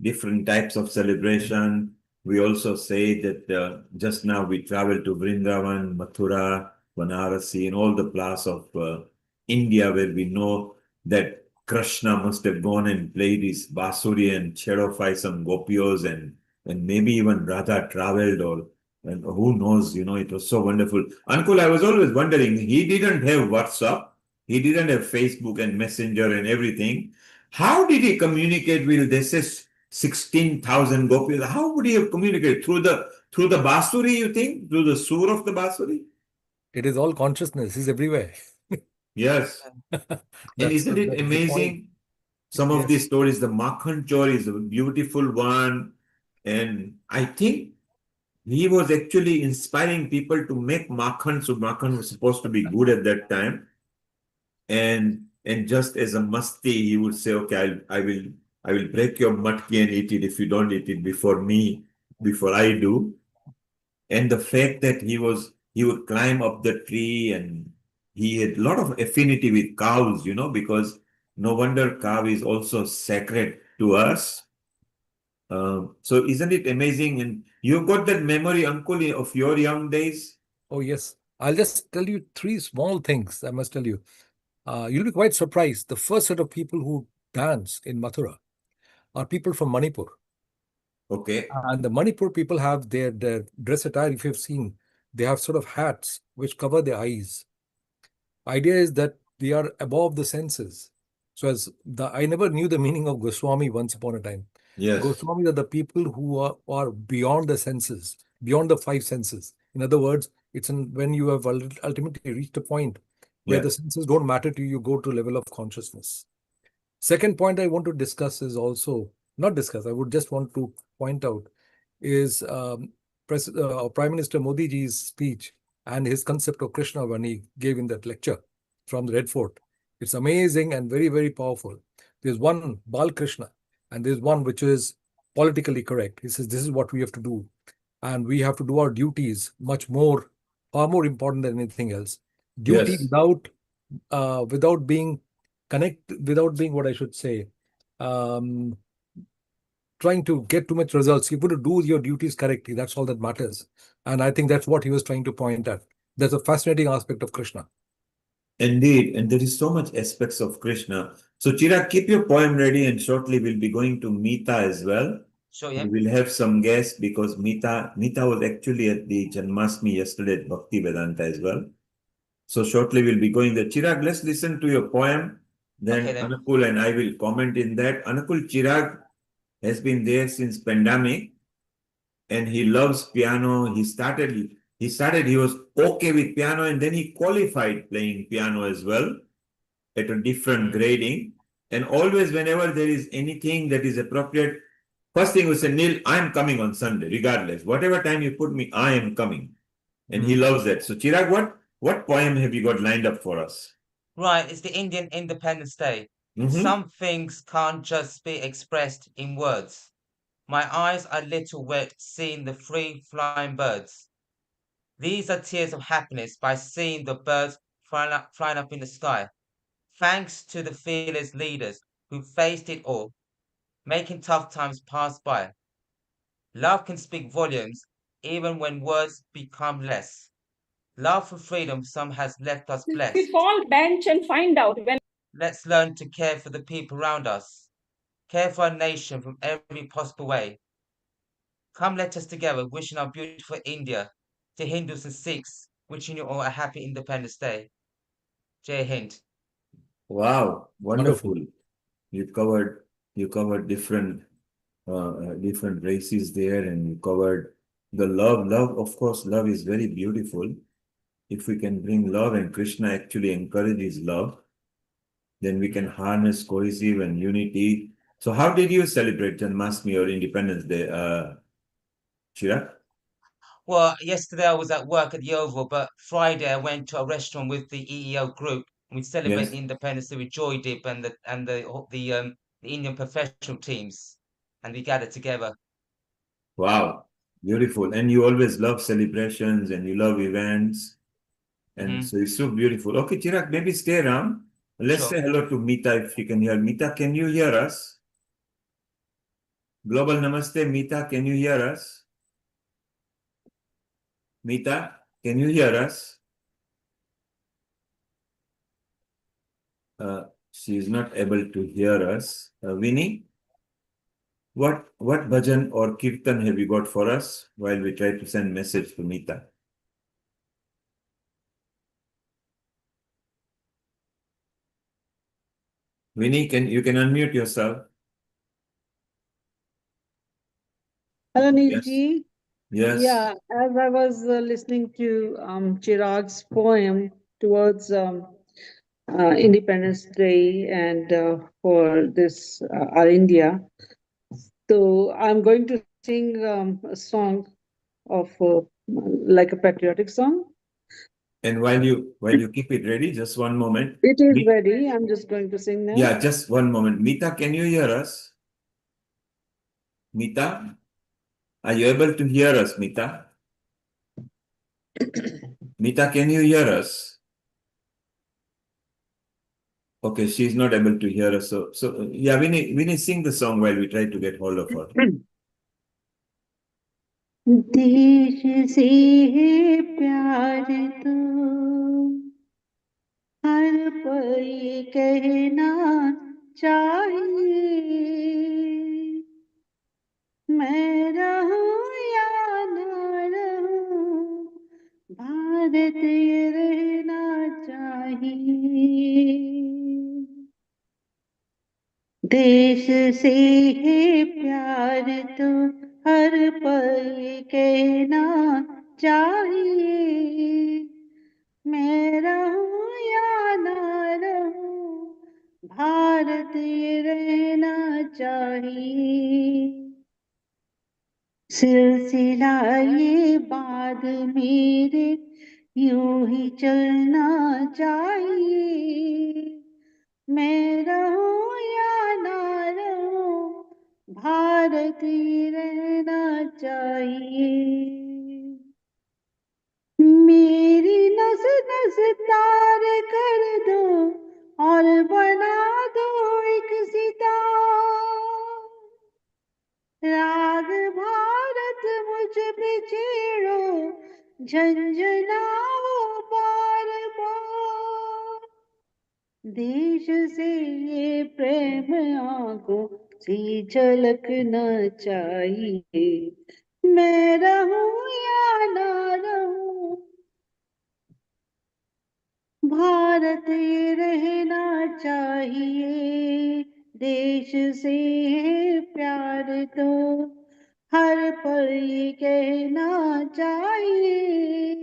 different types of celebration. We also say that just now we traveled to Vrindavan, Mathura, Varanasi, and all the places of India where we know that Krishna must have gone and played his basuri and chedofy some gopios and maybe even Radha traveled or and who knows, it was so wonderful. Ankul, I was always wondering, he didn't have WhatsApp. He didn't have Facebook and Messenger and everything. How did he communicate with this 16,000 gopis? How would he have communicated? Through the basuri, you think? Through the sur of the basuri? It is all consciousness. He's everywhere. Yes. And isn't it that is the point. amazing? Some of Yes. these stories, the Makhan Chor is a beautiful one. And I think he was actually inspiring people to make Makhan. So Makhan was supposed to be good at that time. And just as a masti, he would say, okay, I will break your matki and eat it if you don't eat it before I do. And the fact that he would climb up the tree and he had a lot of affinity with cows, because no wonder cow is also sacred to us. So isn't it amazing? And you've got that memory, Uncle, of your young days? Oh, yes. I'll just tell you three small things, I must tell you. You'll be quite surprised. The first set of people who dance in Mathura are people from Manipur. Okay. And the Manipur people have their dress attire, if you've seen, they have sort of hats which cover their eyes. Idea is that they are above the senses. So I never knew the meaning of Goswami once upon a time. Yes. Goswamis are the people who are beyond the senses, beyond the five senses. In other words, it's when you have ultimately reached a point where the senses don't matter to you, you go to a level of consciousness. Second point I want to discuss is also, not discuss, I would just want to point out is Prime Minister Modi ji's speech and his concept of Krishna when he gave in that lecture from the Red Fort. It's amazing and very, very powerful. There's one Bal Krishna and there's one which is politically correct. He says, this is what we have to do. And we have to do our duties far more important than anything else. Duty without being what I should say, trying to get too much results. You've got to do your duties correctly. That's all that matters. And I think that's what he was trying to point at. There's a fascinating aspect of Krishna. Indeed, and there is so much aspects of Krishna. So Chirag, keep your poem ready, and shortly we'll be going to Meeta as well. Sure, yeah. We will have some guests because Meeta was actually at the Janmashtami yesterday at Bhakti Vedanta as well. So shortly we'll be going there. Chirag, let's listen to your poem. Then Anukul and I will comment in that. Anukul, Chirag has been there since pandemic and he loves piano. He was okay with piano and then he qualified playing piano as well at a different grading. And always whenever there is anything that is appropriate, first thing we say, Neil, I'm coming on Sunday, regardless. Whatever time you put me, I am coming. And he loves that. So Chirag, what poem have you got lined up for us? Right, it's the Indian Independence Day. Some things can't just be expressed in words. My eyes are little wet seeing the free flying birds. These are tears of happiness by seeing the birds flying up in the sky. Thanks to the fearless leaders who faced it all, making tough times pass by. Love can speak volumes even when words become less. Love for freedom some has left us blessed. We call bench and find out when. Let's learn to care for the people around us. care for our nation from every possible way. Come, let us together wishing our beautiful India, to Hindus and Sikhs, wishing you all a happy Independence Day. Jai Hind. Wow, Wonderful. wonderful. You covered different races there, and you covered the love. Love, of course, love is very beautiful. If we can bring love, and Krishna actually encourages love, then we can harness cohesive and unity. So how did you celebrate Janmashtami or Independence Day, Chirag? Well, yesterday I was at work at the Oval, but Friday I went to a restaurant with the EEO group. We celebrated Yes. Independence Day with Joy Dip and the Indian professional teams, and we gathered together. Wow, beautiful. And you always love celebrations and you love events. And so it's so beautiful. Okay, Chirag, maybe stay around. Let's Sure. say hello to Mita if she can hear. Mita, can you hear us? Global Namaste, Mita, can you hear us? Mita, can you hear us? She is not able to hear us. Vinny, what bhajan or kirtan have you got for us while we try to send message to Mita? Vinny, you can unmute yourself? Hello, Neil Yes. ji. Yes. Yeah, as I was listening to Chirag's poem towards Independence Day and for this our India, so I'm going to sing a song of like a patriotic song. And while you keep it ready, just one moment. It is ready. I'm just going to sing now. Yeah, just one moment. Mita, can you hear us? Mita, are you able to hear us, Mita? Mita, can you hear us? Okay, she's not able to hear us. So yeah, Vinny, sing the song while we try to get hold of her. देश से है प्यार तो हर पल ये कहना चाहिए मैं रहूं या ना रहूं भारत ये रहना चाहिए देश से है प्यार तो हर पल ये कहना चाहिए मैं रहूं या ना रहूं भारत ये रहना चाहिए सिलसिला ये बाद मेरे यूं ही चलना चाहिए मैं रहूं या ना रहूं भारत ही रहना चाहिए मेरी नस नस तार कर दो और बना दो एक सितार राग भारत मुझ पे छेड़ो झंझनाओ बार बार देश से ये प्रेम आंखों से झलकना चाहिए मैं रहूं या ना रहूं भारत ये रहना चाहिए देश से है प्यार तो हर पल ये कहना चाहिए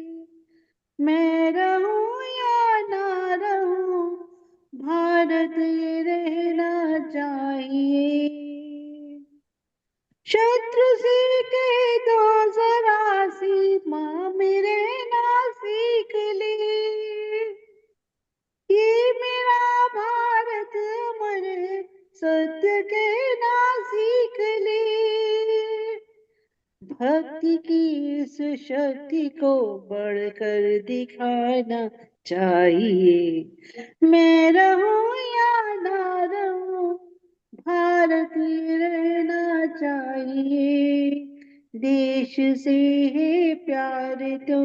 मैं रहूं या ना रहूं भारत ये रहना चाहिए शत्रु से कह दो जरा सीमा मेरे ना सीख ले ये मेरा भारत अमर है सत्य कहना सीख ले भक्ति की इस शक्ति को बढ़कर दिखाना चाहिए मैं रहूं या ना रहूं भारत ही रहना चाहिए देश से है प्यार तो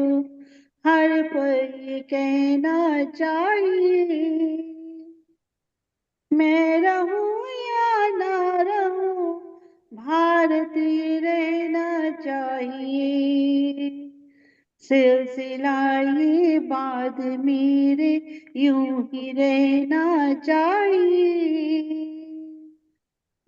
हर पल ये कहना चाहिए मैं रहूं या ना रहूं भारत ये रहना चाहिए, सिलसिला ये बाद मेरे यूं ही रहना चाहिए।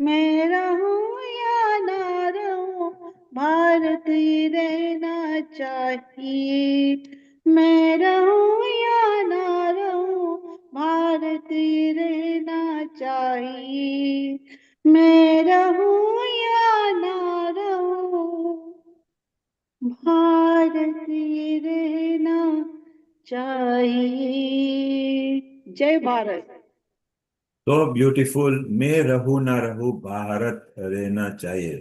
मैं रहूं या ना रहूं, भारत ये रहना चाहिए। मैं रहूं या ना रहूं, भारत ये रहना चाहिए। मैं रहूं या ना रहूं, भारत ये रहना चाहिए। जय भारत। So beautiful. मैं रहूं ना रहूं, भारत रहना चाहिए.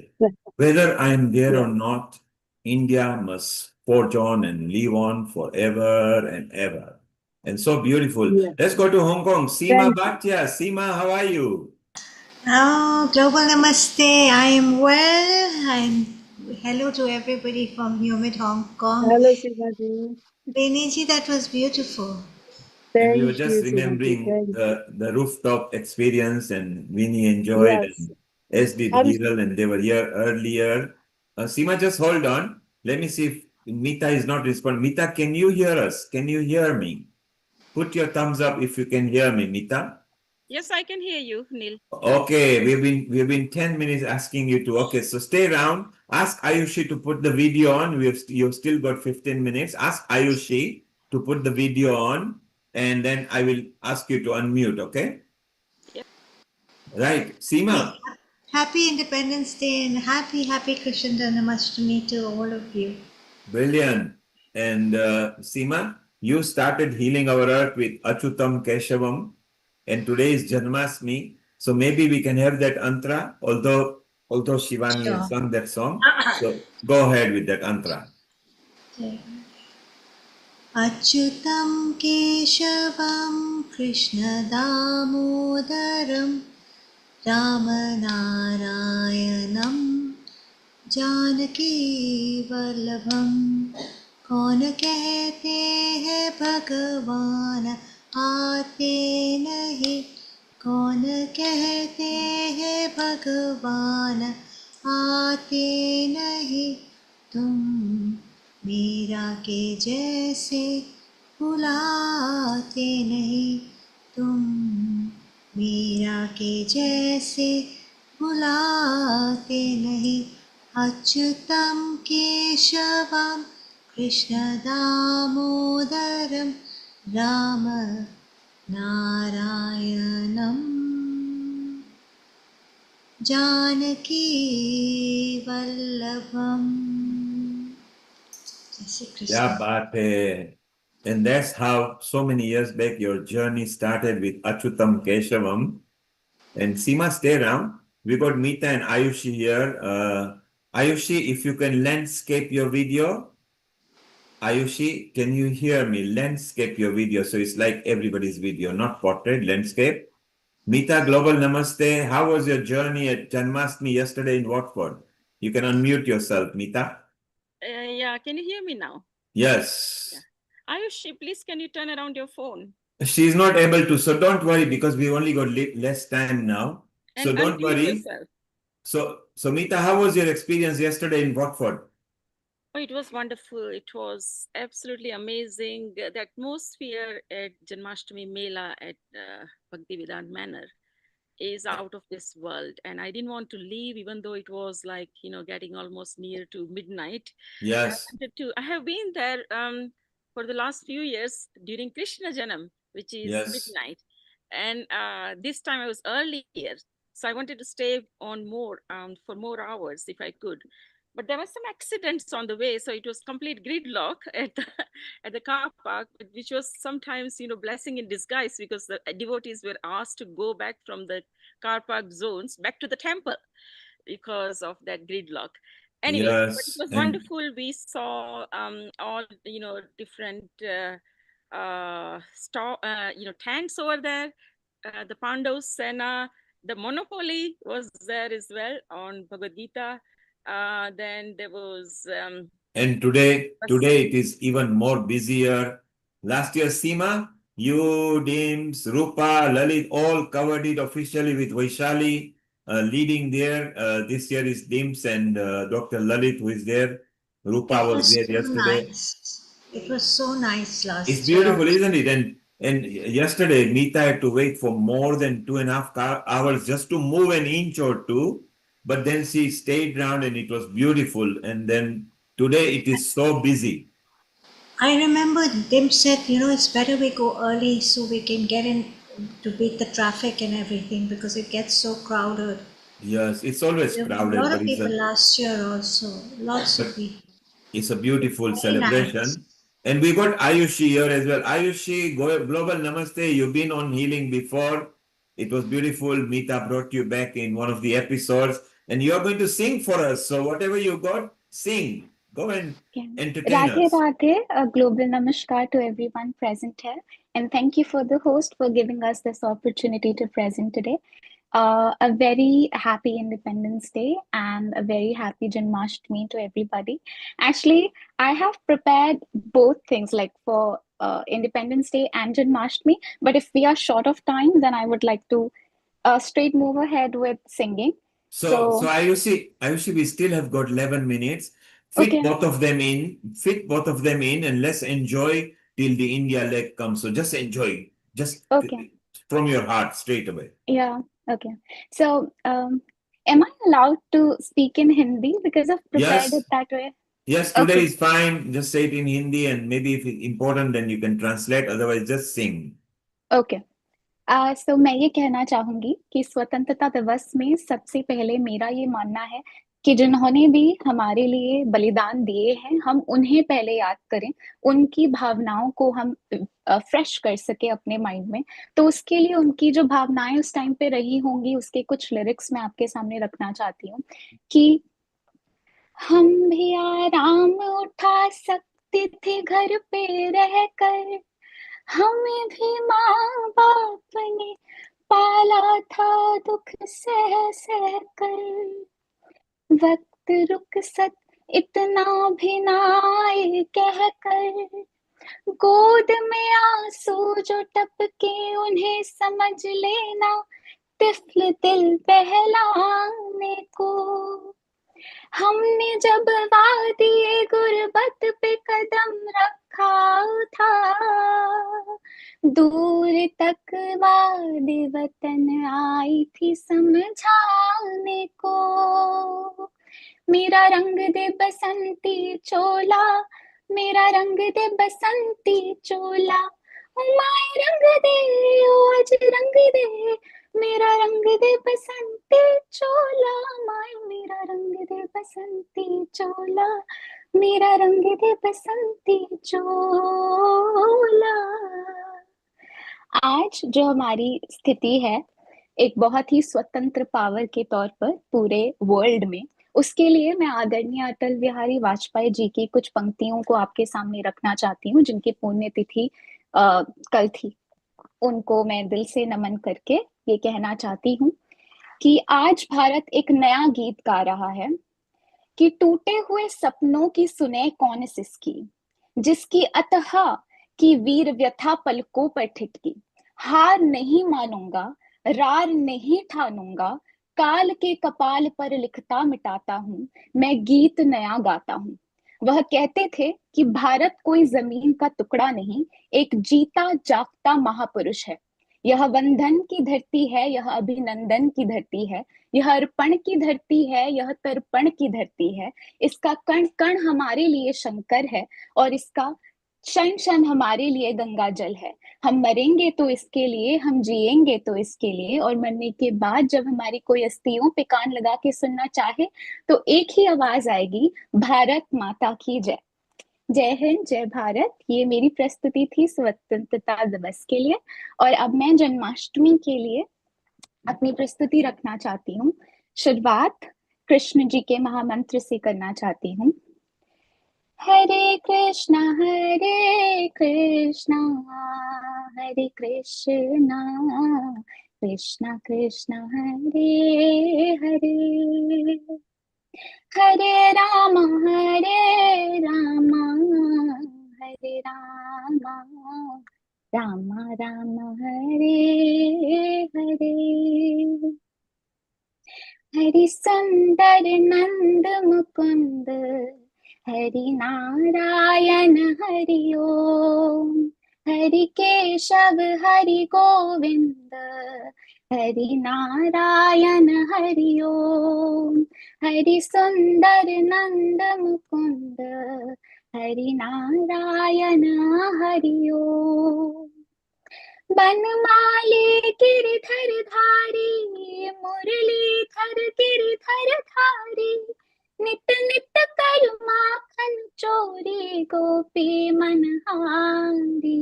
Whether I am there or not, India must forge on and live on forever and ever. And so beautiful. Yes. Let's go to Hong Kong. Seema Thank you. Bhatia. Seema, how are you? Oh, global namaste. I am well. And hello to everybody from humid Hong Kong. Hello, Simaji. Beniji, that was beautiful. And we were Thank just you, Simaji. remembering Thank you. the rooftop experience, and Winnie enjoyed, Yes. and as did I'm Hiral, and they were here earlier. Seema, just hold on. Let me see if Mita is not responding. Mita, can you hear us? Can you hear me? Put your thumbs up if you can hear me, Mita. Yes, I can hear you, Neil. Okay, we've been 10 minutes asking you to. Okay, so stay around. Ask Ayushi to put the video on. You've still got 15 minutes. Ask Ayushi to put the video on, and then I will ask you to unmute, okay? Yep. Right. Yes. Seema. Happy Independence Day and happy Krishna Janmashtami to all of you. Brilliant. And Seema, you started healing our earth with Achutam Keshavam, and today is Janmashtami. So maybe we can have that antra, although Shivani has sung that song. So go ahead with that antra. Achyutam Keshavam Krishna Damodaram Ramanarayanam Janaki Vallabham. कौन कहते हैं भगवान आते नहीं, कौन कहते हैं भगवान आते नहीं, तुम मीरा के जैसे बुलाते नहीं, तुम मीरा के जैसे बुलाते नहीं। अच्युतं केशवं कृष्ण दामोदरं राम नारायणं जानकी वल्लभम्। जय Shri Krishna. Yeah, but and that's how so many years back your journey started with Achutam Keshavam. And Seema, stay around. We got Meeta and Ayushi here. Ayushi, if you can landscape your video. Ayushi, can you hear me? Landscape your video. So it's like everybody's video, not portrait, landscape. Meeta, global namaste. How was your journey at Janmashtami yesterday in Watford? You can unmute yourself, Meeta. Yeah, can you hear me now? Yes. Yeah. Ayushi, please can you turn around your phone? She's not able to, so don't worry because we've only got less time now. And So don't unmute worry. yourself. So Meeta, how was your experience yesterday in Watford? Oh, it was wonderful. It was absolutely amazing. The atmosphere at Janmashtami Mela at Bhaktivedanta Manor is out of this world. And I didn't want to leave, even though it was like, getting almost near to midnight. Yes. I have been there for the last few years during Krishna Janam, which is midnight. And this time I was earlier. So I wanted to stay on more for more hours if I could. But there were some accidents on the way, so it was complete gridlock at the car park, which was sometimes, blessing in disguise because the devotees were asked to go back from the car park zones back to the temple because of that gridlock. Anyway, but it was wonderful. We saw all different tanks over there. The Pandavas Sena, the Monopoly was there as well on Bhagavad Gita. Then there was and today it is even more busier. Last year, Seema, you, Dims, Rupa, Lalit all covered it officially with Vaishali. leading there. This year is Dims and Dr. Lalit, who is there. Rupa was there yesterday. Nice. It was so nice last It's year. beautiful, isn't it? And yesterday, Meeta had to wait for more than 2.5 hours just to move an inch or two. But then she stayed around and it was beautiful. And then today it is so busy. I remember them said, it's better we go early so we can get in to beat the traffic and everything because it gets so crowded. Yes, it's always There were a crowded, lot but of people last year also. Lots of people. it's a beautiful Very nice. celebration. And we got Ayushi here as well. Ayushi, Global Namaste. You've been on healing before. It was beautiful. Meeta brought you back in one of the episodes. And you're going to sing for us. So whatever you got, sing. Go and entertain Radhe us. Radhe, a global namaskar to everyone present here. And thank you for the host for giving us this opportunity to present today. A very happy Independence Day and a very happy Janmashtami to everybody. Actually, I have prepared both things like for Independence Day and Janmashtami. But if we are short of time, then I would like to straight move ahead with singing. So Ayushi, we still have got 11 minutes. Okay. Fit both of them in, and let's enjoy till the India leg comes. So just enjoy, just Okay. from your heart straight away. Yeah, okay. So, am I allowed to speak in Hindi because I've prepared Yes. it that way? Yes, today Okay. is fine. Just say it in Hindi, and maybe if it's important, then you can translate. Otherwise, just sing. Okay. So मैं ये कहना चाहूंगी कि स्वतंत्रता दिवस में सबसे पहले मेरा ये मानना है कि जिन्होंने भी हमारे लिए बलिदान दिए हैं हम उन्हें पहले याद करें, उनकी भावनाओं को हम फ्रेश कर सके अपने माइंड में। तो उसके लिए उनकी जो भावनाएं उस टाइम पे रही होंगी उसके कुछ लिरिक्स मैं आपके सामने रखना चाहती हूँ कि हम भी आराम उठा सकते थे घर पे रहकर, हमें भी माँ बाप ने पाला था दुख सह सह कर, वक्त रुखसत इतना भी ना आए कह कर, गोद में आंसू जो टपके उन्हें समझ लेना, तिफल दिल बहलाने को। हमने जब वादिए गुर्बत पे कदम रखा था, दूर तक वादे वतन आई थी समझाने को। मेरा रंग दे बसंती चोला, मेरा रंग दे बसंती चोला, माए रंग दे ओ आज रंग दे, मेरा रंग दे बसंती चोला, माए मेरा रंग दे बसंती चोला, मेरा रंग दे बसंती चोला। आज जो हमारी स्थिति है एक बहुत ही स्वतंत्र पावर के तौर पर पूरे वर्ल्ड में, उसके लिए मैं आदरणीय अटल बिहारी वाजपेयी जी की कुछ पंक्तियों को आपके सामने रखना चाहती हूँ जिनकी पुण्यतिथि कल थी। उनको मैं दिल से नमन करके ये कहना चाहती हूँ कि आज भारत एक नया गीत गा रहा है कि टूटे हुए सपनों की सुने कौन सिसकी, जिसकी अतः की वीर व्यथा पलकों पर ठिठकी, हार नहीं मानूंगा रार नहीं ठानूंगा, काल के कपाल पर लिखता मिटाता हूँ, मैं गीत नया गाता हूँ। वह कहते थे कि भारत कोई जमीन का टुकड़ा नहीं, एक जीता जागता महापुरुष है। यह वंदन की धरती है, यह अभिनंदन की धरती है, यह अर्पण की धरती है, यह तर्पण की धरती है। इसका कण कण हमारे लिए शंकर है और इसका क्षण क्षण हमारे लिए गंगा जल है। हम मरेंगे तो इसके लिए, हम जिएंगे तो इसके लिए, और मरने के बाद जब हमारी कोई अस्थियों पे कान लगा के सुनना चाहे तो एक ही आवाज आएगी, भारत माता की जय। जय हिंद, जय भारत। ये मेरी प्रस्तुति थी स्वतंत्रता दिवस के लिए। और अब मैं जन्माष्टमी के लिए अपनी प्रस्तुति रखना चाहती हूँ। शुरुआत कृष्ण जी के महामंत्र से करना चाहती हूँ। हरे कृष्णा हरे कृष्णा, हरे कृष्णा कृष्णा कृष्णा हरे हरे, हरे राम हरे राम, हरे राम राम राम हरे हरे। हरि सुंदर नंद मुकुंद हरि नारायण हरि ओम हरि केशव हरि गोविंद हरि नारायण हरि ओम हरि सुंदर नंद मुकुंद हरि नारायण हरि ओम बनमाली गिरधर धारी मुरलीधर गिरधर धारी नित नित कर माखन चोरी गोपी मनहारी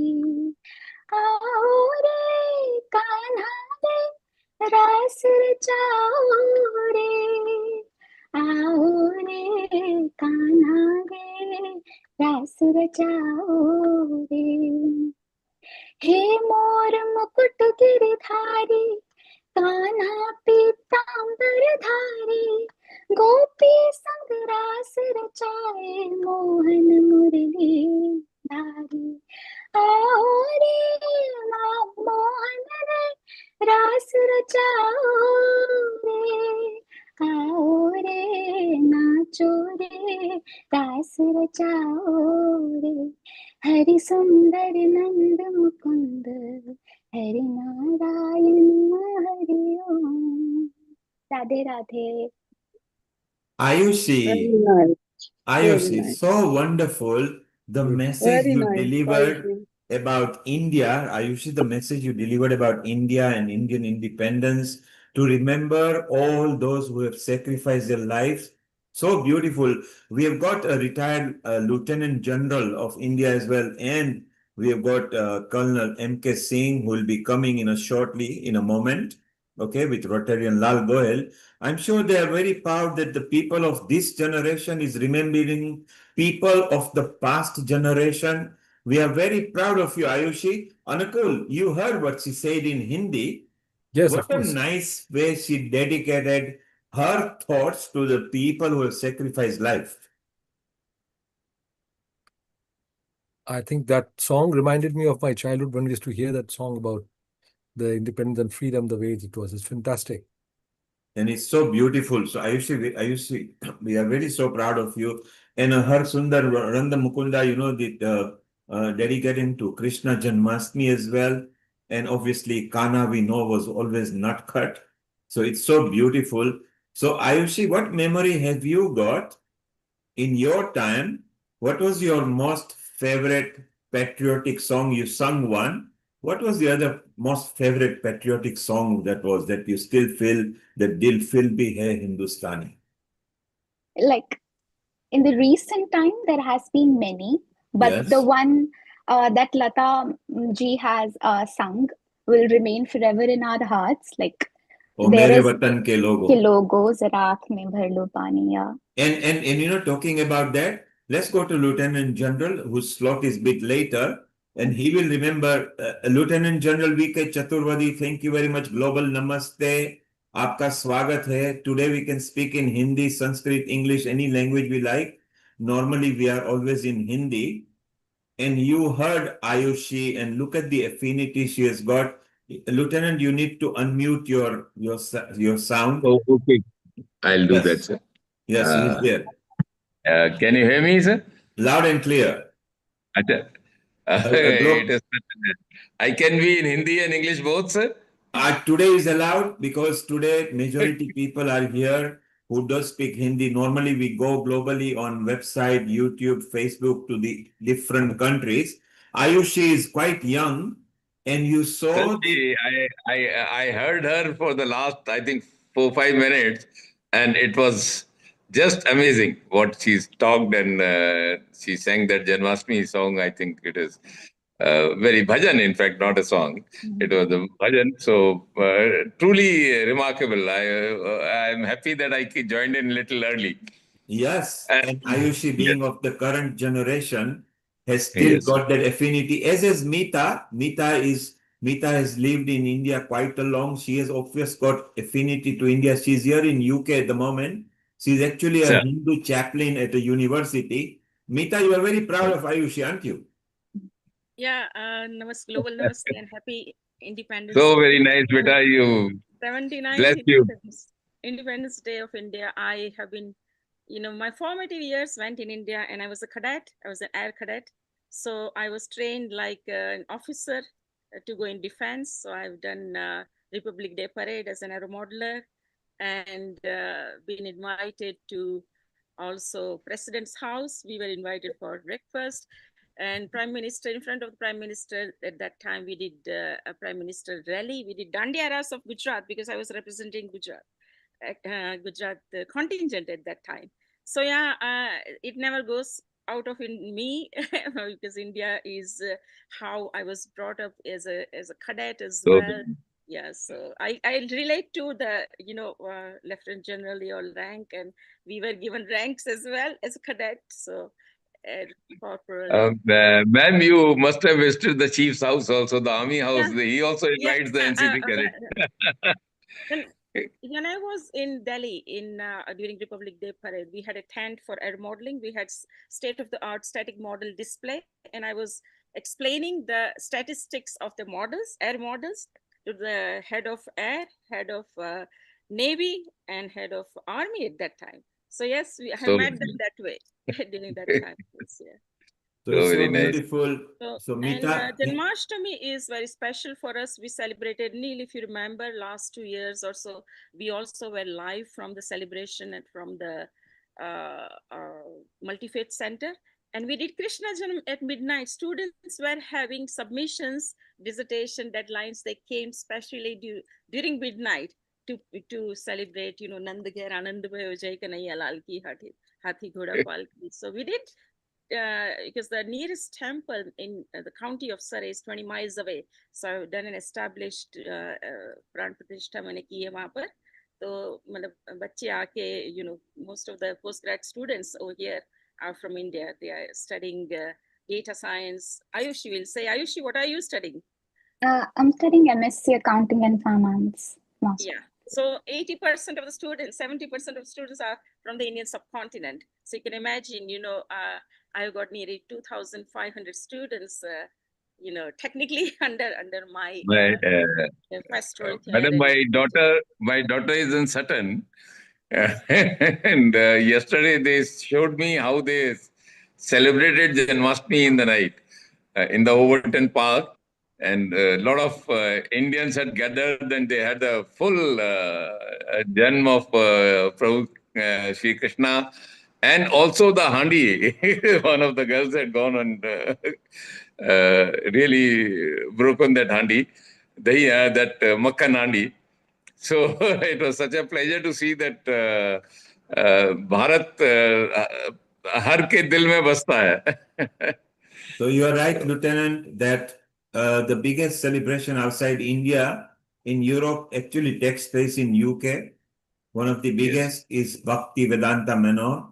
आओ रे कान्हा रे रास रचाओ रे आओ रे कान्हा रे रास रचाओ रे हे मोर मुकुट गिरधारी कान्हा पीतांबर धारी गोपी संग रास रचाए मोहन मुरली धारी आओ रे मोहन रे रास रचाओ रे आओ रे नाचो रे रास रचाओ रे हरि सुंदर नंद मुकुंद हरि नारायण हरि ओम Radhe Radhe Ayushi, Very nice. Very Ayushi, nice. so wonderful. The message Very you nice. delivered Ayushi. about India, Ayushi, the message you delivered about India and Indian independence, to remember all those who have sacrificed their lives. So beautiful. We have got a retired Lieutenant General of India as well, and we have got Colonel M.K. Singh, who will be coming in a shortly, in a moment, okay, with Rotarian Lal Goel. I'm sure they are very proud that the people of this generation is remembering people of the past generation. We are very proud of you, Ayushi. Anukul, you heard what she said in Hindi. Yes, What of a course. nice way she dedicated her thoughts to the people who have sacrificed life. I think that song reminded me of my childhood when we used to hear that song about the independence and freedom, the way it was. It's fantastic. And it's so beautiful. So Ayushi, we are very so proud of you. And Har Sundar Randa Mukunda, dedicating to Krishna Janmashtami as well. And obviously Kana, we know, was always nut cut. So it's so beautiful. So Ayushi, what memory have you got in your time? What was your most favorite patriotic song? You sung one. What was the other most favorite patriotic song that you still feel that Dil Fil Bhi Hai Hindustani? like in the recent time there has been many but the Yes. one that Lata ji has sung will remain forever in our hearts like Oh, there Mere is Watan Ke कि Logo. लोगो जरा आँख में भर लो पानी या And talking about that, let's go to Lieutenant General, whose slot is a bit later, and he will remember Lieutenant General V.K. Chaturvedi. Thank you very much. Global Namaste. आपका स्वागत है. Today we can speak in Hindi, Sanskrit, English, any language we like. Normally we are always in Hindi. And you heard Ayushi, and look at the affinity she has got. Lieutenant, you need to unmute your sound. Oh, okay. I'll do that, Yes. sir. Yes, he is there. Can you hear me, sir? Loud and clear. Acha. Glo- It is, I can be in Hindi and English both, sir. Today is allowed because today majority people are here who does speak Hindi. Normally we go globally on website, YouTube, Facebook to the different countries. Ayushi is quite young, and you saw the I heard her for the last, I think, 4 5 minutes, and it was just amazing what she's talked, and she sang that Janmashtami song. I think it is very bhajan, in fact, not a song. It was a bhajan. So truly remarkable. I'm happy that I joined in a little early. Yes, And, and Ayushi yes, being of the current generation has still yes. got that affinity, as is Meeta. Meeta has lived in India quite a long. She has obviously got affinity to India. She's here in UK at the moment. She's actually a Sir. Hindu chaplain at a university. Meeta, you are very proud of Ayushi, aren't you? Yeah, global namaste and happy independence. So very nice, beta. You 79 bless you. Independence. Independence Day of India, I have been, my formative years went in India, and I was a cadet. I was an air cadet. So I was trained like an officer to go in defense. So I've done Republic Day parade as an aero modeler, and been invited to also President's house. We were invited for breakfast, and Prime Minister, in front of the Prime Minister at that time, we did a Prime Minister rally. We did Dandiya Ras of Gujarat because I was representing Gujarat contingent at that time. So yeah, it never goes out of in me because India is how I was brought up as a cadet as So, well. Yeah, so I relate to the Lieutenant General your rank, and we were given ranks as well as a cadet. So corporal. ma'am, you must have visited the chief's house also, the army house. Yeah, He also yeah. invites the NCC cadet. When, when I was in Delhi during Republic Day parade, we had a tent for air modeling. We had state-of-the-art static model display, and I was explaining the statistics of the models, air models, to the head of air, head of navy, and head of army at that time. So yes, I have So, met them that way during that time. Yes, yeah. So it's very so nice. beautiful. So And Mita, Janmashtami is very special for us. We celebrated Neil, if you remember, last 2 years or so. We also were live from the celebration and from the multi-faith center. And we did Krishna Janam at midnight. Students were having submissions, dissertation deadlines. They came specially during midnight to celebrate, Nandagir Anand Bhayo Jai Kanhaiya Lal Ki Hathi Ghoda Palki. So we did because the nearest temple in the county of Surrey is 20 miles away. So I've done an established प्राण प्रतिष्ठा मैंने की है वहाँ पर. तो मतलब बच्चे आके most of the postgrad students over here are from India. They are studying data science. Ayushi will say, Ayushi, what are you studying? I'm studying MSc Accounting and Finance. Master. Yeah. So 80% of the students, 70% of students are from the Indian subcontinent. So you can imagine, I've got nearly 2,500 students, technically under my pastoral care. Madam, my daughter is in Sutton. And yesterday they showed me how they celebrated Janmashtami in the night in the Overton Park. And a lot of Indians had gathered, and they had a full janm of Prabhu Sri Krishna, and also the handi. One of the girls had gone and really broken that handi, that makkan handi. So it was such a pleasure to see that Bharat har ke dil mein basta hai. so you are right, Lieutenant, that the biggest celebration outside India in Europe actually takes place in UK. One of the biggest is Bhakti Vedanta Manor,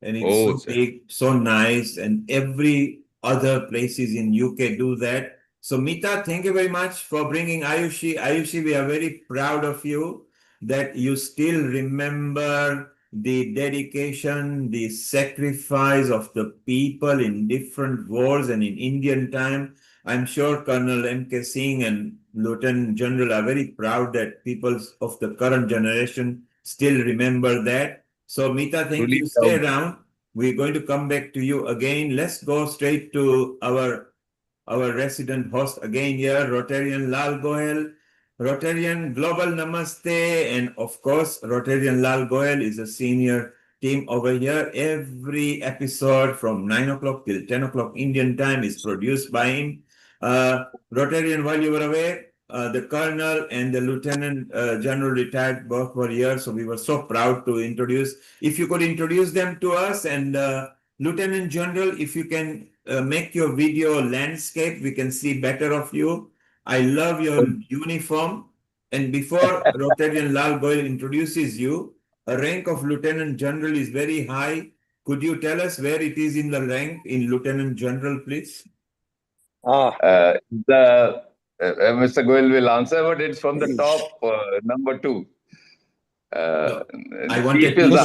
and it's so big, so nice, and every other places in UK do that. So Mita, thank you very much for bringing Ayushi. Ayushi, we are very proud of you that you still remember the dedication, the sacrifice of the people in different wars and in Indian time. I'm sure Colonel M.K. Singh and Lieutenant General are very proud that people of the current generation still remember that. So Mita, thank you. Stay around. We're going to come back to you again. Let's go straight to our resident host again here, Rotarian Lal Goel. Rotarian Global Namaste, and of course, Rotarian Lal Goel is a senior team over here. Every episode from 9 o'clock till 10 o'clock Indian time is produced by him. Rotarian, while you were away, the Colonel and the Lieutenant General retired both were here, so we were so proud to introduce. If you could introduce them to us, and Lieutenant General, if you can make your video landscape, we can see better of you. I love your uniform. And before Rotarian Lal Goel introduces you, a rank of Lieutenant General is very high. Could you tell us where it is in the rank in Lieutenant General, please? Mr. Goel will answer, but it's from the top, number 2. I wanted people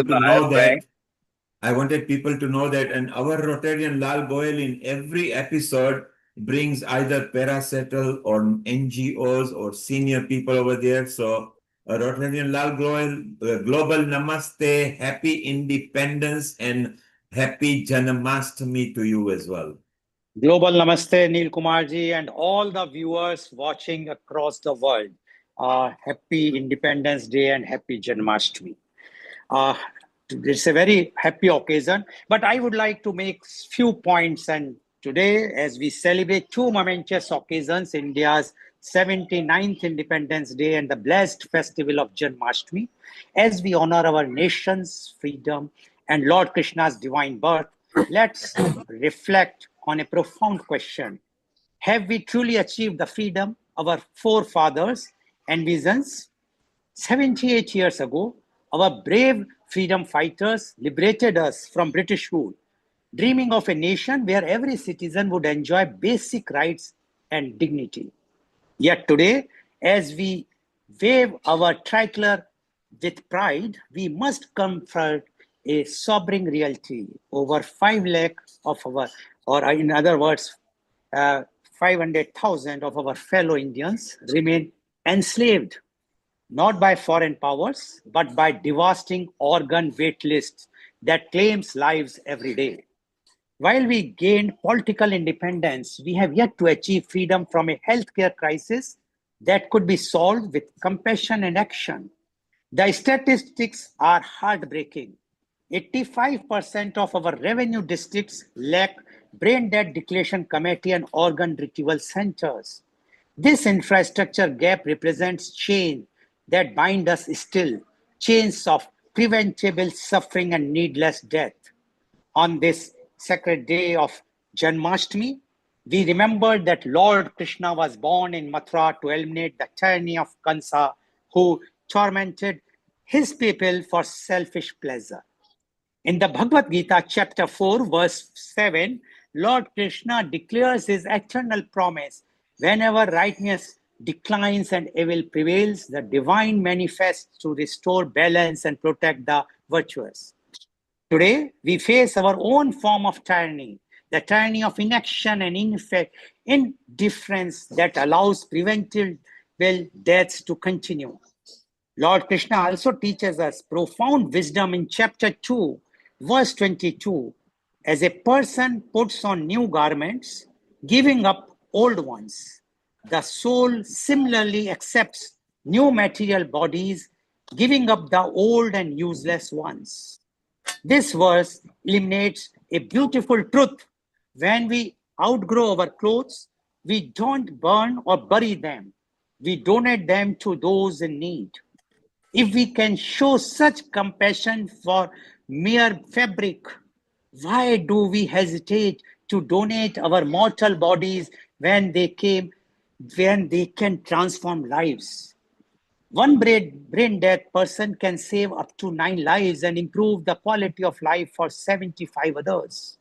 to know that. I wanted people to know that, and our Rotarian Lal Goel in every episode brings either paracetal or NGOs or senior people over there. So Rotarian Lal Global Namaste, Happy Independence and Happy Janmashtami to you as well. Global Namaste, Neil Kumarji, and all the viewers watching across the world. Happy Independence Day and Happy Janmashtami. It's a very happy occasion, but I would like to make few points. And today, as we celebrate two momentous occasions, India's 79th Independence Day and the blessed festival of Janmashtami, as we honor our nation's freedom and Lord Krishna's divine birth, let's reflect on a profound question. Have we truly achieved the freedom our forefathers envisions? 78 years ago, our brave freedom fighters liberated us from British rule, dreaming of a nation where every citizen would enjoy basic rights and dignity. Yet today, as we wave our tricolor with pride, we must confront a sobering reality. Over 5 lakh of our, or in other words, 500,000 of our fellow Indians remain enslaved, not by foreign powers, but by devastating organ wait lists that claims lives every day. While we gained political independence, we have yet to achieve freedom from a healthcare crisis that could be solved with compassion and action. The statistics are heartbreaking. 85% of our revenue districts lack brain dead declaration committee and organ retrieval centers. This infrastructure gap represents chains that bind us still, chains of preventable suffering and needless death. On this sacred day of Janmashtami, we remember that Lord Krishna was born in Mathura to eliminate the tyranny of Kansa, who tormented his people for selfish pleasure. In the Bhagavad Gita, chapter 4, verse 7, Lord Krishna declares his eternal promise. Whenever rightness declines and evil prevails, the divine manifests to restore balance and protect the virtuous. Today, we face our own form of tyranny, the tyranny of inaction and indifference that allows preventable deaths to continue. Lord Krishna also teaches us profound wisdom in chapter 2, verse 22. As a person puts on new garments, giving up old ones, the soul similarly accepts new material bodies, giving up the old and useless ones. This verse illuminates a beautiful truth. When we outgrow our clothes, we don't burn or bury them. We donate them to those in need. If we can show such compassion for mere fabric, why do we hesitate to donate our mortal bodies when they can transform lives? One brain dead person can save up to 9 lives and improve the quality of life for 75 others.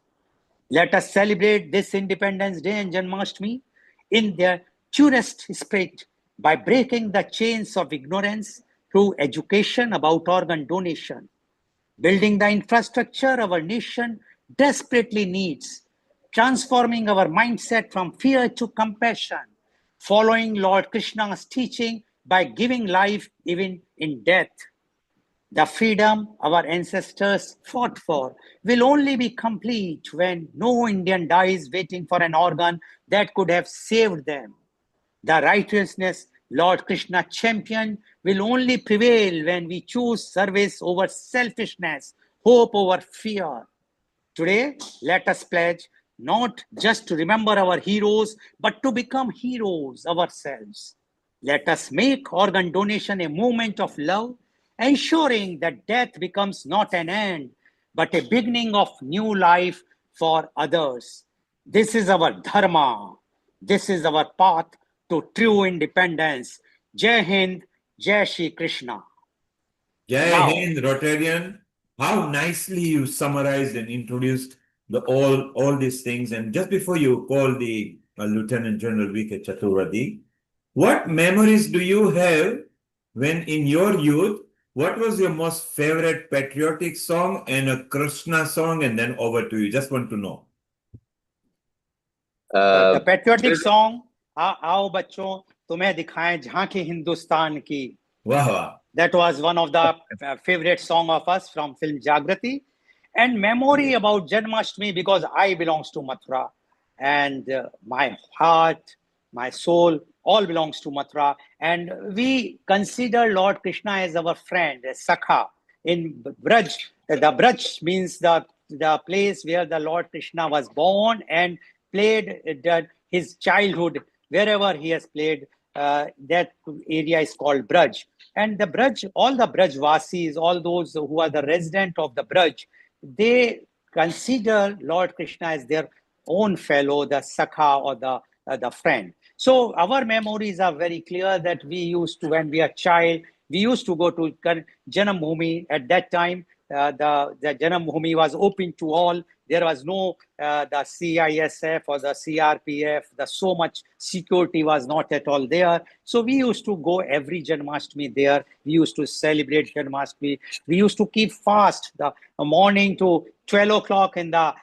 Let us celebrate this Independence Day and Janmashtami in their truest spirit by breaking the chains of ignorance through education about organ donation, building the infrastructure our nation desperately needs, transforming our mindset from fear to compassion, following Lord Krishna's teaching by giving life even in death. The freedom our ancestors fought for will only be complete when no Indian dies waiting for an organ that could have saved them. The righteousness Lord Krishna championed will only prevail when we choose service over selfishness, hope over fear. Today, let us pledge not just to remember our heroes, but to become heroes ourselves. Let us make organ donation a movement of love, ensuring that death becomes not an end, but a beginning of new life for others. This is our dharma. This is our path to true independence. Jai Hind, Jai Shri Krishna. Jai Hind, Rotarian. How nicely you summarized and introduced all these things. And just before you call the Lieutenant General V.K. Chaturvedi, what memories do you have when in your youth, what was your most favorite patriotic song and a Krishna song? And then over to you. Just want to know. The patriotic song, आओ बच्चों तुम्हें दिखाएं झांकी हिंदुस्तान की. Wow. That was one of the favorite song of us from film Jagrati. And memory about Janmashtami, because I belongs to Mathura, and my heart, my soul, all belongs to Mathura. And we consider Lord Krishna as our friend, as Sakha. In Braj, the Braj means the place where the Lord Krishna was born and played his childhood, wherever he has played. That area is called Braj. And the Braj, all the Braj Vasis, all those who are the resident of the Braj, they consider Lord Krishna as their own fellow, the Sakha or the friend. So our memories are very clear that we used to, when we are child, we used to go to Janambhoomi. At that time, the Janambhoomi was open to all. There was no the CISF or the CRPF. So much security was not at all there. So we used to go every Janmashtami there. We used to celebrate Janmashtami. We used to keep fast the morning to 12 o'clock in the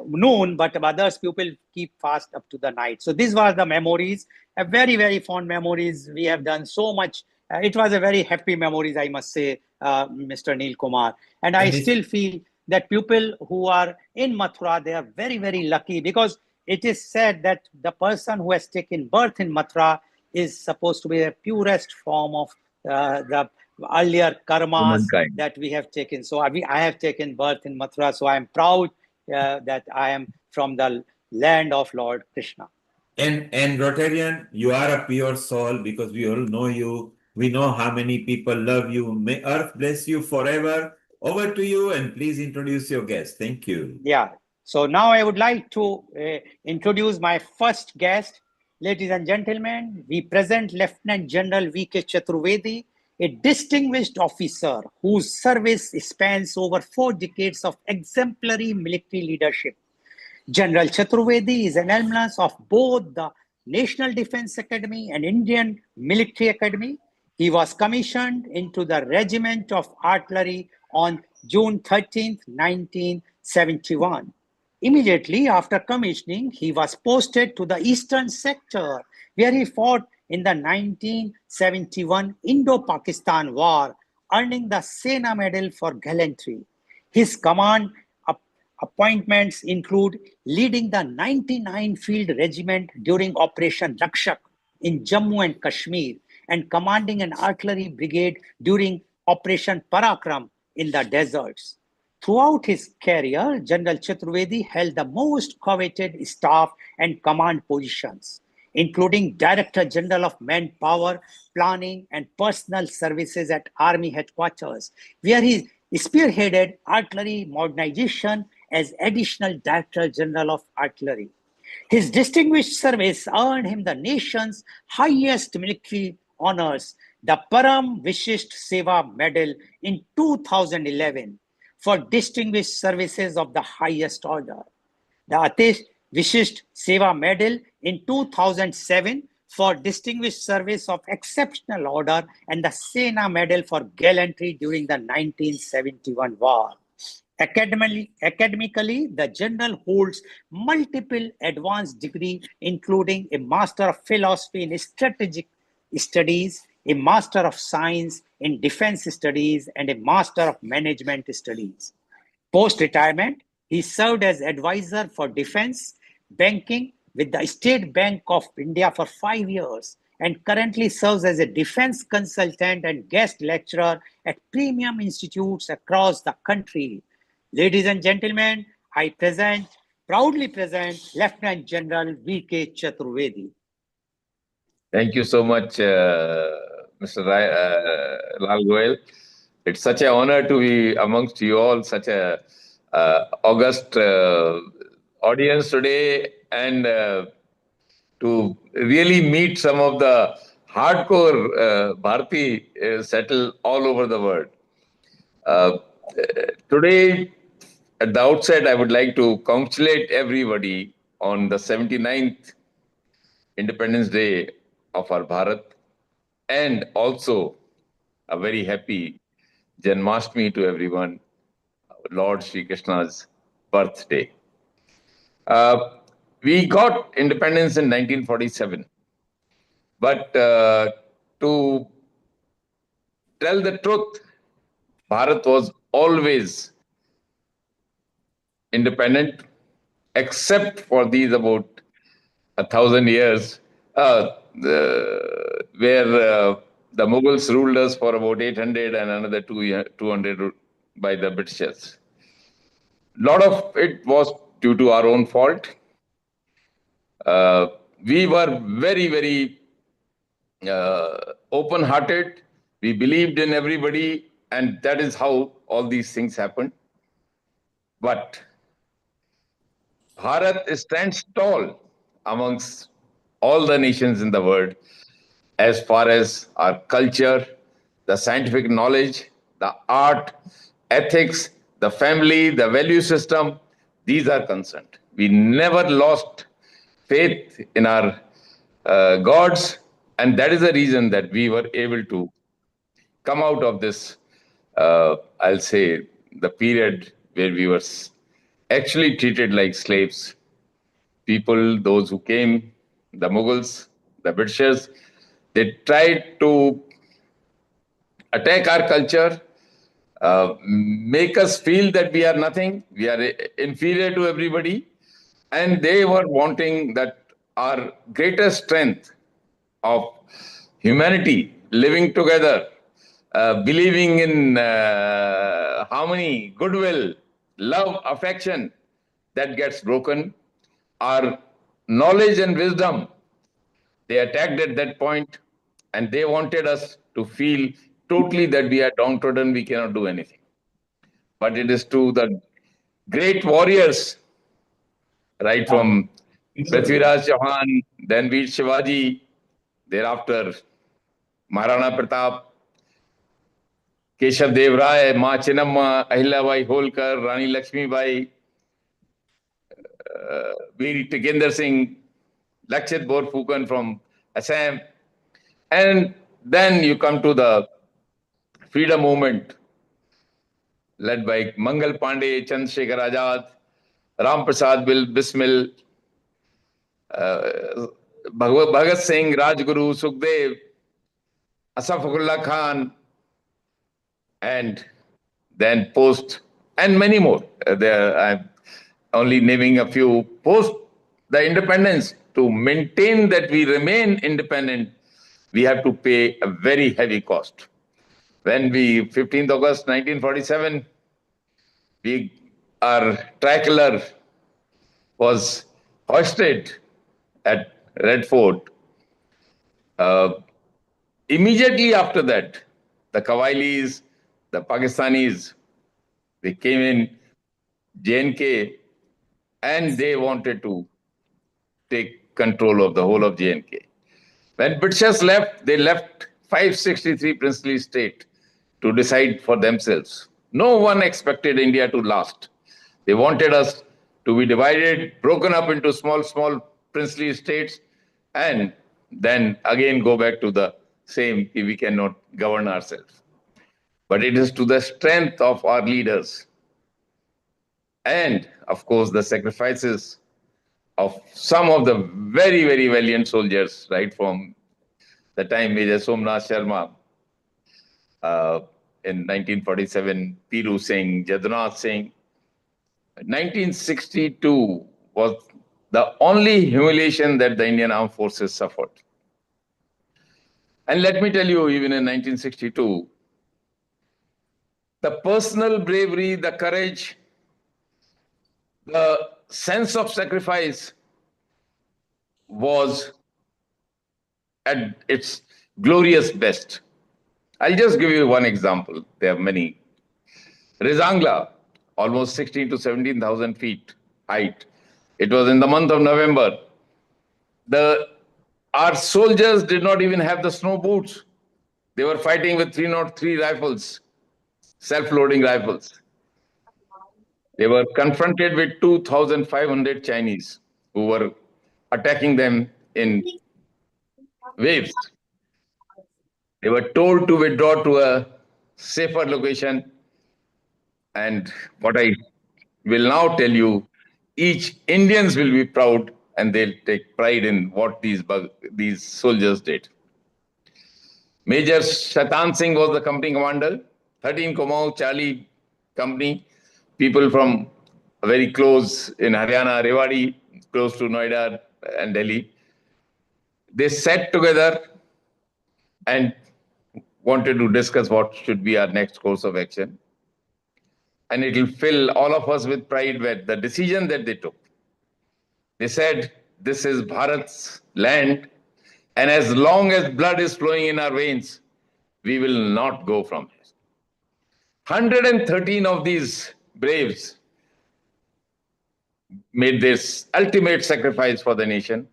noon, but others people keep fast up to the night. So these were the memories, very, very fond memories. We have done so much. It was a very happy memories, I must say, Mr. Neil Kumar. And I still feel that people who are in Mathura, they are very, very lucky, because it is said that the person who has taken birth in Mathura is supposed to be the purest form of the earlier karmas Humankind. that we have taken. So I have taken birth in Mathura, so I am proud that I am from the land of Lord Krishna. And Rotarian, you are a pure soul, because we all know you. We know how many people love you. May Earth bless you forever. Over to you, and please introduce your guest. Thank you. Yeah. So now I would like to introduce my first guest. Ladies and gentlemen, we present Lieutenant General V.K. Chaturvedi, a distinguished officer whose service spans over 4 decades of exemplary military leadership. General Chaturvedi is an alumnus of both the National Defense Academy and Indian Military Academy. He was commissioned into the Regiment of Artillery on June 13, 1971. Immediately after commissioning, he was posted to the Eastern Sector, where he fought in the 1971 Indo-Pakistan War, earning the Sena Medal for gallantry. His command appointments include leading the 99 Field Regiment during Operation Rakshak in Jammu and Kashmir, and commanding an artillery brigade during Operation Parakram in the deserts. Throughout his career, General Chaturvedi held the most coveted staff and command positions, including Director General of Manpower, Planning and Personnel Services at Army Headquarters, where he spearheaded artillery modernization as Additional Director General of Artillery. His distinguished service earned him the nation's highest military honors, the Param Vishisht Seva Medal in 2011 for distinguished services of the highest order, the Atish Vishisht Seva Medal in 2007 for distinguished service of exceptional order, and the Sena Medal for gallantry during the 1971 war. Academically, the general holds multiple advanced degrees, including a Master of Philosophy in Strategic Studies, a Master of Science in Defense Studies, and a Master of Management Studies. Post-retirement, he served as advisor for defense, banking with the State Bank of India for 5 years, and currently serves as a defense consultant and guest lecturer at premium institutes across the country. Ladies and gentlemen, I proudly present Lieutenant General V.K. Chaturvedi. Thank you so much, Mr. Lal Goel. It's such an honor to be amongst you all, such a august audience today, and to really meet some of the hardcore Bharati settled all over the world. Today, at the outset, I would like to congratulate everybody on the 79th Independence Day of our Bharat, and also a very happy Janmashtami to everyone, Lord Sri Krishna's birthday. We got independence in 1947, but to tell the truth, Bharat was always independent, except for these about 1,000 years, where the Mughals ruled us for about 800 and another 200 by the Britishers. A lot of it was due to our own fault. We were very, very open-hearted. We believed in everybody, and that is how all these things happened. But Bharat stands tall amongst all the nations in the world as far as our culture, the scientific knowledge, the art, ethics, the family, the value system, these are concerned. We never lost faith in our gods, and that is the reason that we were able to come out of this, I'll say, the period where we were actually treated like slaves. People, those who came, the Mughals, the Britishers, they tried to attack our culture, make us feel that we are nothing, we are inferior to everybody, and they were wanting that our greatest strength of humanity, living together, believing in harmony, goodwill, love, affection, that gets broken. Our knowledge and wisdom, they attacked at that point, and they wanted us to feel totally that we are downtrodden, we cannot do anything. But it is to the great warriors, right from Prithviraj Chauhan, then Veer Shivaji, thereafter Maharana Pratap, Keshav Dev Rai, Ma Chinnamma, Ahilyabai Holkar, Rani Lakshmi Bai, Veer Tikender Singh, Lakshit Borphukan from Assam. And then you come to the freedom movement led by Mangal Pandey, Chandrasekhar Azad, Ram Prasad Bismil, Bhagat Singh, Rajguru, Sukhdev, Asafullah Khan, and then post, and many more. I'm only naming a few. Post the independence, to maintain that we remain independent, we have to pay a very heavy cost. When 15th August 1947, our tricolor was hoisted at Red Fort. Immediately after that, the Qawailis, the Pakistanis, they came in J&K, and they wanted to take control of the whole of J&K. When Britishers left, they left 563 princely states to decide for themselves. No one expected India to last. They wanted us to be divided, broken up into small, small princely states, and then again go back to the same, we cannot govern ourselves. But it is to the strength of our leaders and, of course, the sacrifices of some of the very, very valiant soldiers, right from the time Major Somnath Sharma, in 1947, Piru Singh, Jadunath Singh. 1962 was the only humiliation that the Indian Armed Forces suffered. And let me tell you, even in 1962, the personal bravery, the courage, the sense of sacrifice was at its glorious best. I'll just give you one example. There are many. Rizangla, almost 16 to 17,000 feet height. It was in the month of November. Our soldiers did not even have the snow boots. They were fighting with 303 rifles, self-loading rifles. They were confronted with 2,500 Chinese who were attacking them in waves. They were told to withdraw to a safer location. And what I will now tell you, each Indians will be proud and they'll take pride in what these soldiers did. Major Shatan Singh was the company commander. 13 Kumaon Charlie company, people from very close in Haryana, Rewari, close to Noida and Delhi. They sat together and wanted to discuss what should be our next course of action. And it will fill all of us with pride with the decision that they took. They said, this is Bharat's land, and as long as blood is flowing in our veins, we will not go from here. 113 of these braves made this ultimate sacrifice for the nation.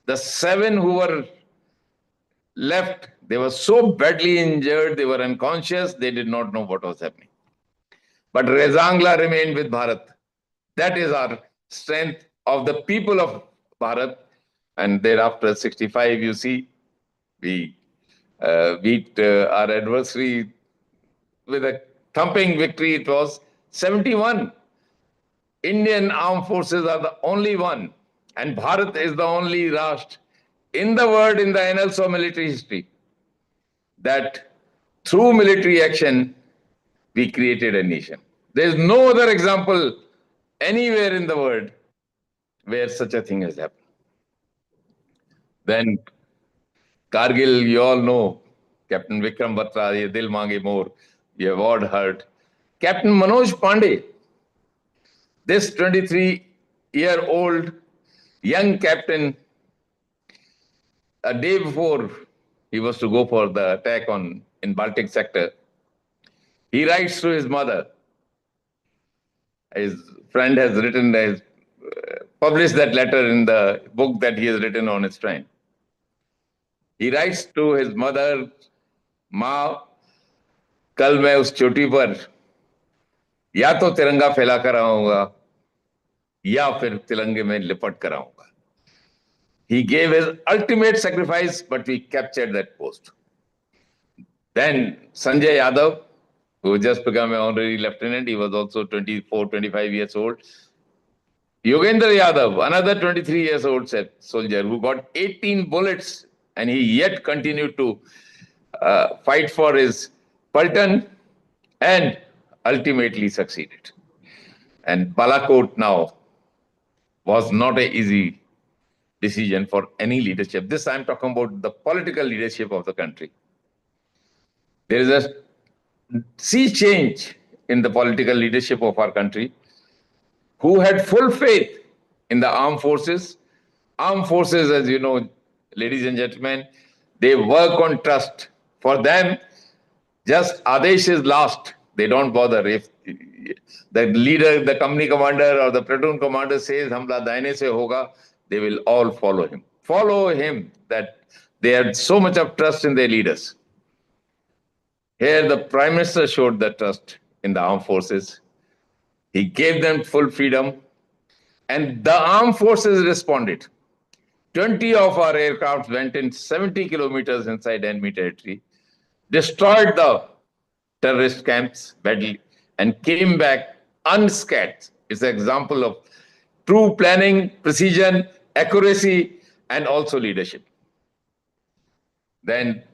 The 7 who were left, they were so badly injured, they were unconscious, they did not know what was happening. But Rezangla remained with Bharat. That is our strength of the people of Bharat. And thereafter, 65, you see, we beat our adversary with a thumping victory. It was 71. Indian armed forces are the only one, and Bharat is the only Rashtra in the world, in the annals of military history, that through military action, we created a nation. There is no other example anywhere in the world where such a thing has happened. Then Kargil, you all know, Captain Vikram Batra, Ye Dil Mange More, the award heard. Captain Manoj Pandey, this 23-year-old young captain, a day before he was to go for the attack in Baltic sector, he writes to his mother. His friend has published that letter in the book that he has written on his friend. He writes to his mother, माँ, कल मैं उस चोटी पर या तो तिरंगा फैला कर आऊंगा या फिर तिरंगे में लिपट कर आऊंगा. He gave his ultimate sacrifice, but we captured that post. Then Sanjay Yadav, who just became an honorary lieutenant, he was also 24, 25 years old. Yogendra Yadav, another 23 years old soldier who got 18 bullets, and he yet continued to fight for his Paltan and ultimately succeeded. And Balakot now was not an easy decision for any leadership. This I'm talking about the political leadership of the country. There is a sea change in the political leadership of our country, who had full faith in the armed forces. Armed forces, as you know, ladies and gentlemen, they work on trust. For them, just Adesh is last. They don't bother. If the leader, the company commander or the platoon commander says, Hamla daine se hoga, they will all follow him. Follow him, that they had so much of trust in their leaders. Here, the Prime Minister showed that trust in the armed forces. He gave them full freedom, and the armed forces responded. 20 of our aircraft went in 70 kilometers inside enemy territory, destroyed the terrorist camps badly, and came back unscathed. It's an example of true planning, precision, accuracy, and also leadership. Then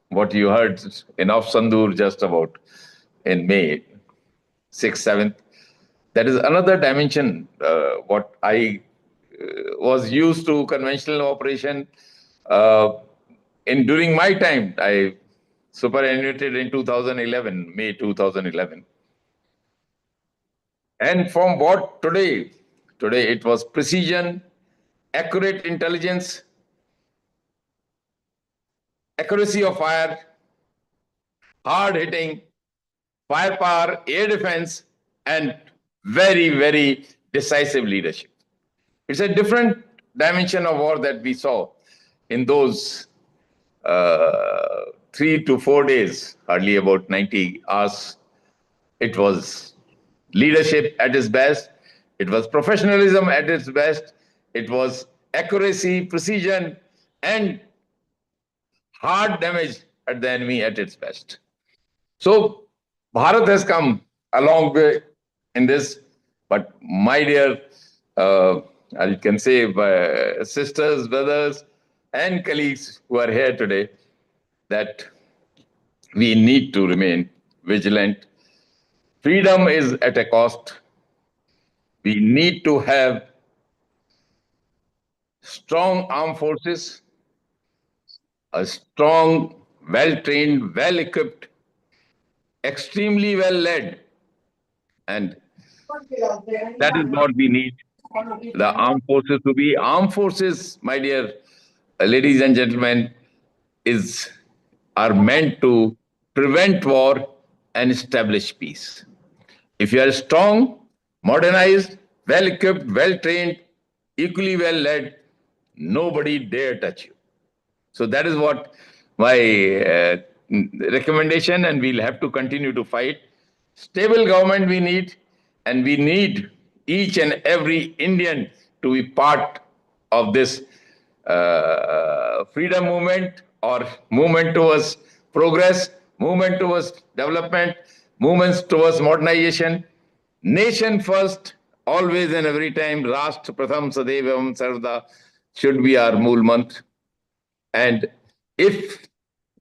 what you heard in Sandur just about in May 6th, 7th, that is another dimension. What I was used to conventional operation. During my time, I superannuated in 2011, May 2011. And from what today it was precision, accurate intelligence, accuracy of fire, hard hitting, firepower, air defense, and very, very decisive leadership. It's a different dimension of war that we saw in those 3 to 4 days, hardly about 90 hours. It was leadership at its best. It was professionalism at its best. It was accuracy, precision, and hard damage at the enemy at its best. So Bharat has come a long way in this, but my dear, I can say sisters, brothers, and colleagues who are here today, that we need to remain vigilant. Freedom is at a cost. We need to have strong armed forces, a strong, well-trained, well-equipped, extremely well-led, and that is what we need the armed forces to be. Armed forces, my dear ladies and gentlemen, are meant to prevent war and establish peace. If you are strong, modernized, well-equipped, well-trained, equally well-led, nobody dare touch you. So that is what my recommendation, and we'll have to continue to fight. Stable government we need, and we need each and every Indian to be part of this freedom movement or movement towards progress, movement towards development, movements towards modernization. Nation first, always and every time. Rashtra Pratham Sadevam Sarvada should be our mool mantra. And if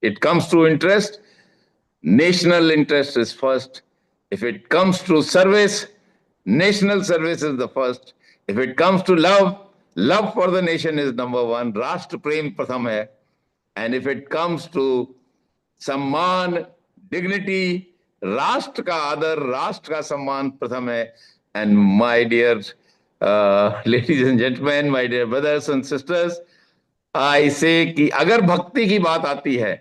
it comes to interest, national interest is first. If it comes to service, national service is the first. If it comes to love, love for the nation is number one. Rashtra Prem Pratham hai. And if it comes to सम्मान, dignity, राष्ट्र का आदर, राष्ट्र का सम्मान प्रथम है. And my dear ladies and gentlemen, my dear brothers and sisters, I say कि अगर भक्ति की बात आती है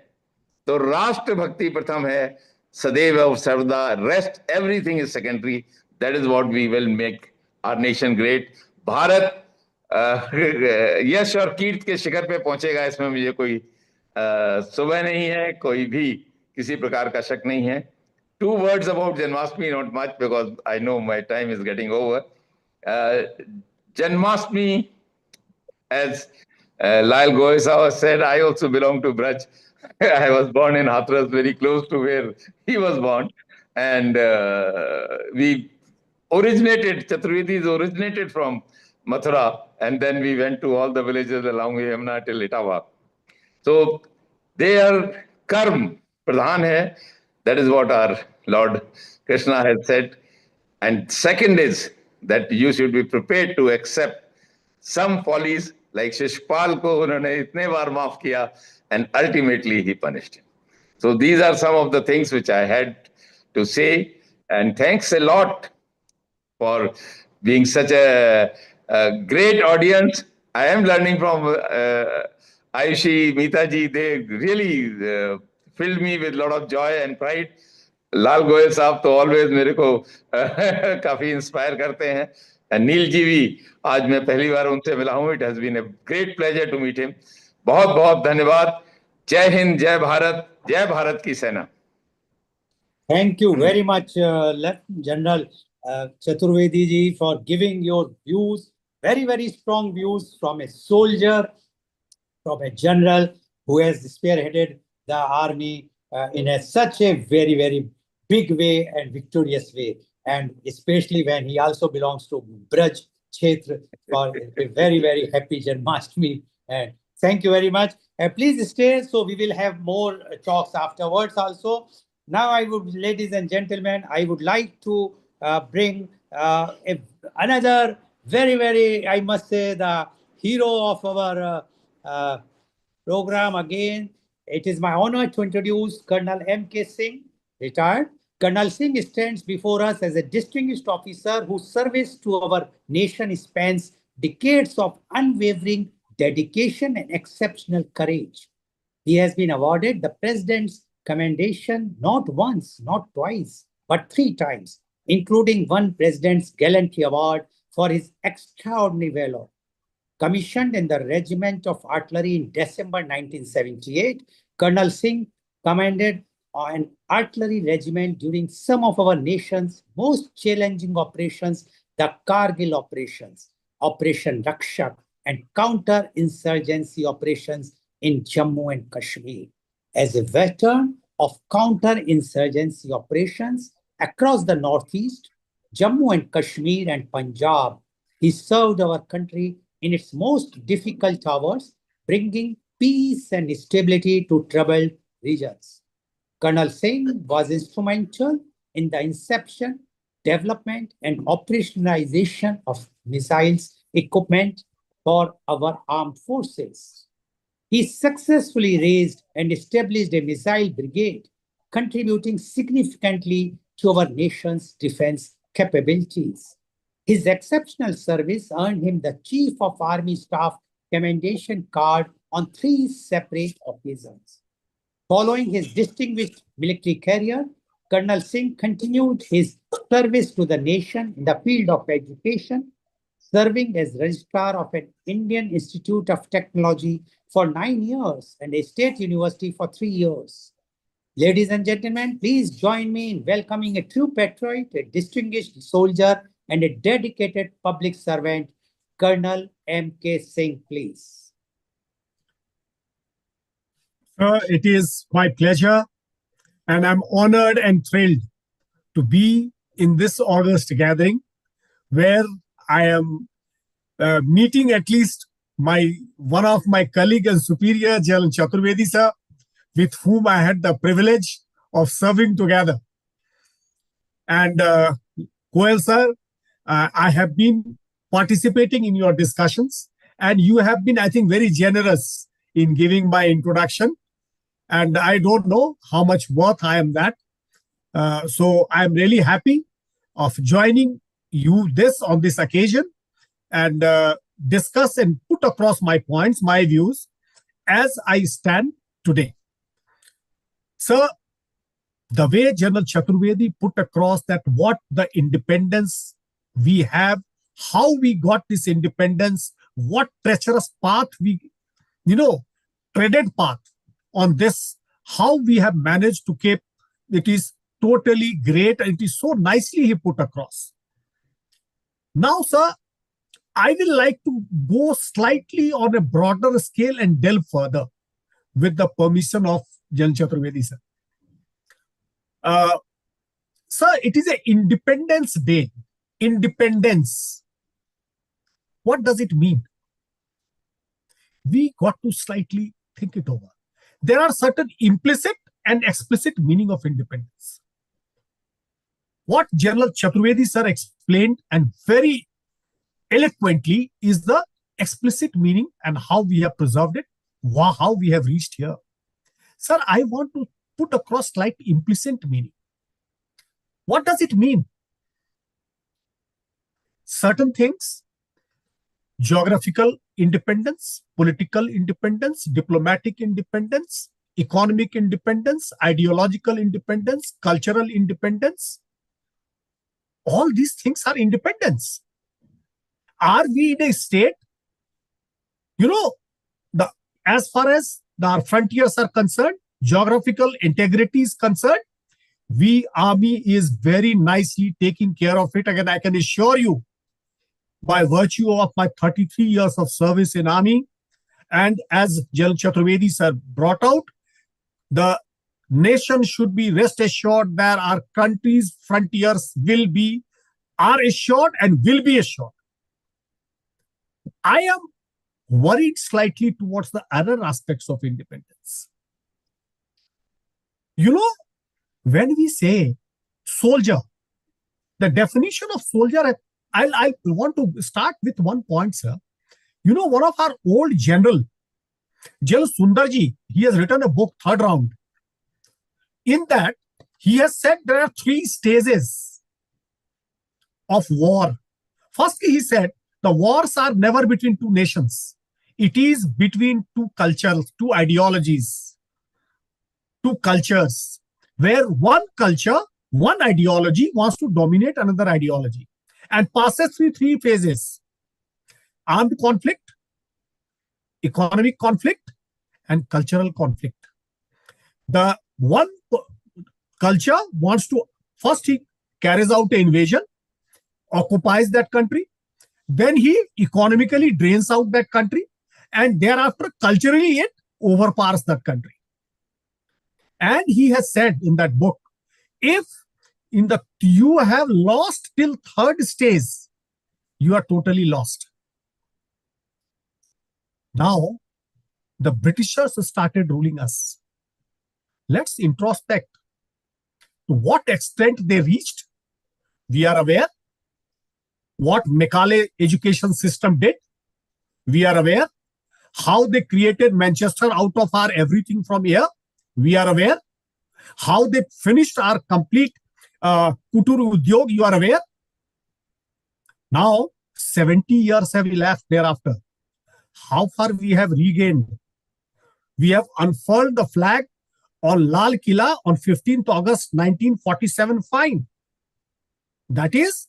तो राष्ट्र भक्ति प्रथम है, सदैव और सर्वदा. Rest everything is secondary. That is what we will make our nation great. Bharat यश और कीर्ति के शिखर पे पहुंचेगा, इसमें मुझे कोई सुबह नहीं है, कोई भी किसी प्रकार का शक नहीं है. 2 words about Janmashtami, not much because I know my time is getting over. Janmashtami, as Lal Goysawa said, I also belong to Braj. I was born in Hathras, very close to where he was born. And we originated, Chaturvedis originated from Mathura, and then we went to all the villages along the Yamuna till Etawah. So they are karm, pradhan hai. That is what our Lord Krishna has said. And second is that you should be prepared to accept some follies, like Shishpal ko unhone itne baar maaf kiya, and ultimately he punished him. So these are some of the things which I had to say. And thanks a lot for being such a great audience. I am learning from Ayushi, Meeta ji. They really filled me with a lot of joy and pride. लाल गोयल साहब तो always मेरे को काफी inspire करते हैं. नील जी भी आज मैं पहली बार उनसे मिला हूं. It has been a great pleasure to meet him. बहुत बहुत धन्यवाद. जय हिंद, जय भारत की सेना. Thank you very much, General Chaturvedi ji, for giving your views, very, very strong views from a soldier, from a general who has spearheaded the army in such a very, very big way and victorious way. And especially when he also belongs to Braj Kshetra, for a very, very happy Janmashtami. And thank you very much. Please stay, so we will have more talks afterwards also. Now, ladies and gentlemen, I would like to bring another very, very, I must say, the hero of our program again. It is my honor to introduce Colonel M.K. Singh, retired. Colonel Singh stands before us as a distinguished officer whose service to our nation spans decades of unwavering dedication and exceptional courage. He has been awarded the President's Commendation not once, not twice, but 3 times, including one President's Gallantry Award for his extraordinary valor. Commissioned in the Regiment of Artillery in December 1978, Colonel Singh commanded an artillery regiment during some of our nation's most challenging operations, the Kargil operations, Operation Rakshak, and counter-insurgency operations in Jammu and Kashmir. As a veteran of counter-insurgency operations across the Northeast, Jammu and Kashmir and Punjab, he served our country in its most difficult hours, bringing peace and stability to troubled regions. Colonel Singh was instrumental in the inception, development, and operationalization of missiles equipment for our armed forces. He successfully raised and established a missile brigade, contributing significantly to our nation's defense capabilities. His exceptional service earned him the Chief of Army Staff Commendation Card on 3 separate occasions. Following his distinguished military career, Colonel Singh continued his service to the nation in the field of education, serving as registrar of an Indian Institute of Technology for 9 years and a state university for 3 years. Ladies and gentlemen, please join me in welcoming a true patriot, a distinguished soldier, and a dedicated public servant, Colonel M.K. Singh, please. It is my pleasure, and I'm honored and thrilled to be in this august gathering where I am meeting at least one of my colleague and superior, General Chaturvedi sir, with whom I had the privilege of serving together. And Koel sir, I have been participating in your discussions, and you have been, I think, very generous in giving my introduction. And I don't know how much worth I am that. So I'm really happy of joining you on this occasion and discuss and put across my points, my views, as I stand today. Sir, the way General Chaturvedi put across that what the independence we have, how we got this independence, what treacherous path we, treaded path on this, how we have managed to keep, it is totally great, and it is so nicely he put across. Now, sir, I will like to go slightly on a broader scale and delve further with the permission of General Chaturvedi, sir. Sir, it is a Independence Day. Independence. What does it mean? We got to slightly think it over. There are certain implicit and explicit meaning of independence. What General Chaturvedi sir explained and very eloquently is the explicit meaning and how we have preserved it, how we have reached here. Sir, I want to put across slight implicit meaning. What does it mean? Certain things, geographical independence, political independence, diplomatic independence, economic independence, ideological independence, cultural independence. All these things are independence. Are we in a state, as far as our frontiers are concerned, geographical integrity is concerned, Army is very nicely taking care of it. Again, I can assure you, by virtue of my 33 years of service in Army, and as General Chaturvedi sir brought out, the nation should be rest assured that our country's frontiers are assured and will be assured. I am worried slightly towards the other aspects of independence. When we say soldier, the definition of soldier, I want to start with one point, sir. One of our old General Sundarji, he has written a book, Third Round. In that, he has said there are 3 stages of war. Firstly, he said, the wars are never between 2 nations. It is between 2 cultures, 2 ideologies, 2 cultures, where one culture, one ideology wants to dominate another ideology and passes through 3 phases: armed conflict, economic conflict, and cultural conflict. The one culture wants to, first he carries out an invasion, occupies that country, then he economically drains out that country, and thereafter culturally it overpowers that country. And he has said in that book, if you have lost till 3rd stage, you are totally lost. Now, the Britishers started ruling us. Let's introspect to what extent they reached. We are aware. What Macaulay education system did, we are aware. How they created Manchester out of our everything from here, we are aware. How they finished our complete Kutur Udyog, you are aware. Now, 70 years have elapsed thereafter. How far we have regained? We have unfurled the flag on Lal Killa on 15th August 1947. Fine. That is,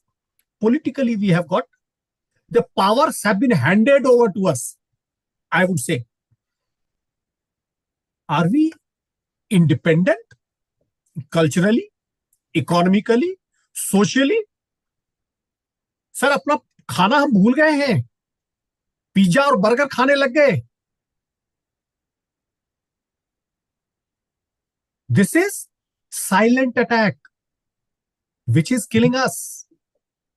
politically we have got, the powers have been handed over to us, I would say. Are we independent culturally, economically, socially? Sir अपना खाना हम भूल गए हैं, pizza और burger खाने लग गए. This is silent attack which is killing us,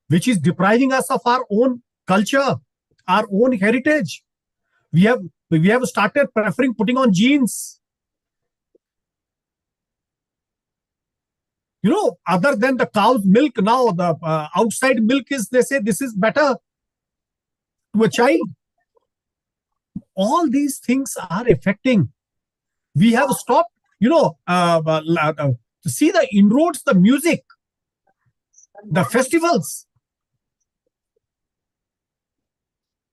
which is depriving us of our own culture, our own heritage. We have started preferring putting on jeans. You know, other than the cow's milk, now the outside milk is, they say this is better to a child. All these things are affecting. We have stopped, you know, to see the inroads, the music, the festivals.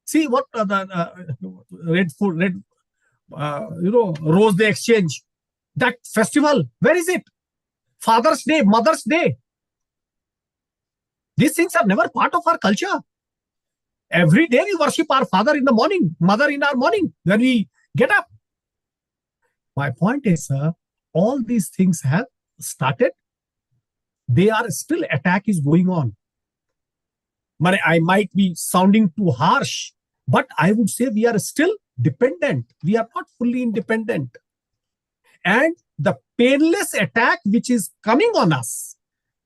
See what the Rose Day Exchange, that festival, where is it? Father's Day, Mother's Day. These things are never part of our culture. Every day we worship our father in the morning, mother in our morning, when we get up. My point is, all these things have started. They are still, attack is going on. I might be sounding too harsh, but I would say we are still dependent. We are not fully independent. And the painless attack which is coming on us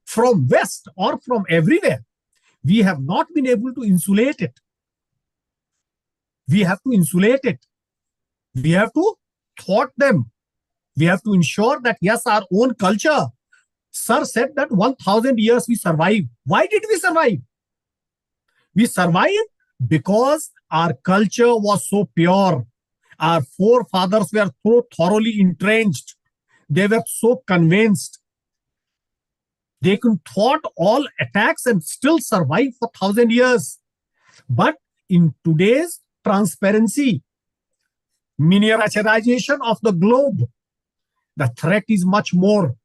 from West or from everywhere, we have not been able to insulate it. We have to insulate it. We have to thwart them. We have to ensure that, yes, our own culture. Sir said that 1,000 years we survived. Why did we survive? We survived because our culture was so pure. Our forefathers were so thoroughly entrenched. They were so convinced. They could thwart all attacks and still survive for 1,000 years. But in today's transparency, miniaturization of the globe, the threat is much more.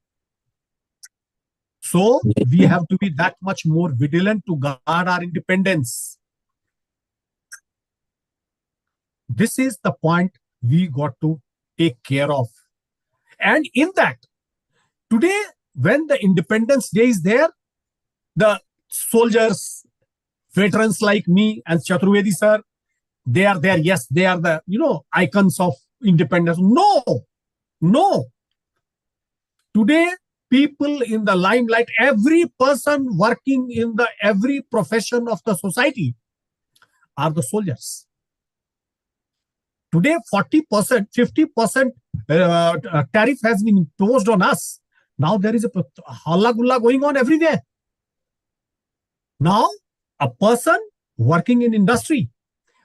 So we have to be that much more vigilant to guard our independence. This is the point we got to take care of. And in that, today, when the Independence Day is there, the soldiers, veterans like me and Chaturvedi sir, they are there. Yes, they are the, icons of independence. No. Today, people in the limelight, every person working in every profession of the society are the soldiers. Today, 40%, 50% tariff has been imposed on us. Now there is a halla gulla going on everywhere. Now, a person working in industry,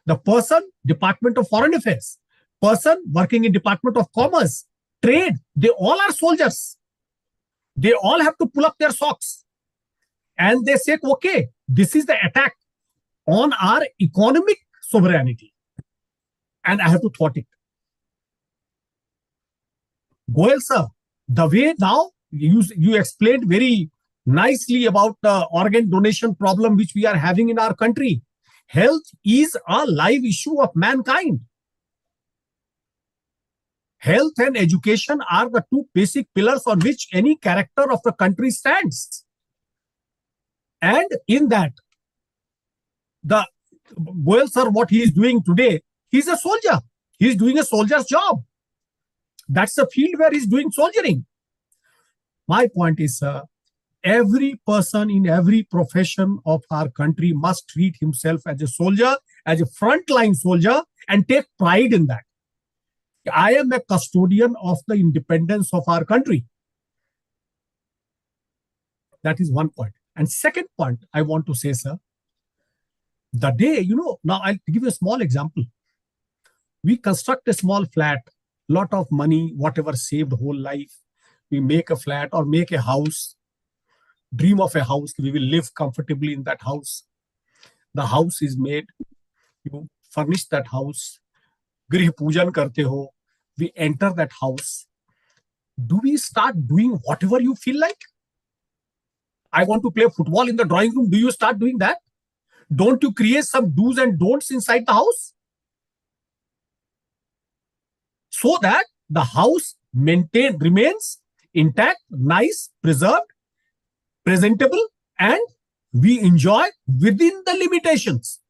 the person, Department of Foreign Affairs, person working in Department of Commerce, trade, they all are soldiers. They all have to pull up their socks. And they say, okay, this is the attack on our economic sovereignty. And I have to thwart it. Goel sir, the way now you explained very nicely about the organ donation problem which we are having in our country. Health is a live issue of mankind. Health and education are the two basic pillars on which any character of the country stands. And in that, the Goel sir, what he is doing today, he's a soldier. He's doing a soldier's job. That's the field where he's doing soldiering. My point is, every person in every profession of our country must treat himself as a soldier, as a frontline soldier, and take pride in that. I am a custodian of the independence of our country. That is one point. And second point I want to say, sir, the day, now I'll give you a small example. We construct a small flat, lot of money, whatever saved whole life. We make a flat or make a house, dream of a house. We will live comfortably in that house. The house is made. You furnish that house. Grih pujan karte ho. We enter that house. Do we start doing whatever you feel like? I want to play football in the drawing room. Do you start doing that? Don't you create some do's and don'ts inside the house? So that the house remains intact, nice, preserved, presentable, and we enjoy within the limitations.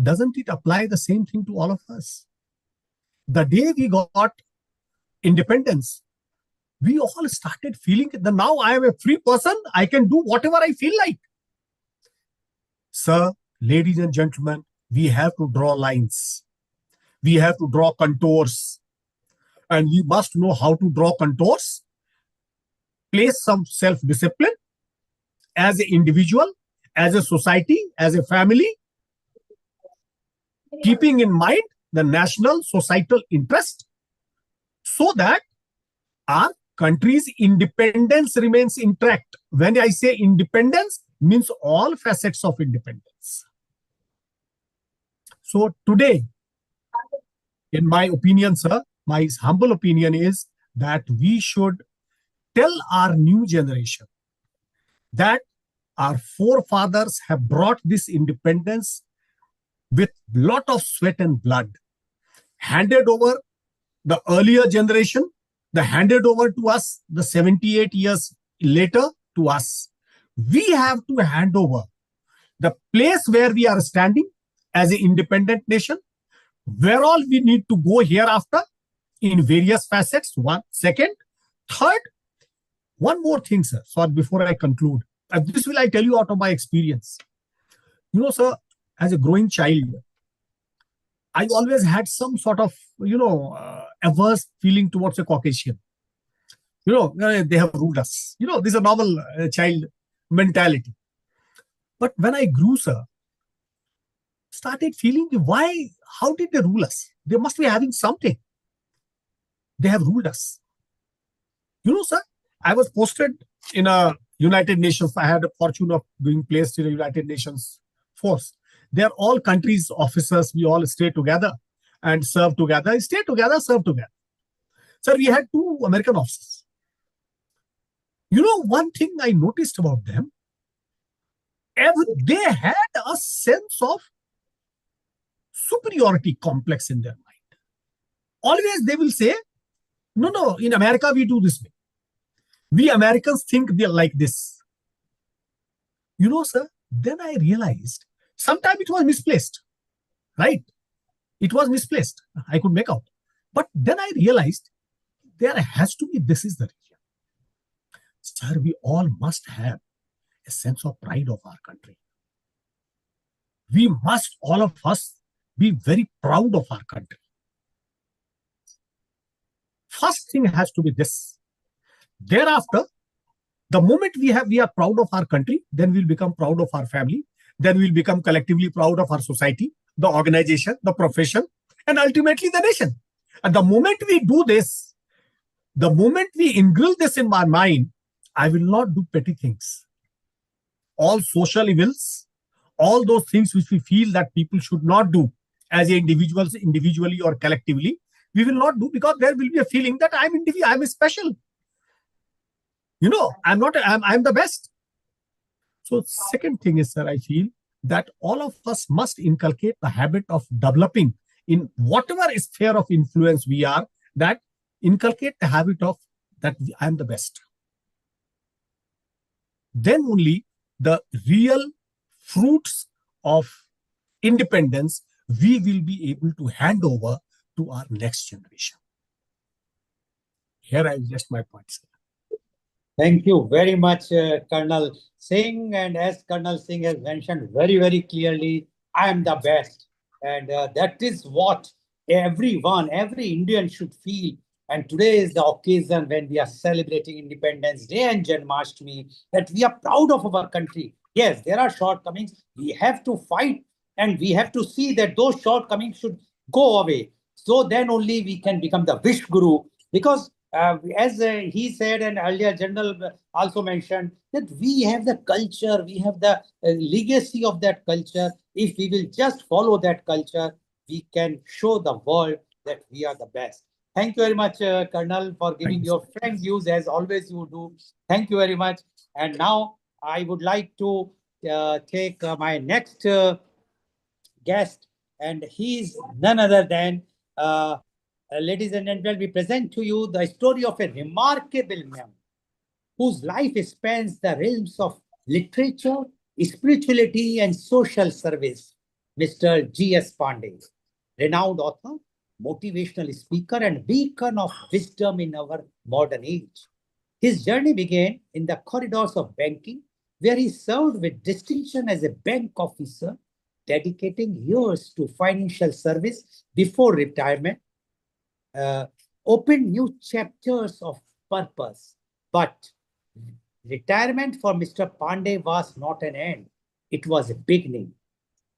Doesn't it apply the same thing to all of us? The day we got independence, we all started feeling that now I am a free person. I can do whatever I feel like. Sir, ladies and gentlemen, we have to draw lines. We have to draw contours. And we must know how to draw contours. Place some self-discipline as an individual, as a society, as a family, keeping in mind the national societal interest, so that our country's independence remains intact. When I say independence, means all facets of independence. So today, in my opinion, sir, my humble opinion is that we should tell our new generation that our forefathers have brought this independence with lot of sweat and blood, handed over the earlier generation, they handed over to us the 78 years later to us. We have to hand over the place where we are standing as an independent nation, where all we need to go hereafter in various facets. One, second, third, one more thing, sir. So before I conclude, this will I tell you out of my experience. Sir, as a growing child, I always had some sort of, averse feeling towards a Caucasian. They have ruled us. This is a normal child mentality. But when I grew, sir, started feeling how did they rule us? They must be having something. They have ruled us. Sir, I was posted in a United Nations. I had the fortune of being placed in a United Nations force. They're all countries' officers. We all stay together and serve together. Stay together, serve together. Sir, we had 2 American officers. One thing I noticed about them, they had a sense of superiority complex in their mind. Always they will say, no, in America we do this way. We Americans think they're like this. Sir, then I realized sometimes it was misplaced, right? It was misplaced. I could make out. But then I realized there has to be, this is the reason. Sir, we all must have a sense of pride of our country. We must, all of us, be very proud of our country. First thing has to be this. Thereafter, the moment we are proud of our country, then we'll become proud of our family. Then we'll become collectively proud of our society, the organization, the profession, and ultimately the nation. And the moment we do this, the moment we ingrain this in my mind, I will not do petty things. All social evils, all those things which we feel that people should not do as individuals, individually or collectively, we will not do, because there will be a feeling that I'm special. I'm the best. So second thing is, sir, I feel that all of us must inculcate the habit of developing in whatever sphere of influence we are, that inculcate the habit of that I'm the best. Then only the real fruits of independence we will be able to hand over to our next generation. Here I will rest my points. Thank you very much, Colonel Singh. And as Colonel Singh has mentioned very, very clearly, I am the best. And that is what every Indian should feel. And today is the occasion when we are celebrating Independence Day and Janmashtami, that we are proud of our country. Yes, there are shortcomings. We have to fight, and we have to see that those shortcomings should go away. So then only we can become the Wish Guru. Because as he said, and earlier General also mentioned, that we have the culture, we have the legacy of that culture. If we will just follow that culture, we can show the world that we are the best. Thank you very much, Colonel, for giving your frank views, as always you do. Thank you very much. And now I would like to take my next guest, and he is none other than, ladies and gentlemen, we present to you the story of a remarkable man whose life spans the realms of literature, spirituality, and social service, Mr. G.S. Pandey, renowned author, motivational speaker, and beacon of wisdom in our modern age. His journey began in the corridors of banking, where he served with distinction as a bank officer, dedicating years to financial service before retirement, opened new chapters of purpose. But retirement for Mr. Pandey was not an end, it was a beginning,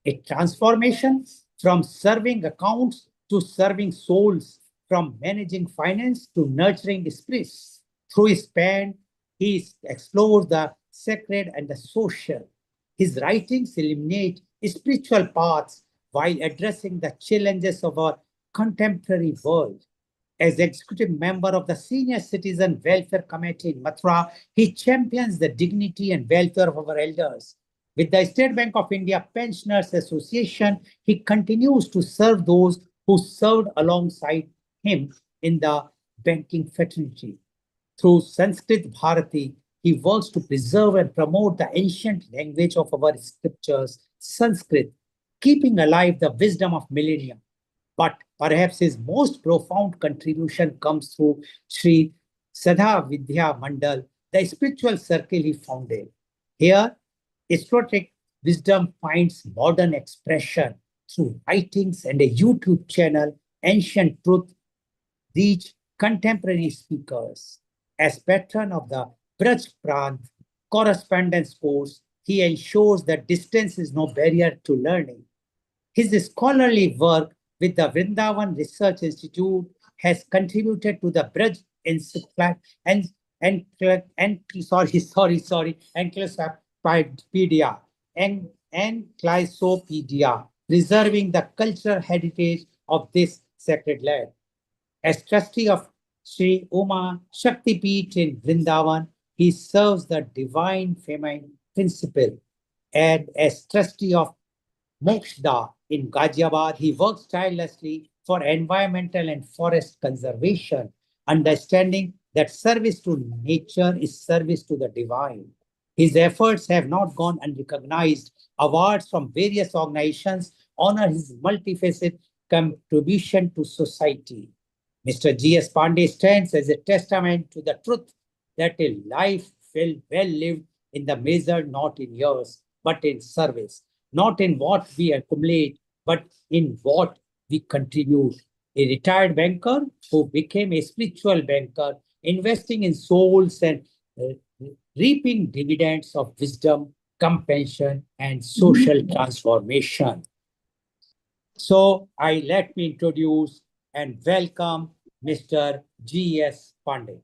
a transformation from serving accounts to serving souls, from managing finance to nurturing spirits. Through his pen, he explores the sacred and the social. His writings illuminate spiritual paths while addressing the challenges of our contemporary world. As executive member of the Senior Citizen Welfare Committee in Mathura, he champions the dignity and welfare of our elders. With the State Bank of India Pensioners Association, he continues to serve those who served alongside him in the banking fraternity. Through Sanskrit Bharati, he works to preserve and promote the ancient language of our scriptures, Sanskrit, keeping alive the wisdom of millennia. But perhaps his most profound contribution comes through Sri Sadha Vidya Mandal, the spiritual circle he founded. Here, esoteric wisdom finds modern expression through writings and a YouTube channel, Ancient Truth, reach contemporary speakers. As patron of the Braj Prant correspondence course, he ensures that distance is no barrier to learning. His scholarly work with the Vrindavan Research Institute has contributed to the Braj Encyclopedia, preserving the cultural heritage of this sacred land. As trustee of Sri Uma Shakti Peeth in Vrindavan, he serves the divine feminine principle. And as trustee of Mokshda in Ghaziabad, he works tirelessly for environmental and forest conservation, understanding that service to nature is service to the divine. His efforts have not gone unrecognized. Awards from various organizations honor his multifaceted contribution to society. Mr. G.S. Pandey stands as a testament to the truth that a life well lived in the measured not in years, but in service, not in what we accumulate, but in what we contribute. A retired banker who became a spiritual banker, investing in souls and reaping dividends of wisdom, compassion, and social transformation. So let me introduce and welcome Mr. G.S. Pandey.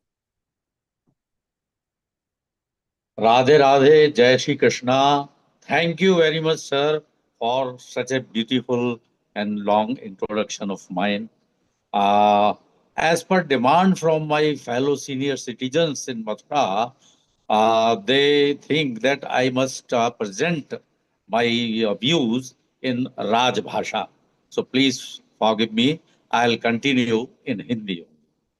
Radhe Radhe, Jai Shri Krishna. Thank you very much, sir, for such a beautiful and long introduction of mine. As per demand from my fellow senior citizens in Mathura, they think that I must present my views in Raj Bhasha. So please forgive me. I'll continue in Hindi.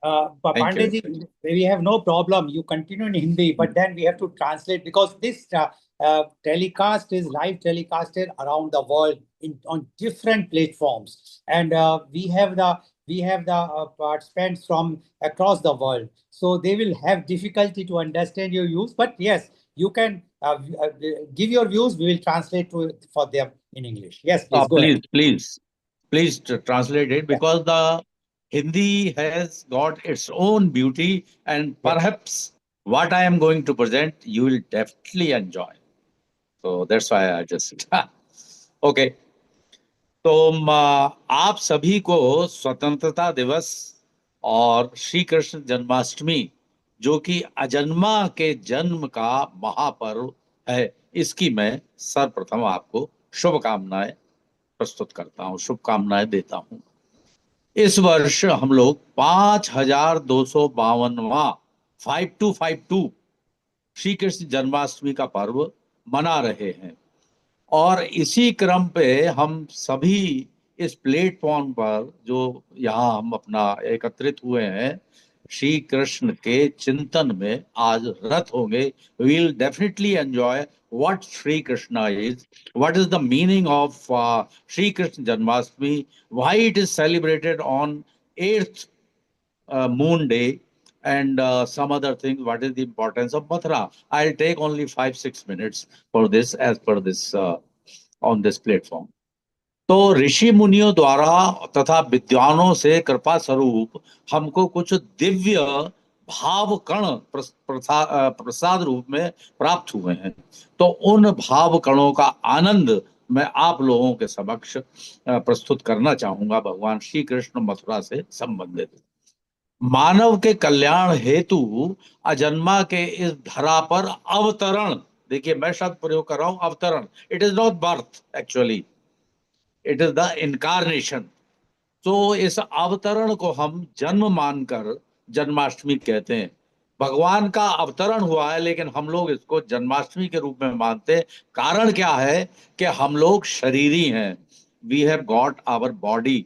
Pandeyji, we have no problem. You continue in Hindi, but then we have to translate, because this telecast is live telecasted around the world on different platforms, and we have the participants from across the world, so they will have difficulty to understand your views. But yes, you can give your views. We will translate for them in English. Yes, please go ahead. Please. Please translate it, because the Hindi has got its own beauty, and perhaps what I am going to present, you will definitely enjoy. So that's why I just okay. तो आप सभी को स्वतंत्रता दिवस और श्री कृष्ण जन्माष्टमी, जो कि अजन्मा के जन्म का महापर्व है, इसकी मैं सर्वप्रथम आपको शुभकामनाएं प्रस्तुत करता हूं, शुभकामनाएं देता हूं। इस वर्ष हम लोग 5252वां 5252 श्री कृष्ण जन्माष्टमी का पर्व मना रहे हैं, और इसी क्रम पे हम सभी इस प्लेटफॉर्म पर जो यहाँ हम अपना एकत्रित हुए हैं, श्री कृष्ण के चिंतन में आज रत होंगे। We will definitely enjoy what Sri Krishna is, what is the meaning of Sri Krishna Janmashtami, why it is celebrated on 8th moon day, and some other things, what is the importance of Mathura. I'll take only 5-6 minutes for this, as per this on this platform. तो ऋषि मुनियों द्वारा तथा विद्वानों से कृपा स्वरूप हमको कुछ दिव्य भाव कण प्रसाद रूप में प्राप्त हुए हैं। तो उन भाव कणों का आनंद मैं आप लोगों के समक्ष प्रस्तुत करना चाहूंगा, भगवान श्री कृष्ण मथुरा से संबंधित। मानव के कल्याण हेतु अजन्मा के इस धरा पर अवतरण, देखिए मैं शब्द प्रयोग कर रहा हूं, अवतरण। It is not birth, actually it is the incarnation. तो इस अवतरण को हम जन्म मानकर जन्माष्टमी कहते हैं। भगवान का अवतरण हुआ है, लेकिन हम लोग इसको जन्माष्टमी के रूप में मानते हैं। कारण क्या है कि हम लोग शरीरी हैं, we have got our body,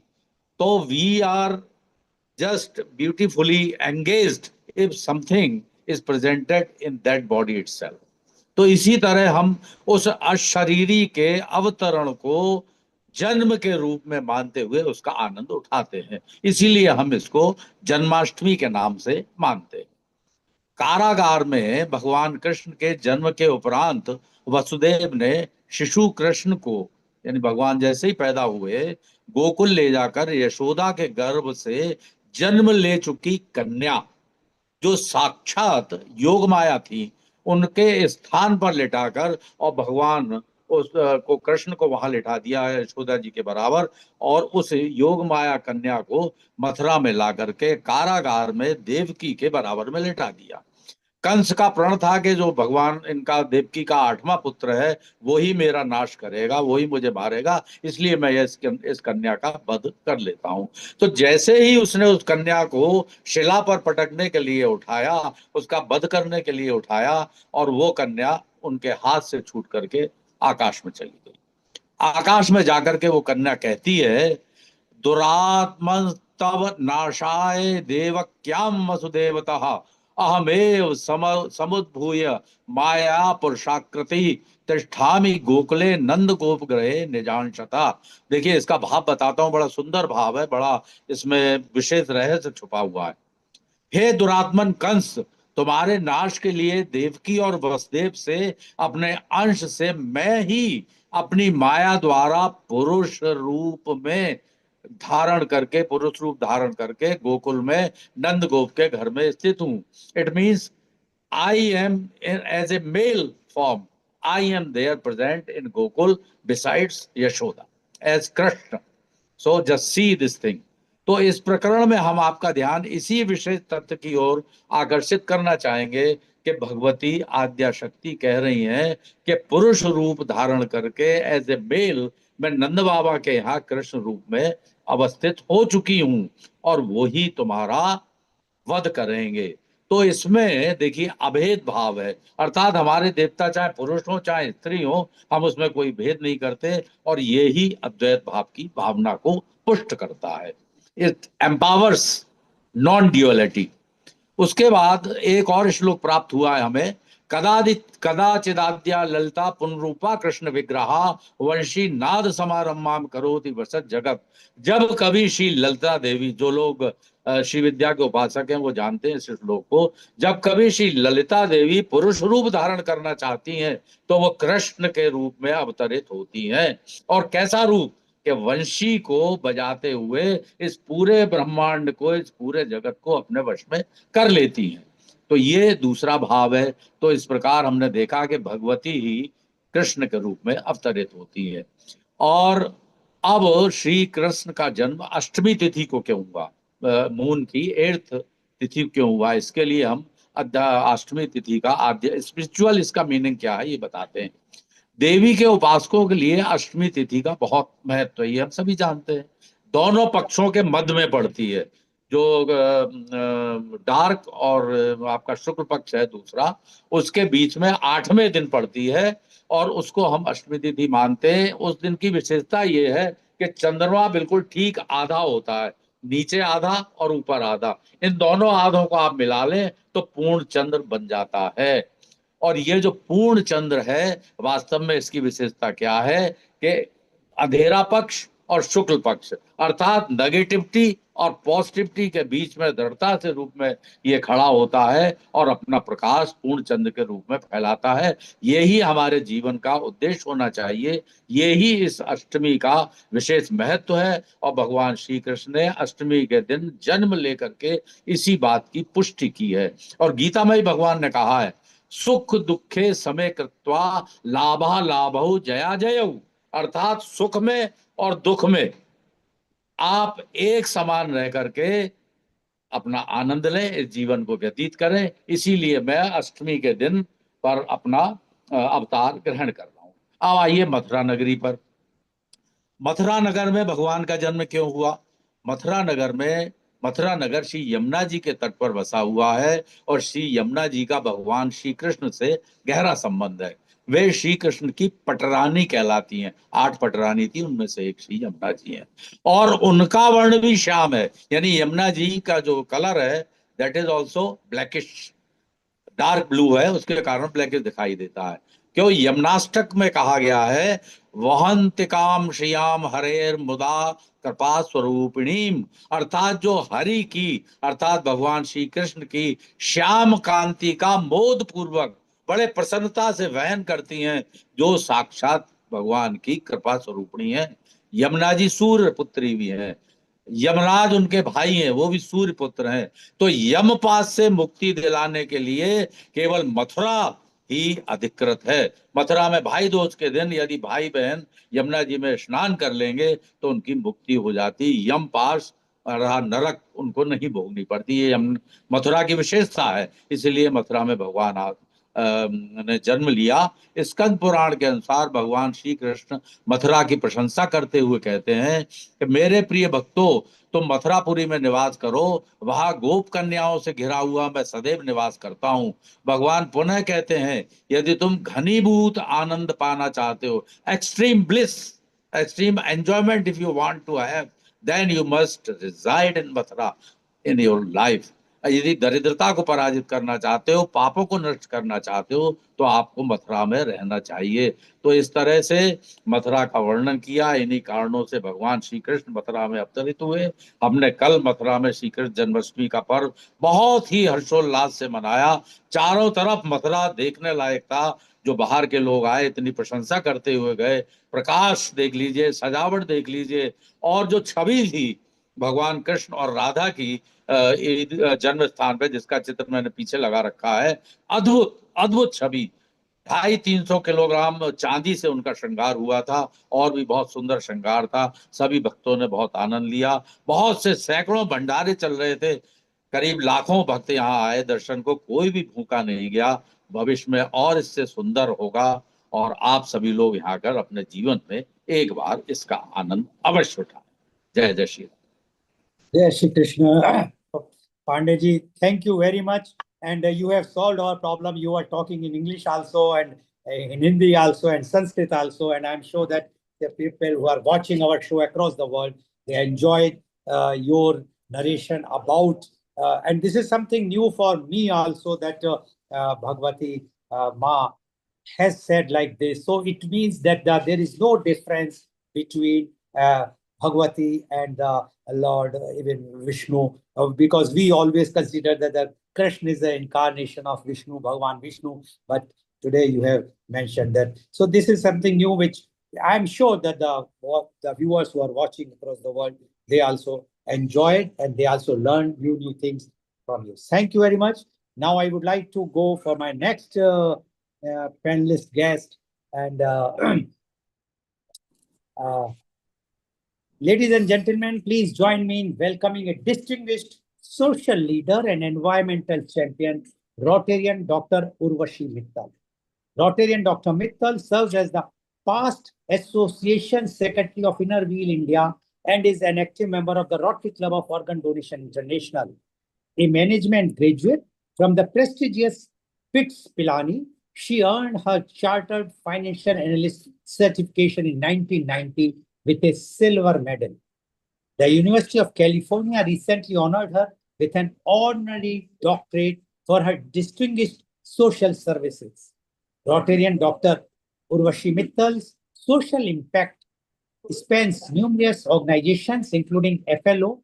तो we are just beautifully engaged if something is presented in that body itself. तो इसी तरह हम उस अशरीरी के अवतरण को जन्म के रूप में मानते हुए उसका आनंद उठाते हैं, इसीलिए हम इसको जन्माष्टमी के नाम से मानते हैं। कारागार में भगवान कृष्ण के जन्म के उपरांत वसुदेव ने शिशु कृष्ण को, यानी भगवान जैसे ही पैदा हुए, गोकुल ले जाकर यशोदा के गर्भ से जन्म ले चुकी कन्या, जो साक्षात योग माया थी, उनके स्थान पर लिटाकर, और भगवान उस को कृष्ण को वहां लिटा दिया है यशोदा जी के बराबर, और उस योग माया कन्या को मथुरा में ला करके कारागार में देवकी के बराबर में लिटा दिया। कंस का प्रण था कि जो भगवान इनका देवकी का 8वां पुत्र है, वही मेरा नाश करेगा, वही मुझे मारेगा, इसलिए मैं इस कन्या का वध कर लेता हूं। तो जैसे ही उसने उस कन्या को शिला पर पटकने के लिए उठाया, उसका वध करने के लिए उठाया, और वो कन्या उनके हाथ से छूट करके आकाश में चली गई। आकाश में जाकर के वो कन्या कहती है, दुरात्मन तव नाशाय देवक्याम वसुदेवतः अहमेव समुद्भूय माया पुरुषाकृति तिष्ठामि गोकुले नंद गोप ग्रहे निजांशता। देखिए इसका भाव बताता हूं, बड़ा सुंदर भाव है, बड़ा इसमें विशेष रहस्य छुपा हुआ है। हे दुरात्मन कंस, तुम्हारे नाश के लिए देवकी और वसुदेव से अपने अंश से मैं ही अपनी माया द्वारा पुरुष रूप में धारण करके, पुरुष रूप धारण करके गोकुल में नंद गोप के घर में स्थित हूं। It means I am as a male form, I am there present in Gokul besides Yashoda as Krishna. So just see this thing. तो इस प्रकरण में हम आपका ध्यान इसी विशेष तथ्य की ओर आकर्षित करना चाहेंगे कि भगवती आद्या शक्ति कह रही हैं कि पुरुष रूप धारण करके एज ए मेल मैं नंद बाबा के यहाँ कृष्ण रूप में अवस्थित हो चुकी हूं, और वो ही तुम्हारा वध करेंगे। तो इसमें देखिए अभेद भाव है, अर्थात हमारे देवता चाहे पुरुष हो चाहे स्त्री हो, हम उसमें कोई भेद नहीं करते, और ये ही अद्वैत भाव की भावना को पुष्ट करता है। It empowers non duality. उसके बाद एक और श्लोक प्राप्त हुआ है हमें, कदाचिदाद्या ललिता पुनरूपा कृष्ण विग्रहा वंशी नाद समारंभाम करोति वसत जगत। जब कभी श्री ललिता देवी, जो लोग श्री विद्या के उपासक हैं वो जानते हैं इस श्लोक को, जब कभी श्री ललिता देवी पुरुष रूप धारण करना चाहती हैं तो वो कृष्ण के रूप में अवतरित होती हैं। और कैसा रूप कि वंशी को बजाते हुए इस पूरे ब्रह्मांड को, इस पूरे जगत को अपने वश में कर लेती हैं। तो ये दूसरा भाव है। तो इस प्रकार हमने देखा कि भगवती ही कृष्ण के रूप में अवतरित होती है। और अब श्री कृष्ण का जन्म अष्टमी तिथि को क्यों हुआ, मून की 8th तिथि क्यों हुआ, इसके लिए हम अष्टमी तिथि का आद्य स्पिरिचुअल इसका मीनिंग क्या है ये बताते हैं। देवी के उपासकों के लिए अष्टमी तिथि का बहुत महत्व है, ये हम सभी जानते हैं। दोनों पक्षों के मध्य में पड़ती है, जो डार्क और आपका शुक्ल पक्ष है दूसरा, उसके बीच में 8वें दिन पड़ती है और उसको हम अष्टमी तिथि मानते हैं। उस दिन की विशेषता ये है कि चंद्रमा बिल्कुल ठीक आधा होता है, नीचे आधा और ऊपर आधा, इन दोनों आधों को आप मिला लें तो पूर्ण चंद्र बन जाता है। और ये जो पूर्ण चंद्र है, वास्तव में इसकी विशेषता क्या है कि अंधेरा पक्ष और शुक्ल पक्ष अर्थात नेगेटिविटी और पॉजिटिविटी के बीच में दृढ़ता से रूप में ये खड़ा होता है और अपना प्रकाश पूर्ण चंद्र के रूप में फैलाता है। यही हमारे जीवन का उद्देश्य होना चाहिए, यही इस अष्टमी का विशेष महत्व है। और भगवान श्री कृष्ण ने अष्टमी के दिन जन्म लेकर के इसी बात की पुष्टि की है। और गीता में ही भगवान ने कहा है, सुख दुखे समय कृत्वा लाभा लाभौ जया जयौ, अर्थात सुख में और दुख में आप एक समान रह करके अपना आनंद लें, इस जीवन को व्यतीत करें। इसीलिए मैं अष्टमी के दिन पर अपना अवतार ग्रहण कर रहा हूं। अब आइए मथुरा नगरी पर। मथुरा नगर में भगवान का जन्म क्यों हुआ? मथुरा नगर श्री यमुना जी के तट पर बसा हुआ है और श्री यमुना जी का भगवान श्री कृष्ण से गहरा संबंध है। वे श्री कृष्ण की पटरानी कहलाती हैं, 8 पटरानी थी, उनमें से एक श्री यमुना जी है। और उनका वर्ण भी श्याम है, यानी यमुना जी का जो कलर है that is also blackish, dark blue है, उसके कारण ब्लैकिश दिखाई देता है। क्यों? यमुनाष्टक में कहा गया है, वहंतिकाम श्रियाम हरेर मुदा कृपा स्वरूपिणीम, अर्थात जो हरि की अर्थात भगवान श्री कृष्ण की श्याम कांति का मोद पूर्वक बड़े प्रसन्नता से वहन करती हैं, जो साक्षात भगवान की कृपा स्वरूपिणी है। यमुना जी सूर्य पुत्री भी है, यमराज उनके भाई हैं, वो भी सूर्य पुत्र हैं। तो यमपास से मुक्ति दिलाने के लिए केवल मथुरा ही अधिकृत है। मथुरा में भाई दूज के दिन यदि भाई बहन यमुना जी में स्नान कर लेंगे तो उनकी मुक्ति हो जाती, यमपास रहा नरक उनको नहीं भोगनी पड़ती। ये मथुरा की विशेषता है, इसलिए मथुरा में भगवान ने जन्म लिया। स्कंद पुराण के अनुसार भगवान श्री कृष्ण मथुरा की प्रशंसा करते हुए कहते हैं कि मेरे प्रिय भक्तों, तुम मथुरापुरी में निवास करो, वहां गोप कन्याओं से घिरा हुआ मैं सदैव निवास करता हूँ। भगवान पुनः कहते हैं, यदि तुम घनीभूत आनंद पाना चाहते हो, extreme bliss, extreme enjoyment if you want to have, then you must reside in Mathura in your life. यदि दरिद्रता को पराजित करना चाहते हो, पापों को नष्ट करना चाहते हो, तो आपको मथुरा में रहना चाहिए। तो इस तरह से मथुरा का वर्णन किया। इन्हीं कारणों से भगवान श्री कृष्ण मथुरा में अवतरित हुए। हमने कल मथुरा में श्री कृष्ण जन्माष्टमी का पर्व बहुत ही हर्षोल्लास से मनाया। चारों तरफ मथुरा देखने लायक था। जो बाहर के लोग आए इतनी प्रशंसा करते हुए गए। प्रकाश देख लीजिए, सजावट देख लीजिए, और जो छवि थी भगवान कृष्ण और राधा की जन्म स्थान पे, जिसका चित्र मैंने पीछे लगा रखा है, अद्भुत अद्भुत छवि। 250-300 किलोग्राम चांदी से उनका श्रृंगार हुआ था और भी बहुत सुंदर श्रृंगार था। सभी भक्तों ने बहुत आनंद लिया। बहुत से सैकड़ों भंडारे चल रहे थे, करीब लाखों भक्त यहाँ आए दर्शन को, कोई भी भूखा नहीं गया। भविष्य में और इससे सुंदर होगा और आप सभी लोग यहाँ आकर अपने जीवन में एक बार इसका आनंद अवश्य उठाएं। जय जय Shri Ram. Jai Shri Krishna. Pandeyji, thank you very much. And you have solved our problem. You are talking in English also, and in Hindi also, and Sanskrit also. And I'm sure that the people who are watching our show across the world, they enjoyed your narration about. And this is something new for me also, that Bhagwati Ma has said like this. So it means that there is no difference between Bhagwati and Lord even Vishnu, because we always consider that Krishna is the incarnation of Vishnu, Bhagavan Vishnu, but today you have mentioned that. So this is something new which I'm sure that the viewers who are watching across the world, they also enjoyed and they also learned new things from you. Thank you very much. Now I would like to go for my next panelist guest. And uh, ladies and gentlemen, please join me in welcoming a distinguished social leader and environmental champion, Rotarian Dr. Urvashi Mittal. Rotarian Dr. Mittal serves as the past Association Secretary of Inner Wheel India and is an active member of the Rotary Club of Organ Donation International. A management graduate from the prestigious Pitts Pilani, she earned her Chartered Financial Analyst certification in 1990 with a silver medal. The University of California recently honored her with an honorary doctorate for her distinguished social services. Rotarian Dr. Urvashi Mittal's social impact spans numerous organizations, including FLO,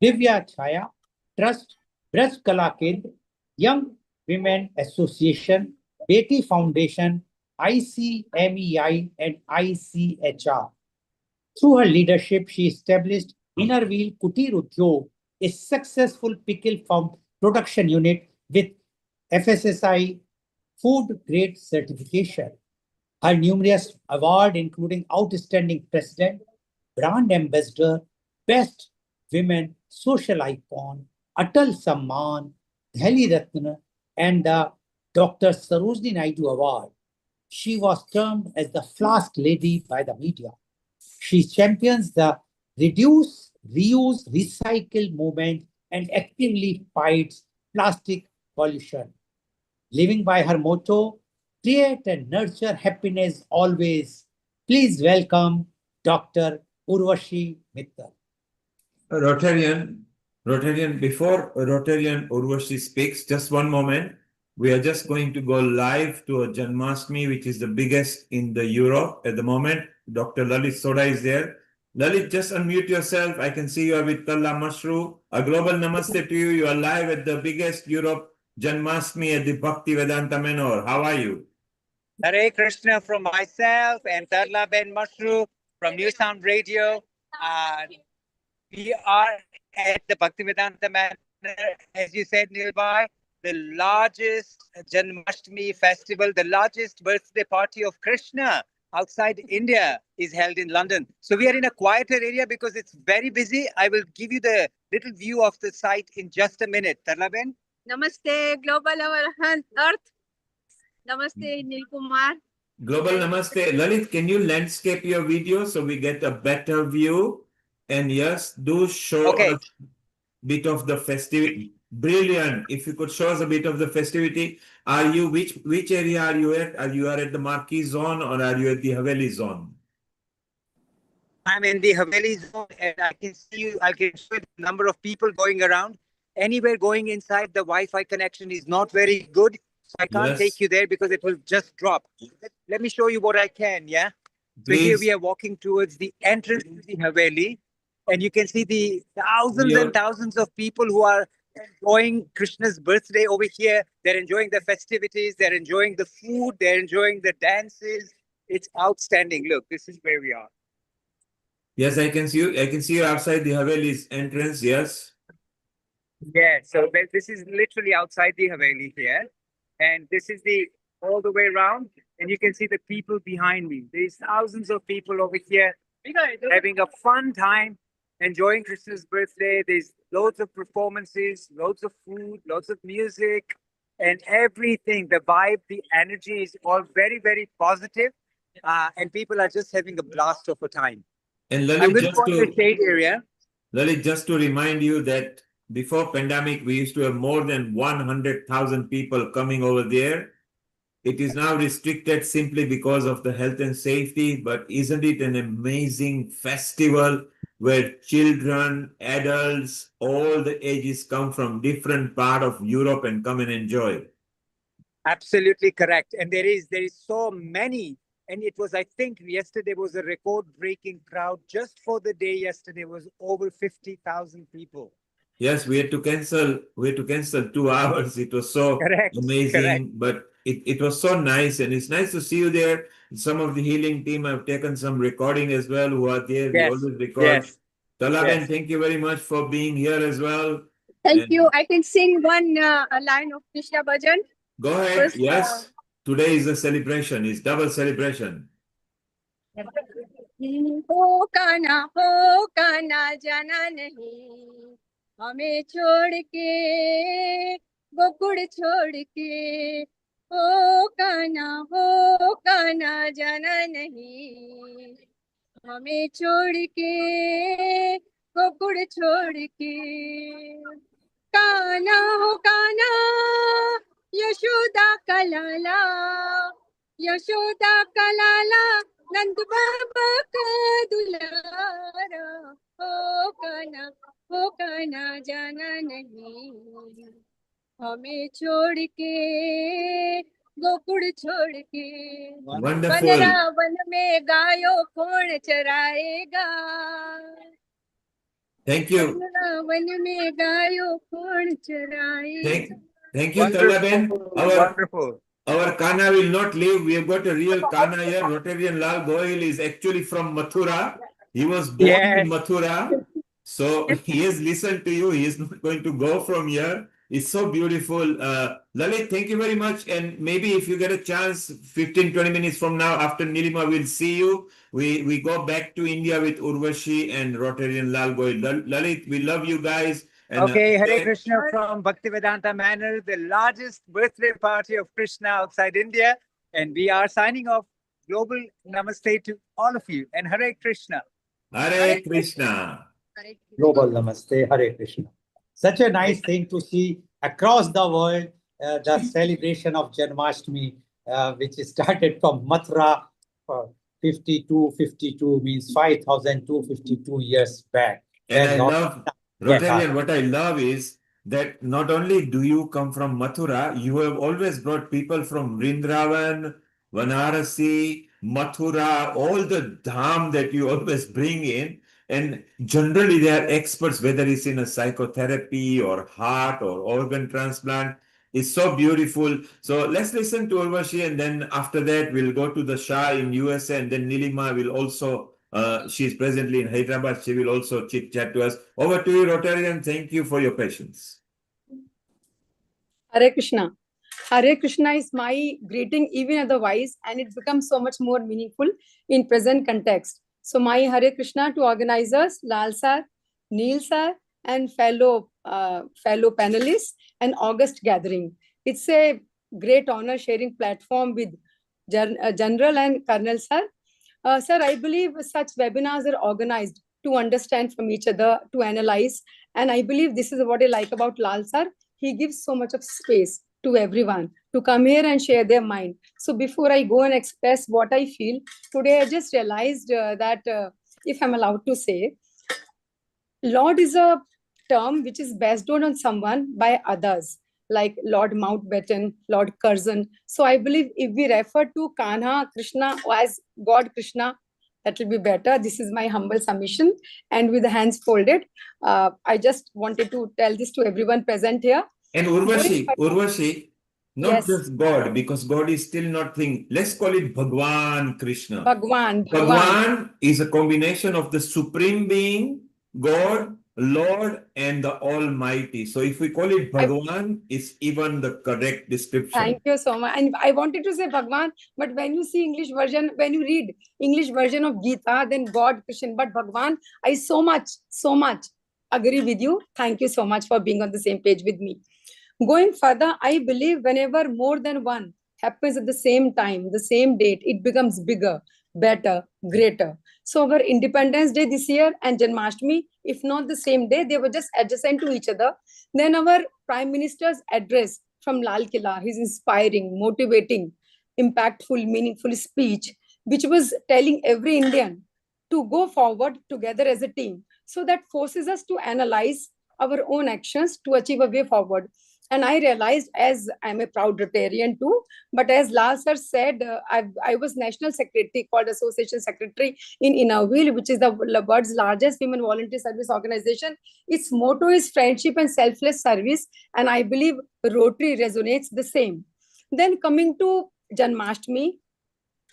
Divya Chaya, Trust, Breast Kala Kendra, Young Women Association, Beti Foundation, ICMEI, and ICHR. Through her leadership, she established Inner Wheel Kutir Udyog, a successful pickle farm production unit with FSSI food grade certification. Her numerous awards, including Outstanding President, Brand Ambassador, Best Women Social Icon, Atal Samman, Dhali Ratna, and the Dr. Sarojini Naidu Award. She was termed as the Flask Lady by the media. She champions the reduce, reuse, recycle movement and actively fights plastic pollution. Living by her motto, create and nurture happiness always. Please welcome Dr. Urvashi Mittal. Rotarian, before Rotarian Urvashi speaks, just one moment. We are just going to go live to a Janmashtami, which is the biggest in the Europe at the moment. Dr. Lalit Soda is there. Lalit, just unmute yourself. I can see you are with Kalla Mashru. A global namaste to you. You are live at the biggest Europe Janmashtami at the Bhakti Vedanta Manor. How are you? Hare Krishna from myself and Tarla Ben Mashru from New Sound Radio. We are at the Bhaktivedanta Manor, as you said, Nilbhai, the largest Janmashtami festival, the largest birthday party of Krishna outside India is held in London. So we are in a quieter area because it's very busy. I will give you the little view of the site in just a minute. Tarlaben? Namaste, Global Earth. Namaste, Nilkumar. Global Namaste. Lalit, can you landscape your video so we get a better view? And yes, do show us a bit of the festivity. Brilliant. If you could show us a bit of the festivity. Are you, which area are you at? Are you at the Marquee zone or are you at the Haveli zone? I'm in the Haveli zone and I can show you the number of people going around. Anywhere going inside, the Wi-Fi connection is not very good. So I can't take you there because it will just drop. Let me show you what I can, yeah? Please. So here we are walking towards the entrance to the Haveli. And you can see the thousands and thousands of people who are enjoying Krishna's birthday over here. They're enjoying the festivities. They're enjoying the food. They're enjoying the dances. It's outstanding. Look, this is where we are. Yes, I can see you. I can see you outside the Haveli's entrance. Yes. Yeah, so this is literally outside the Haveli here. And this is all the way around. And you can see the people behind me. There's thousands of people over here having a fun time, enjoying Krishna's birthday. There's loads of performances, loads of food, lots of music, and everything. The vibe, the energy is all very, very positive. And people are just having a blast of a time. And Lalit, I'm going to go to the shade area. Lalit, just to remind you that before pandemic, we used to have more than 100,000 people coming over there. It is now restricted simply because of the health and safety, but isn't it an amazing festival where children, adults, all the ages come from different part of Europe and come and enjoy? Absolutely correct. And there is so many. And it was, I think, yesterday was a record-breaking crowd. Just for the day yesterday was over 50,000 people. Yes, we had to cancel 2 hours. It was so amazing. But it was so nice, and it's nice to see you there. Some of the healing team have taken some recording as well who are there. We Yes, always record. yes, Talaben, yes. thank you very much for being here as well. Thank And you. I can sing one a line of Krishna Bhajan. go ahead. First, Yes. Today is a celebration. It's double celebration. हो काना जाना नहीं हमें छोड़ के गोकुड़ छोड़ के हो काना जाना नहीं हमें छोड़ के गोकुड़ छोड़ के काना हो काना यशोदा का लाला यशोदा का लाला नंद बाबा का दुलारा हो काना जाना नहीं हमें छोड़ के गोकुड़ छोड़ के Wonderful. वनरावन में गायों कौन चराएगा Thank you. वनरावन में गायों कौन चराएगा Thank you, Talaben. Wonderful. Our Kana will not leave. We have got a real Kana here. Rotarian Lal Goyal is actually from Mathura. He was born in Yes. Mathura. So he has listened to you. He is not going to go from here. It's so beautiful. Lalit, thank you very much. And maybe if you get a chance, 15-20 minutes from now, after Nilima, we'll see you. We go back to India with Urvashi and Rotarian Lal Goyal. Lalit, we love you guys. And Okay, Hare Krishna from Bhaktivedanta Manor, the largest birthday party of Krishna outside India. And we are signing off. Global Namaste to all of you. And Hare Krishna. Hare Krishna. Global Namaste, Hare Krishna. Such a nice thing to see across the world, the celebration of Janmashtami, which started from Mathura 52 means 5,252 years back. And I love, Rotarian, what I love is that not only do you come from Mathura, you have always brought people from Vrindavan, Varanasi, Mathura, all the dham that you always bring in. And generally they are experts, whether it's in a psychotherapy or heart or organ transplant. It's so beautiful. So let's listen to Urvashi, and then after that we'll go to the Shah in USA, and then Nilima will also, she's presently in Hyderabad. She will also chit chat to us. Over to you, Rotarian. Thank you for your patience. Hare Krishna. Hare Krishna is my greeting even otherwise, and it becomes so much more meaningful in present context. So my Hare Krishna to organizers, Lal Sir, Neil Sir, and fellow panelists and August gathering. It's a great honor sharing platform with General and Colonel Sir. Sir, I believe such webinars are organized to understand from each other, to analyze. And I believe this is what I like about Lal Sir. He gives so much of space to everyone to come here and share their mind. So before I go and express what I feel, today I just realized that if I'm allowed to say, Lord is a term which is bestowed on someone by others, like Lord Mountbatten, Lord Curzon. So I believe if we refer to Kanha, Krishna as God Krishna, that will be better. This is my humble submission. And with the hands folded, I just wanted to tell this to everyone present here. And Urvashi, not just God, because God is still not thing. Let's call it Bhagwan Krishna. Bhagwan is a combination of the Supreme Being, God, Lord, and the Almighty. So if we call it Bhagwan, it's even the correct description. Thank you so much. And I wanted to say Bhagwan, but when you see English version, when you read English version of Gita, then God, Krishna, but Bhagwan, I so much agree with you. Thank you so much for being on the same page with me. Going further, I believe whenever more than one happens at the same time, the same date, it becomes bigger, better, greater. So our Independence Day this year and Janmashtami, if not the same day, they were just adjacent to each other. Then our Prime Minister's address from Lal Killa, his inspiring, motivating, impactful, meaningful speech, which was telling every Indian to go forward together as a team. So that forces us to analyze our own actions to achieve a way forward. And I realized, as I'm a proud Rotarian too, but as Lal Sir said, I was National Secretary, called Association Secretary in Innerville, which is the world's largest women volunteer service organization. Its motto is friendship and selfless service. And I believe Rotary resonates the same. Then coming to Janmashtami,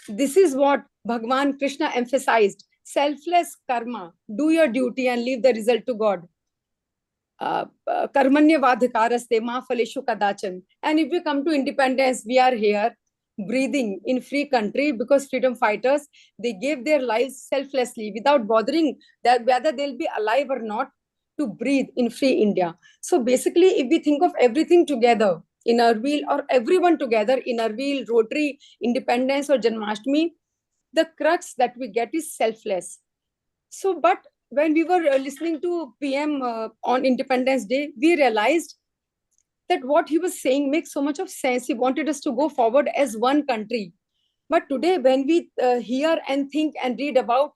this is what Bhagwan Krishna emphasized: selfless karma, do your duty and leave the result to God. Karmanyavadhikaraste ma phaleshu kadachan. And if we come to independence, we are here breathing in free country because freedom fighters, they gave their lives selflessly without bothering that whether they'll be alive or not, to breathe in free India. So basically, if we think of everything together in our wheel, or everyone together in our wheel, Rotary, Independence or Janmashtami, the crux that we get is selfless. So, but when we were listening to PM on Independence Day, we realized that what he was saying makes so much of sense. He wanted us to go forward as one country. But today, when we hear and think and read about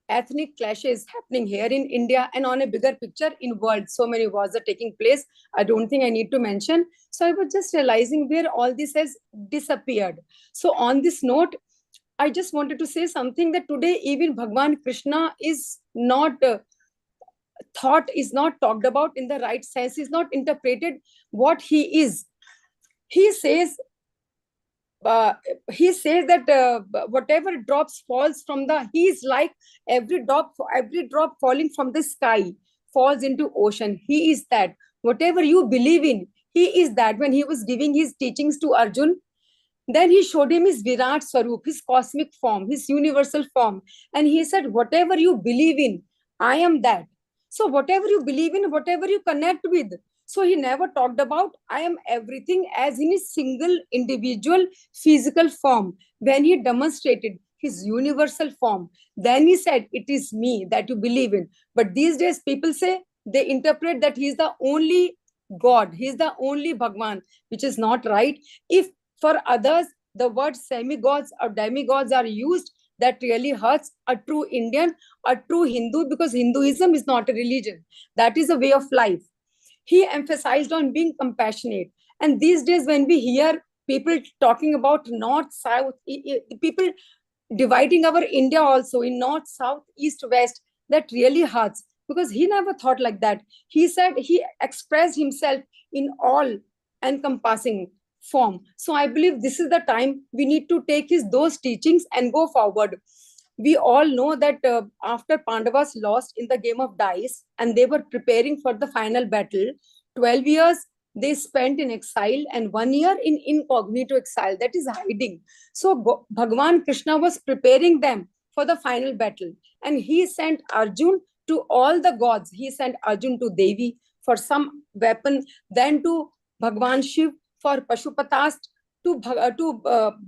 ethnic clashes happening here in India and on a bigger picture in world, so many wars are taking place, I don't think I need to mention. So I was just realizing where all this has disappeared. So on this note, I just wanted to say something, that today even Bhagwan Krishna is not thought, is not talked about in the right sense, is not interpreted what he is. He says that whatever drops falls from the, he is like every drop falling from the sky falls into ocean. He is that. Whatever you believe in, he is that. When he was giving his teachings to Arjun, then he showed him his Virat Swarup, his cosmic form, his universal form. And he said, whatever you believe in, I am that. So whatever you believe in, whatever you connect with. So he never talked about I am everything as in his single individual physical form. When he demonstrated his universal form, then he said, it is me that you believe in. But these days people say, they interpret that he is the only God, he is the only Bhagwan, which is not right. If for others, the word semi-gods or demigods are used, that really hurts a true Indian, a true Hindu, because Hinduism is not a religion. That is a way of life. He emphasized on being compassionate. And these days, when we hear people talking about North, South, people dividing our India also in North, South, East, West, that really hurts, because he never thought like that. He said he expressed himself in all encompassing form. So I believe this is the time we need to take those teachings and go forward. We all know that after Pandavas lost in the game of dice and they were preparing for the final battle, 12 years they spent in exile and 1 year in incognito exile, that is hiding. So Bhagwan Krishna was preparing them for the final battle, and he sent Arjun to all the gods. He sent Arjun to Devi for some weapon, then to Bhagwan Shiv for Pashupatast, to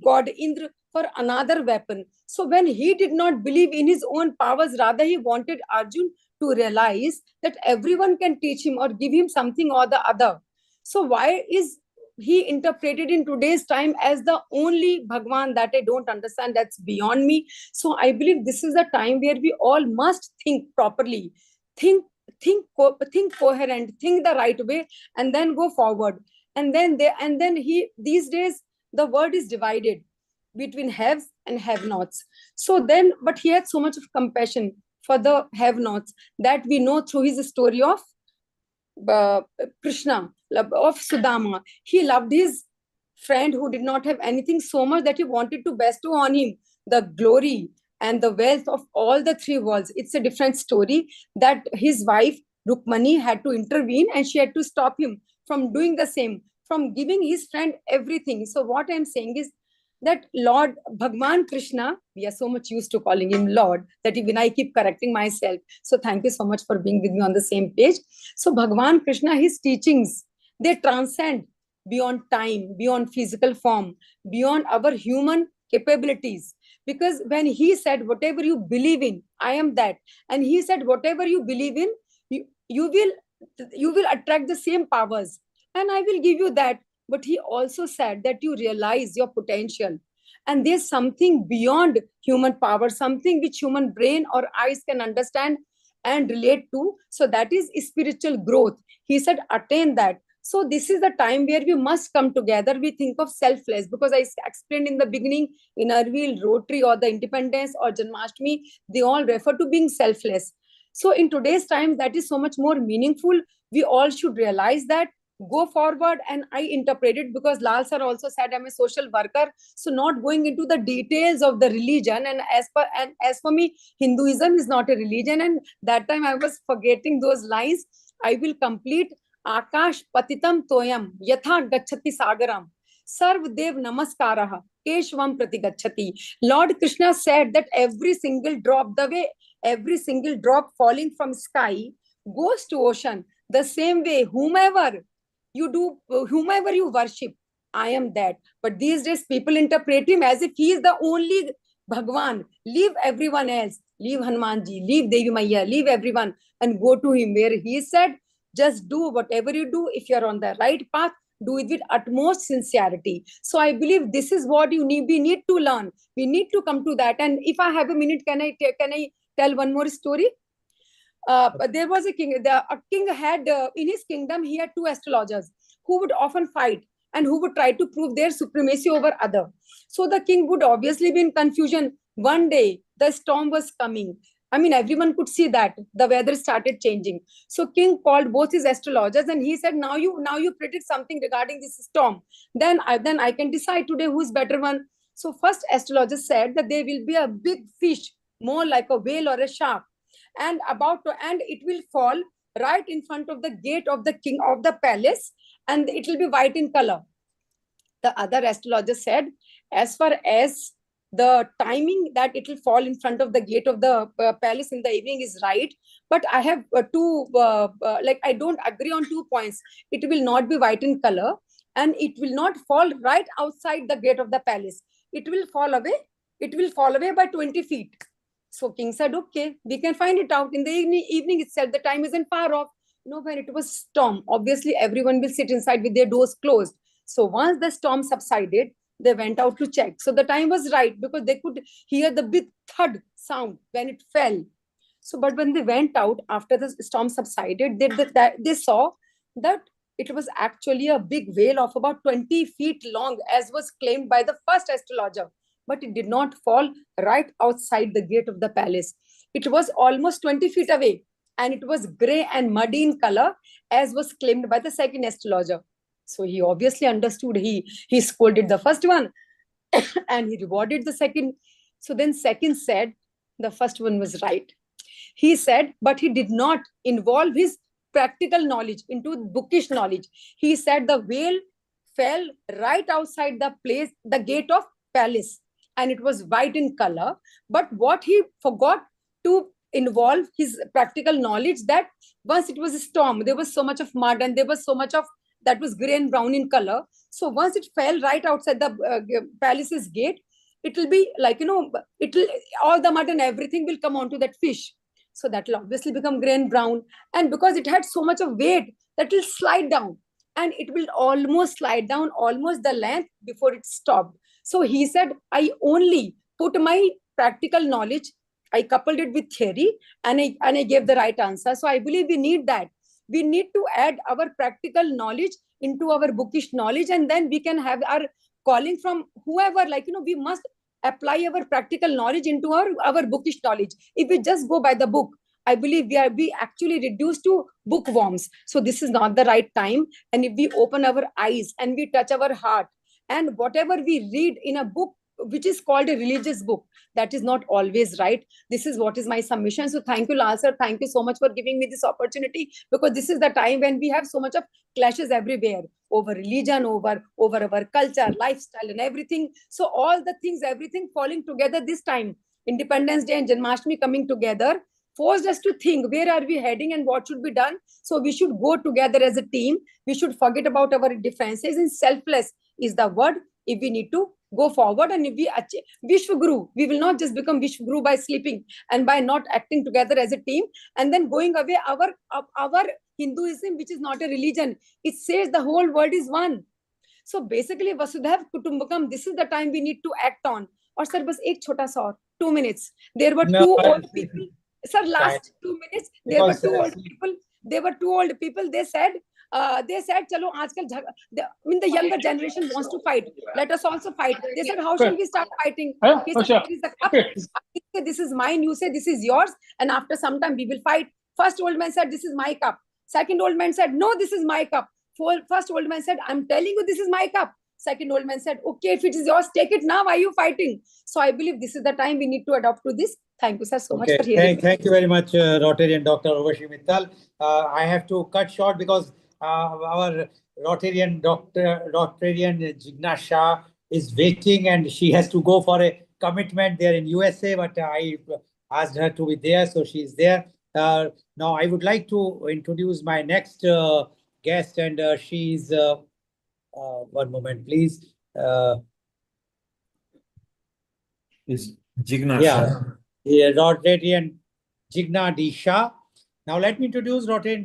God Indra for another weapon. So when he did not believe in his own powers, rather he wanted Arjun to realize that everyone can teach him or give him something or the other. So why is he interpreted in today's time as the only Bhagwan? That I don't understand. That's beyond me. So I believe this is a time where we all must think properly, think coherent, think the right way, and then go forward. And then these days the world is divided between haves and have-nots. So then, but he had so much of compassion for the have-nots that we know through his story of Krishna, of Sudama. He loved his friend who did not have anything so much that he wanted to bestow on him the glory and the wealth of all the three worlds. It's a different story that his wife Rukmani had to intervene, and she had to stop him from doing the same, from giving his friend everything. So what I'm saying is that Lord Bhagwan Krishna, we are so much used to calling him Lord that even I keep correcting myself. So thank you so much for being with me on the same page. So Bhagwan Krishna, his teachings, they transcend beyond time, beyond physical form, beyond our human capabilities. Because when he said, whatever you believe in, I am that. And he said, whatever you believe in, you will attract the same powers. And I will give you that. But he also said that you realize your potential. And there's something beyond human power, something which human brain or eyes can understand and relate to. So that is spiritual growth. He said, attain that. So this is the time where we must come together. We think of selfless, because I explained in the beginning, in Arvil, Rotary or the Independence or Janmashtami, they all refer to being selfless. So in today's time, that is so much more meaningful. We all should realize that go forward. And I interpreted, because Lal sir also said I'm a social worker, so not going into the details of the religion. And as for me, Hinduism is not a religion, and that time I was forgetting those lines. I will complete. Akash patitam toyam yatha gachati sagaram sarvdev namaskaraha keshvam pratigachati. Lord Krishna said that every single drop, the way every single drop falling from sky goes to ocean, the same way whomever you worship, I am that. But these days people interpret him as if he is the only Bhagwan. Leave everyone else, leave Hanumanji, leave Devi Maya, leave everyone, and go to him, where he said, just do whatever you do. If you're on the right path, do it with utmost sincerity. So I believe this is what we need to learn. We need to come to that. And if I have a minute, can I tell one more story? There was a king. A king had in his kingdom, he had two astrologers who would often fight and who would try to prove their supremacy over other. So the king would obviously be in confusion. One day the storm was coming. I mean, everyone could see that the weather started changing. So king called both his astrologers and he said, now you predict something regarding this storm. Then I can decide today who's better one. So first astrologer said that there will be a big fish, more like a whale or a shark, and it will fall right in front of the gate of the king of the palace, and it will be white in color. The other astrologer said, as far as the timing that it will fall in front of the gate of the palace in the evening is right, but I have I don't agree on 2 points. It will not be white in color, and it will not fall right outside the gate of the palace. It will fall away by 20 feet. So king said, okay, we can find it out in the evening itself. The time isn't far off. When it was storm, obviously everyone will sit inside with their doors closed. So once the storm subsided, they went out to check. So the time was right, because they could hear the big thud sound when it fell. So, but when they went out after the storm subsided, they saw that it was actually a big whale of about 20 feet long, as was claimed by the first astrologer. But it did not fall right outside the gate of the palace. It was almost 20 feet away, and it was gray and muddy in color, as was claimed by the second astrologer. So he obviously understood. He scolded the first one and he rewarded the second. So then second said the first one was right. He said, but he did not involve his practical knowledge into bookish knowledge. He said the whale fell right outside the gate of palace, and it was white in color. But what he forgot to involve his practical knowledge, that once it was a storm, there was so much of mud, and there was so much of that was gray and brown in color. So once it fell right outside the palace's gate, it will be like, all the mud and everything will come onto that fish. So that will obviously become gray and brown. And because it had so much of weight, that will slide down, and it will almost slide down almost the length before it stopped. So he said, I only put my practical knowledge, I coupled it with theory, and I gave the right answer. So I believe we need that. We need to add our practical knowledge into our bookish knowledge, and then we can have our calling from whoever, we must apply our practical knowledge into our bookish knowledge. If we just go by the book, I believe we actually reduced to bookworms. So this is not the right time. And if we open our eyes and we touch our heart, and whatever we read in a book, which is called a religious book, that is not always right. This is what is my submission. So thank you, Lal sir. Thank you so much for giving me this opportunity, because this is the time when we have so much of clashes everywhere over religion, over our culture, lifestyle, and everything. So all the things, everything falling together this time, Independence Day and Janmashtami coming together, forced us to think, where are we heading and what should be done? So we should go together as a team. We should forget about our differences, and selfless is the word if we need to go forward. And if we achieve Vishwaguru, we will not just become Vishwaguru by sleeping and by not acting together as a team and then going away. Our Hinduism, which is not a religion, it says the whole world is one. So basically, Vasudhaiv Kutumbakam, this is the time we need to act on. Or sir, bas ek chota sa 2 minutes. There were two old people. Sir, last 2 minutes, there were two old people. They said, chalo, aajkal, the younger generation wants to fight. Let us also fight. They said, how shall we start fighting? He said, this is mine. You say, this is yours. And after some time, we will fight. First old man said, this is my cup. Second old man said, no, this is my cup. First old man said, I'm telling you, this is my cup. Second old man said, okay, if it is yours, take it now. Why are you fighting? So I believe this is the time we need to adopt to this. Thank you, sir, so much for hearing me. Thank you very much, Rotarian Dr. Urvashi Mittal. I have to cut short because our Rotarian Jigna Shah is waiting and she has to go for a commitment there in USA, but I asked her to be there, so she's there. Now, I would like to introduce my next guest, and she's, one moment, please. Is Jigna Shah. Yeah, Rotarian Jigna D. Shah. Now let me introduce Rotarian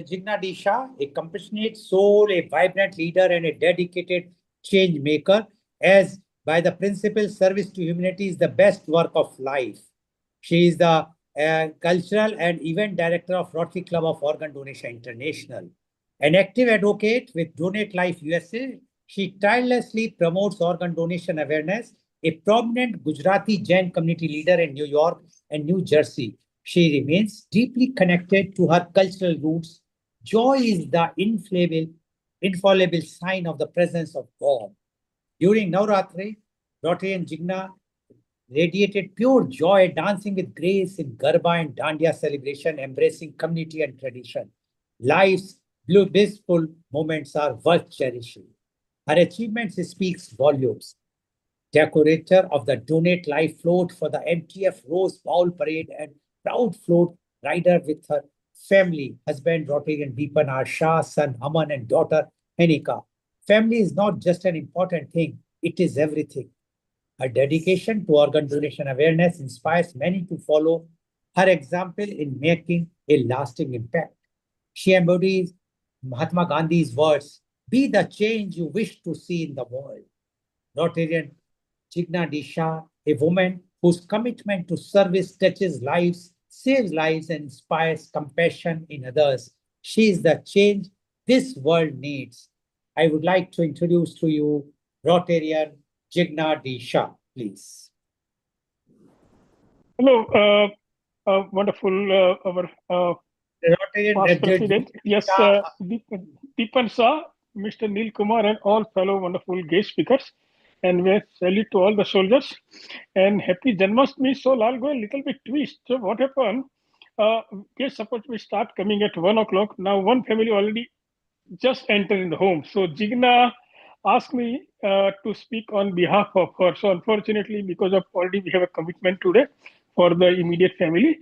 Jigna D. Shah, a compassionate soul, a vibrant leader, and a dedicated change maker, as by the principle service to humanity is the best work of life. She is the cultural and event director of Rotary Club of Organ Donation International. An active advocate with Donate Life USA, she tirelessly promotes organ donation awareness, a prominent Gujarati Jain community leader in New York and New Jersey. She remains deeply connected to her cultural roots. Joy is the infallible sign of the presence of God. During Navratri, Rotarian Jigna radiated pure joy, dancing with grace in Garba and Dandiya celebration, embracing community and tradition. Life's blissful moments are worth cherishing. Her achievements speaks volumes. Decorator of the Donate Life float for the MTF Rose Bowl Parade and proud float rider with her family, husband Rotarian Deepan R. Shah, son Aman, and daughter Henika. Family is not just an important thing, it is everything. Her dedication to organ donation awareness inspires many to follow her example in making a lasting impact. She embodies Mahatma Gandhi's words, be the change you wish to see in the world. Rotarian Jigna Disha, a woman whose commitment to service touches lives, saves lives, and inspires compassion in others. She is the change this world needs. I would like to introduce to you Rotarian Jigna Disha, please. Hello, wonderful, our past president. Yes, Deepan Shah, Mr. Neil Kumar, and all fellow wonderful guest speakers. And we salute to all the soldiers. And happy Janmashtami. So I'll go a little bit twist. So what happened? Guests supposed to start coming at 1 o'clock. Now one family already just entered in the home. So Jigna asked me to speak on behalf of her. So unfortunately, because of already we have a commitment today for the immediate family,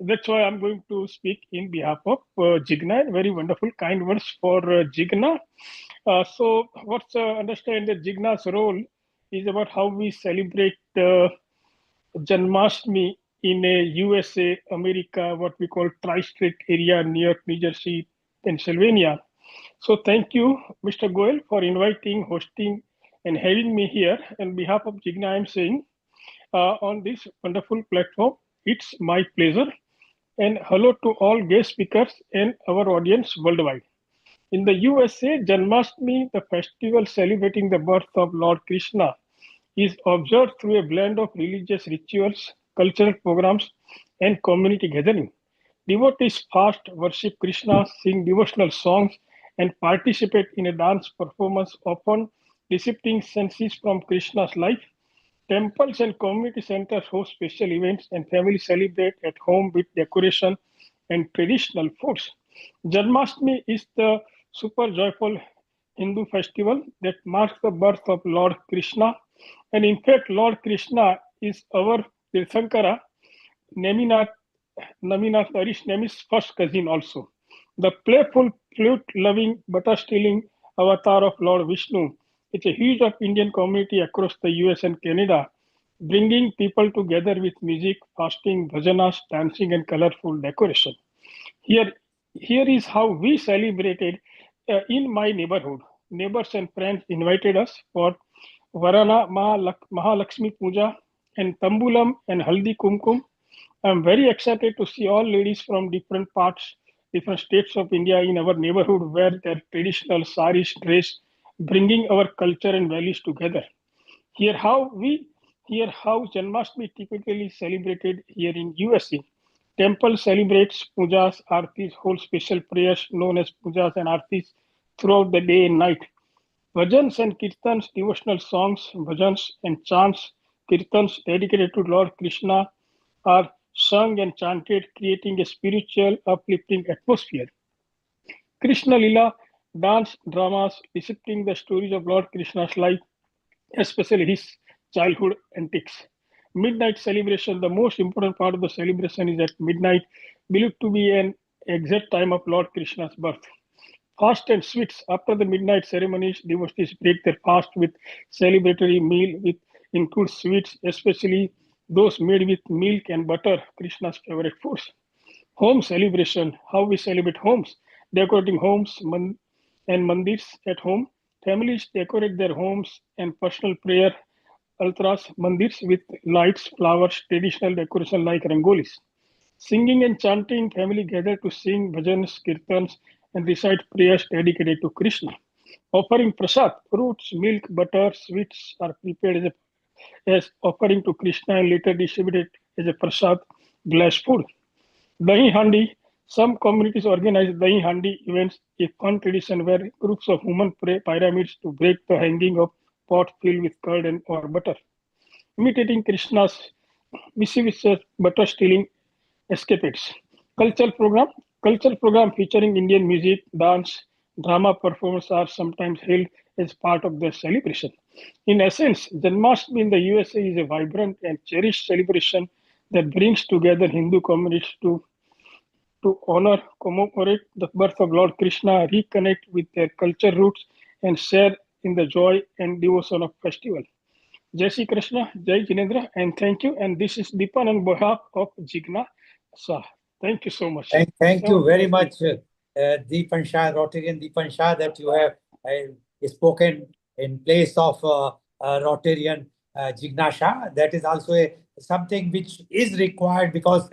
that's why I'm going to speak in behalf of Jigna. Very wonderful, kind words for Jigna. So what's understand that Jigna's role is about how we celebrate Janmashtami in a USA, America, what we call tri-state area, New York, New Jersey, Pennsylvania. So thank you, Mr. Goel, for inviting, hosting, and having me here. On behalf of Jigna, I'm saying on this wonderful platform, it's my pleasure. And hello to all guest speakers and our audience worldwide. In the USA, Janmashtami, the festival celebrating the birth of Lord Krishna, is observed through a blend of religious rituals, cultural programs, and community gathering. Devotees fast, worship Krishna, sing devotional songs, and participate in a dance performance, often depicting scenes from Krishna's life. Temples and community centers host special events, and families celebrate at home with decoration and traditional foods. Janmashtami is the super joyful Hindu festival that marks the birth of Lord Krishna. And in fact, Lord Krishna is our Tirthankara, Naminath Nami's first cousin also. The playful, flute-loving, butter-stealing avatar of Lord Vishnu is a huge of Indian community across the US and Canada, bringing people together with music, fasting, bhajanas, dancing, and colorful decoration. Here is how we celebrated in my neighborhood. Neighbors and friends invited us for Varana Mahalakshmi Puja and Tambulam and Haldi Kumkum. I'm very excited to see all ladies from different parts, different states of India in our neighborhood wear their traditional saris dress, bringing our culture and values together. Here how Janmashtami typically celebrated here in USA. Temple celebrates pujas, artis, hold special prayers known as pujas and artis throughout the day and night. Bhajans and kirtans, devotional songs, bhajans and chants, kirtans dedicated to Lord Krishna are sung and chanted, creating a spiritual, uplifting atmosphere. Krishna Lila dance dramas depicting the stories of Lord Krishna's life, especially his childhood antics. Midnight celebration, the most important part of the celebration is at midnight, believed to be an exact time of Lord Krishna's birth. Fast and sweets. After the midnight ceremonies, devotees break their fast with celebratory meal which includes sweets, especially those made with milk and butter, Krishna's favorite foods. Home celebration, how we celebrate homes, decorating homes and mandirs at home. Families decorate their homes and personal prayer altars, mandirs with lights, flowers, traditional decoration like rangolis. Singing and chanting, family gather to sing bhajans, kirtans, and recite prayers dedicated to Krishna. Offering prasad, fruits, milk, butter, sweets are prepared as offering to Krishna and later distributed as a prasad, blessed food. Dahi Handi, some communities organize Dahi Handi events, a fun tradition where groups of women pray pyramids to break the hanging of pot filled with curd and or butter. Imitating Krishna's mischievous butter stealing escapades. Cultural program. Cultural program featuring Indian music, dance, drama performance are sometimes held as part of the celebration. In essence, Janmashtami in the USA is a vibrant and cherished celebration that brings together Hindu communities to honor, commemorate the birth of Lord Krishna, reconnect with their culture roots, and share in the joy and devotion of festival. Jai Shri Krishna, Jai Jinendra, and thank you. And this is Dipan on behalf of Jigna Shah. Thank you so much. Thank you very much, Deepan Shah, Rotarian Deepan Shah, that you have spoken in place of Rotarian Jignasha. That is also something which is required because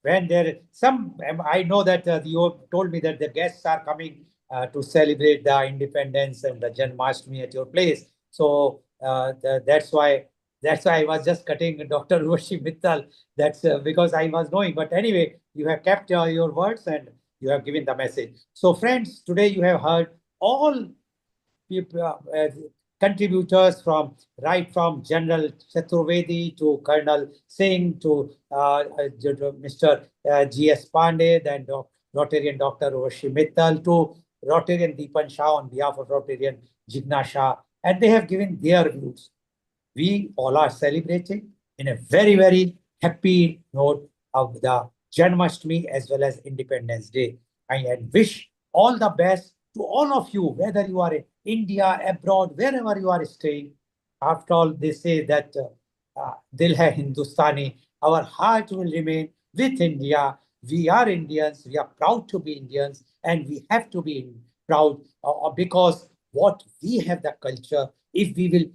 when there some, I know that you told me that the guests are coming to celebrate the independence and the Janmashtami at your place. So that's why I was just cutting Dr. Urvashi Mittal. That's because I was knowing. But anyway, you have kept your words and you have given the message. So friends, today you have heard all people, contributors from right from General Chaturvedi to Colonel Singh to Mr. G.S. Pandey, then Rotarian Dr. Urvashi Mittal to Rotarian Deepan Shah on behalf of Rotarian Jigna Shah, and they have given their views. We all are celebrating in a very, very happy note of the Janmashtami as well as Independence Day. I wish all the best to all of you, whether you are in India, abroad, wherever you are staying. After all, they say that Dil hai Hindustani, our heart will remain with India. We are Indians, we are proud to be Indians, and we have to be proud because what we have the culture, if we will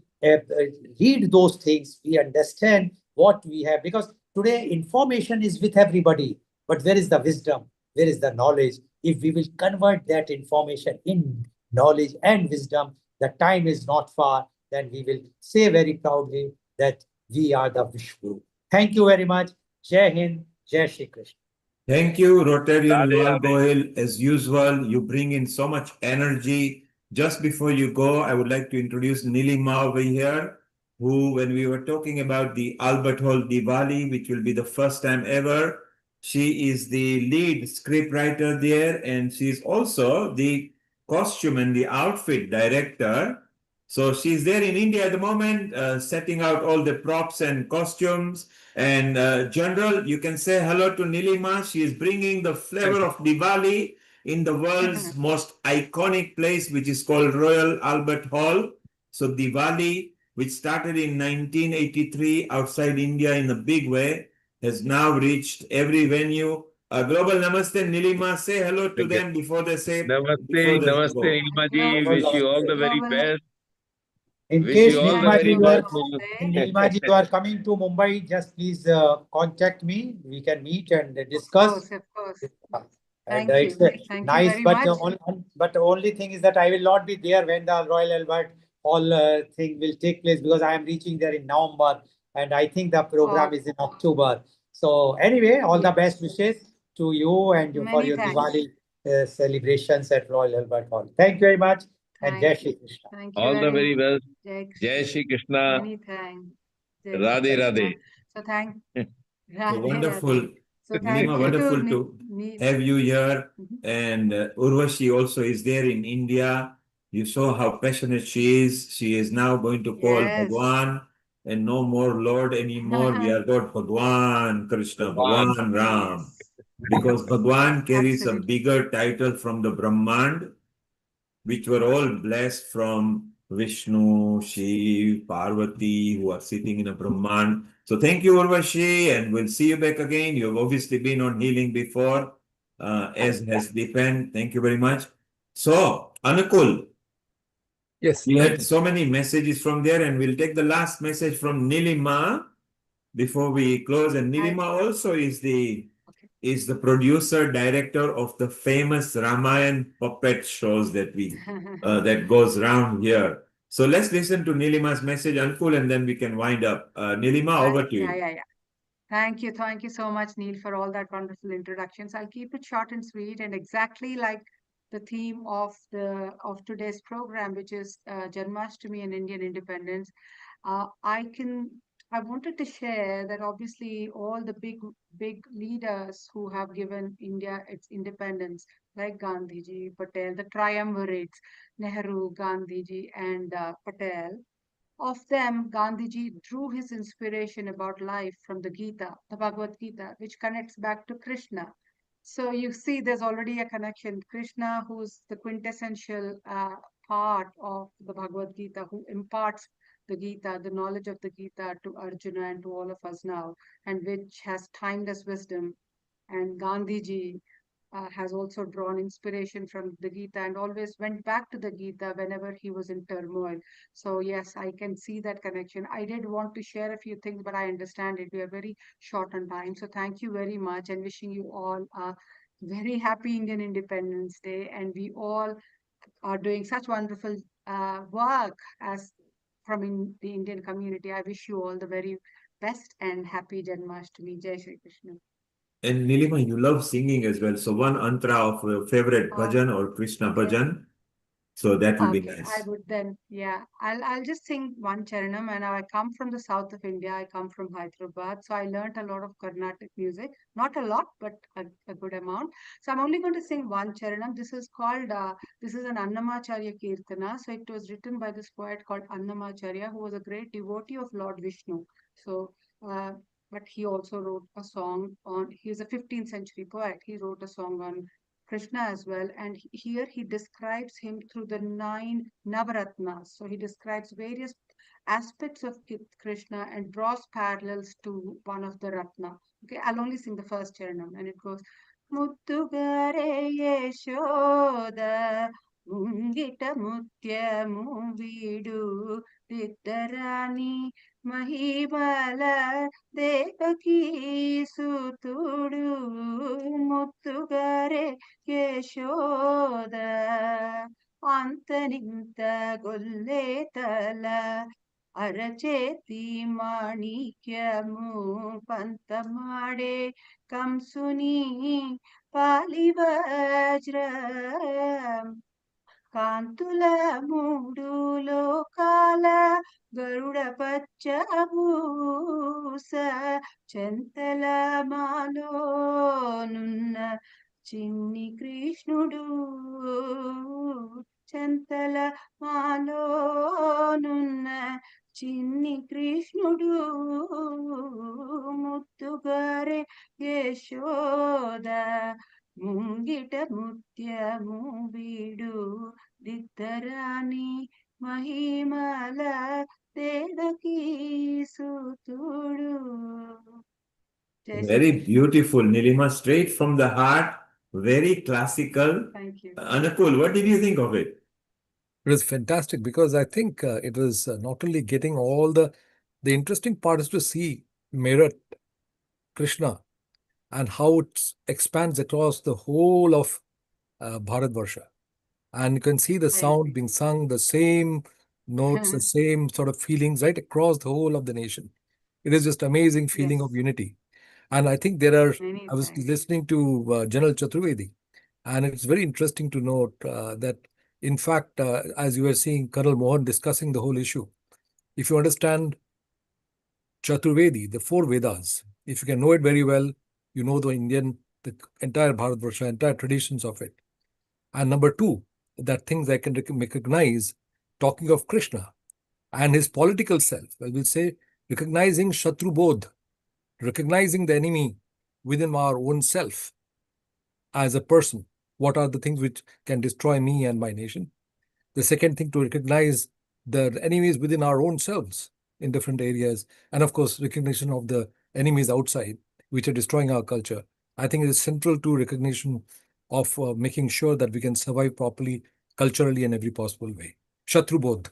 read those things, we understand what we have. Because today information is with everybody, but where is the wisdom? Where is the knowledge? If we will convert that information in knowledge and wisdom, the time is not far, then we will say very proudly that we are the Vishnu. Thank you very much. Jai Hind, Jai Shri Krishna. Thank you, Rotarian Lal Goyal. As usual, you bring in so much energy. Just before you go, I would like to introduce Nilima over here, who, when we were talking about the Albert Hall Diwali, which will be the first time ever, she is the lead scriptwriter there, and she is also the costume and the outfit director. So she's there in India at the moment, setting out all the props and costumes. And General, you can say hello to Nilima. She is bringing the flavor of Diwali in the world's most iconic place, which is called Royal Albert Hall. So Diwali, which started in 1983 outside India in a big way, has now reached every venue. Global Namaste, Nilima. Say hello to them before they say Namaste, Namaste, Nilima ji. Wish you all the very best. In Wish case you all the very best. Nilima ji, you are coming to Mumbai, just please contact me. We can meet and discuss. Of course. And Thank it's you. Thank you nice, very but much. but the only thing is that I will not be there when the Royal Albert Hall thing will take place because I am reaching there in November, and I think the program is in October. So anyway, all the best wishes to you and for Many your thanks. Diwali celebrations at Royal Albert Hall. Thank you very much, and Jai Thank Shri you. Krishna. Thank you All the very very much. best. Jai Jai Krishna. Shri Krishna. Many thanks. Jai Shri Radhe Krishna. Radhe. So thank So Radhe wonderful, Radhe. So thank Nilima, you wonderful to to me. have you here. And Urvashi also is there in India. You saw how passionate she is. She is now going to call Yes. Bhagwan and no more Lord anymore. We are called Bhagwan Krishna, Bhagwan Ram. Yes. Because Bhagwan carries a Absolutely. bigger title from the Brahmand, which were all blessed from Vishnu, Shiv, Parvati, who are sitting in a Brahman. So thank you, Urvashi, and we'll see you back again. You've obviously been on healing before, as has Dipen. Thank you very much. So, Anukul, Yes. we had so many messages from there, and we'll take the last message from Nilima before we close. And Nilima also is the producer director of the famous Ramayan puppet shows that that goes round here. So let's listen to Nilima's message, Ankul, and then we can wind up. Nilima, over to you. Yeah. Thank you. Thank you so much, Neil, for all that wonderful introductions. I'll keep it short and sweet and exactly like the theme of today's program, which is Janmashtami and Indian Independence. Uh, I can I wanted to share that obviously all the big leaders who have given India its independence, like Gandhiji, Patel, the triumvirates, Nehru, Gandhiji, and Patel. Of them, Gandhiji drew his inspiration about life from the Gita, the Bhagavad Gita, which connects back to Krishna. So you see, there's already a connection. Krishna, who's the quintessential part of the Bhagavad Gita, who imparts the Gita, the knowledge of the Gita to Arjuna and to all of us now, and which has timeless wisdom. And Gandhiji has also drawn inspiration from the Gita and always went back to the Gita whenever he was in turmoil. So, yes, I can see that connection. I did want to share a few things, but I understand it. We are very short on time. So, thank you very much and wishing you all a very happy Indian Independence Day. And we all are doing such wonderful work as the Indian community. I wish you all the very best and happy Janmashtami. Jai Shri Krishna. And Nilima, you love singing as well. So one antra of your favorite Oh, bhajan or Krishna okay. bhajan. So that will be Okay, I nice. would then, yeah, I'll just sing one charanam. And I come from the south of India. I come from Hyderabad, so I learnt a lot of Carnatic music. Not a lot, but a good amount. So I'm only going to sing one charanam. This is an Annamacharya Kirtana. So it was written by this poet called Annamacharya, who was a great devotee of Lord Vishnu. So, uh, but he also wrote a song he's a 15th century poet. He wrote a song on Krishna as well. And here he describes him through the 9 Navaratnas. So he describes various aspects of Krishna and draws parallels to one of the Ratna. Okay, I'll only sing the first Charanam and it goes Muttugare Yeshoda Mungita Mutyamu Vidu Dittarani Mahibala Devaki Sutudu Muttugare Yashoda ಅಂತ ನಿಂತ ಗೊಲ್ಲೆತಲ ಅರಚೇತಿ ಮಾಣಿಕ್ಯಮು ಪಂತ ಮಾಡೆ ಕಂಸುನಿ పాలివజ్ర కాంతుల మూడు లోకాల గరుడ పచ్చభూస చెంతల మాలోనున్న చిన్ని కృష్ణుడు చెంతల మాలోనున్న చిన్ని కృష్ణుడు ముత్తుగారే యశోద ముంగిట ముత్యము వీడు దిద్దరాని మహిమల Devaki సుతుడు. Very beautiful, Nilima, straight from the heart, very classical. Thank you. Anukul, what did you think of it? It was fantastic because I think it was not only getting all the interesting part is to see Meerut Krishna and how it expands across the whole of Bharatvarsha. And you can see the sound being sung, the same notes, the same sort of feelings right across the whole of the nation. It is just amazing feeling of unity. And I think there are, Many I was thanks. listening to General Chaturvedi, and it's very interesting to note that, in fact, as you were seeing Colonel Mohan discussing the whole issue, if you understand Chaturvedi, the four Vedas, if you can know it very well, you know the entire Bharatvarsha, entire traditions of it. And number two, that things I can recognize, talking of Krishna and his political self, I will say, recognizing Shatru Bodh, recognizing the enemy within our own self as a person. What are the things which can destroy me and my nation? The second thing, to recognize the enemies within our own selves in different areas. And of course, recognition of the enemies outside, which are destroying our culture. I think it is central to recognition of making sure that we can survive properly, culturally, in every possible way. Shatru Bodh.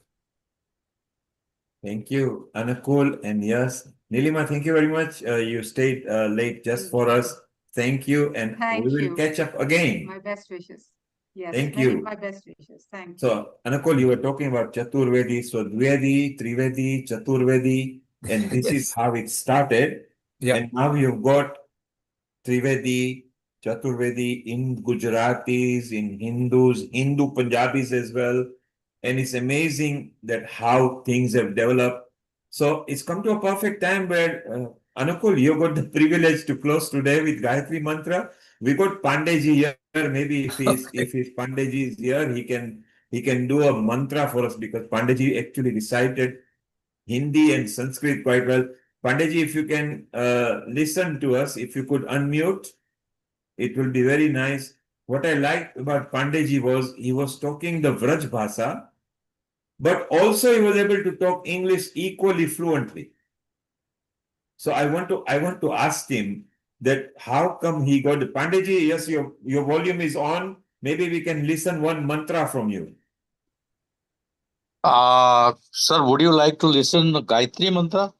Thank you, Anakul. And yes, Nilima, thank you very much. You stayed late just for us. Thank you. And we Thank will you. catch up again. My best wishes. Yes, Thank many you. my best wishes. Thank you. So, Anakul, you were talking about Chaturvedi. So, Dvedi, Trivedi, Chaturvedi, and this is Yes. how it started. Yeah. And now you've got Trivedi, Chaturvedi in Gujaratis, in Hindus, Hindu Punjabis as well. And it's amazing that how things have developed. So it's come to a perfect time where, Anukul, you got the privilege to close today with Gayatri Mantra. We got Pandeji here. Maybe if his Pandeji is here, he can do a mantra for us, because Pandeji actually recited Hindi and Sanskrit quite well. Pandeji, if you can listen to us, if you could unmute, it will be very nice. What I liked about Pandeji was he was talking the Vraj Bhasa, but also he was able to talk English equally fluently. So I want to ask him that how come he got Pandeji, yes, your volume is on. Maybe we can listen one mantra from you. Sir, would you like to listen to Gayatri Mantra?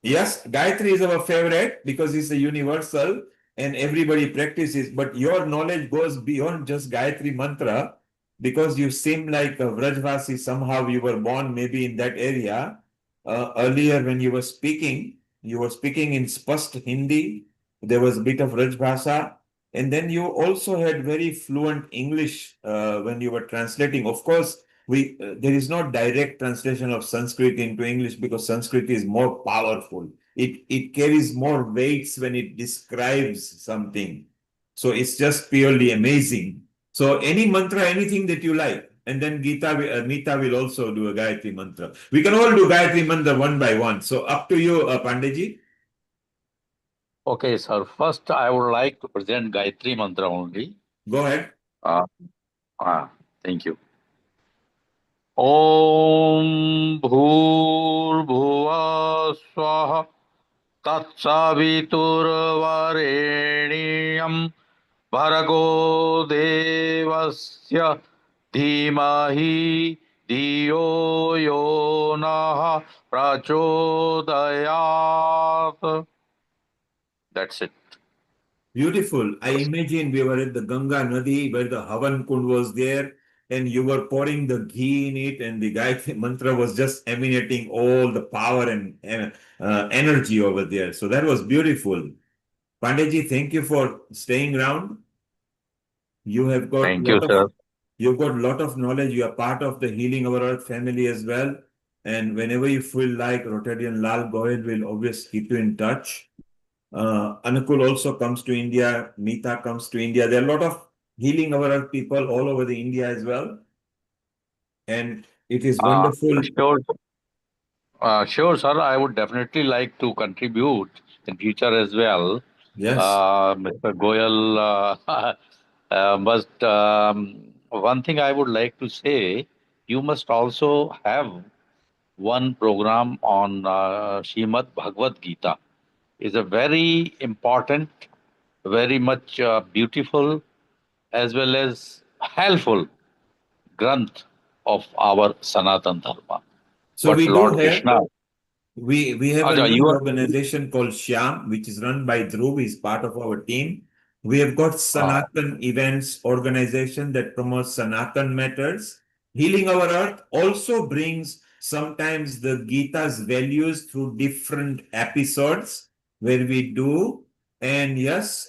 Yes, Gayatri is our favorite because it's a universal and everybody practices. But your knowledge goes beyond just Gayatri Mantra, because you seem like a Vrajvasi. Somehow you were born maybe in that area. Earlier, when you were speaking in Spast Hindi. There was a bit of Rajbhasa. And then you also had very fluent English when you were translating. Of course, there is no direct translation of Sanskrit into English, because Sanskrit is more powerful. It carries more weights when it describes something. So it's just purely amazing. So any mantra, anything that you like. And then Nita will also do a Gayatri mantra. We can all do Gayatri mantra one by one. So up to you, Pandeji. Okay, sir. First, I would like to present Gayatri Mantra only. Go ahead. Uh, Thank you. Om Bhur Swaha Tatsaviturvarenyam Bhargo Devasya Dhimahi Dhiyo Yo Prachodayat. That's it. Beautiful. I imagine we were at the Ganga Nadi where the Havan Kund was there, and you were pouring the ghee in it, and the Gayatri mantra was just emanating all the power and energy over there. So that was beautiful. Pandeji, thank you for staying around. You have got Thank you, lot of sir. you've got lot of knowledge. You are part of the Healing Our Earth family as well. And whenever you feel like, Rotarian Lal Goyal will always keep you in touch. Anukul also comes to India. Meeta comes to India. There are a lot of Healing Our Earth people all over the India as well. And it is wonderful. Sure, sir. I would definitely like to contribute in future as well. Yes. Mr. Goyal, but one thing I would like to say, you must also have one program on Srimad Bhagavad Gita. It's a very important, very much beautiful, as well as helpful granth of our Sanatan Dharma. So But we do Lord have Krishna. we have a Acha, little you are. organization called Shyam, which is run by Dhruv. He's part of our team. We have got Sanatan Events organization that promotes Sanatan matters. Healing Our Earth also brings sometimes the Gita's values through different episodes where we do And yes,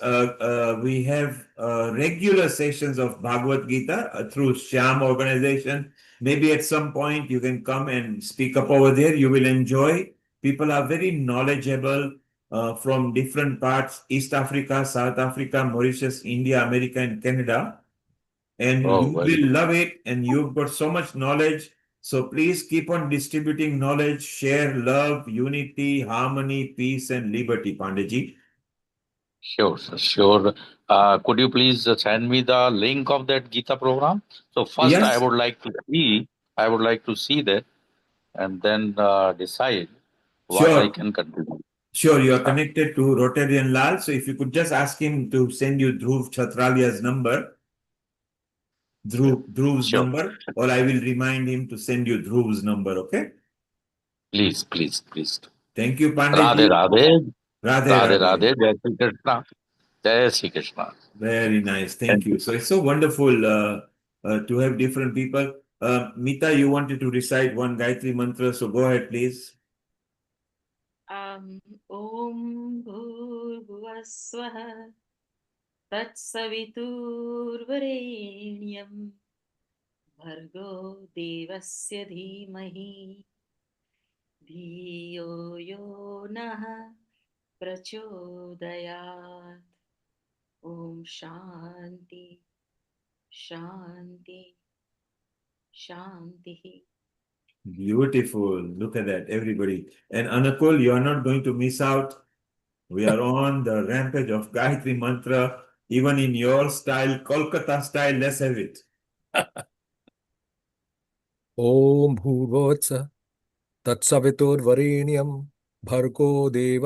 we have regular sessions of Bhagavad Gita through Shyam organization. Maybe at some point you can come and speak up over there. You will enjoy. People are very knowledgeable from different parts, East Africa, South Africa, Mauritius, India, America, and Canada. And Oh, you very will love it. And you've got so much knowledge. So please keep on distributing knowledge, share love, unity, harmony, peace, and liberty, Pandeji. sure, sir, sure. Could you please send me the link of that Gita program? So first, Yes, I would like to see that, and then decide what I sure. can contribute. Sure, you are connected to Rotarian Lal. So if you could just ask him to send you Dhruv Chatralia's number, Dhruv's Sure. number, or I will remind him to send you Dhruv's number, okay? Please, please, please. Thank you, Radhe, Panditji. Radhe. Radhe, Radhe, Radhe. Radhe. Jai Shri Krishna. Jai Shri Krishna. Very nice. Thank Thank you. you. So it's so wonderful to have different people. Mita, you wanted to recite one Gayatri mantra, so go ahead, please. Om Bhurvaswaha Tatsaviturvarenyam Bhargo Devasya Dhimahi Dhiyo Yo Nah Prachodayat. Om Shanti Shanti Shanti. Beautiful. Look at that, everybody. And Anakul, you are not going to miss out. We are on the rampage of Gayatri Mantra, even in your style, Kolkata style. Let's have it. Om Bhurvotsa Tatsaviturvarenyam Bhargo Deva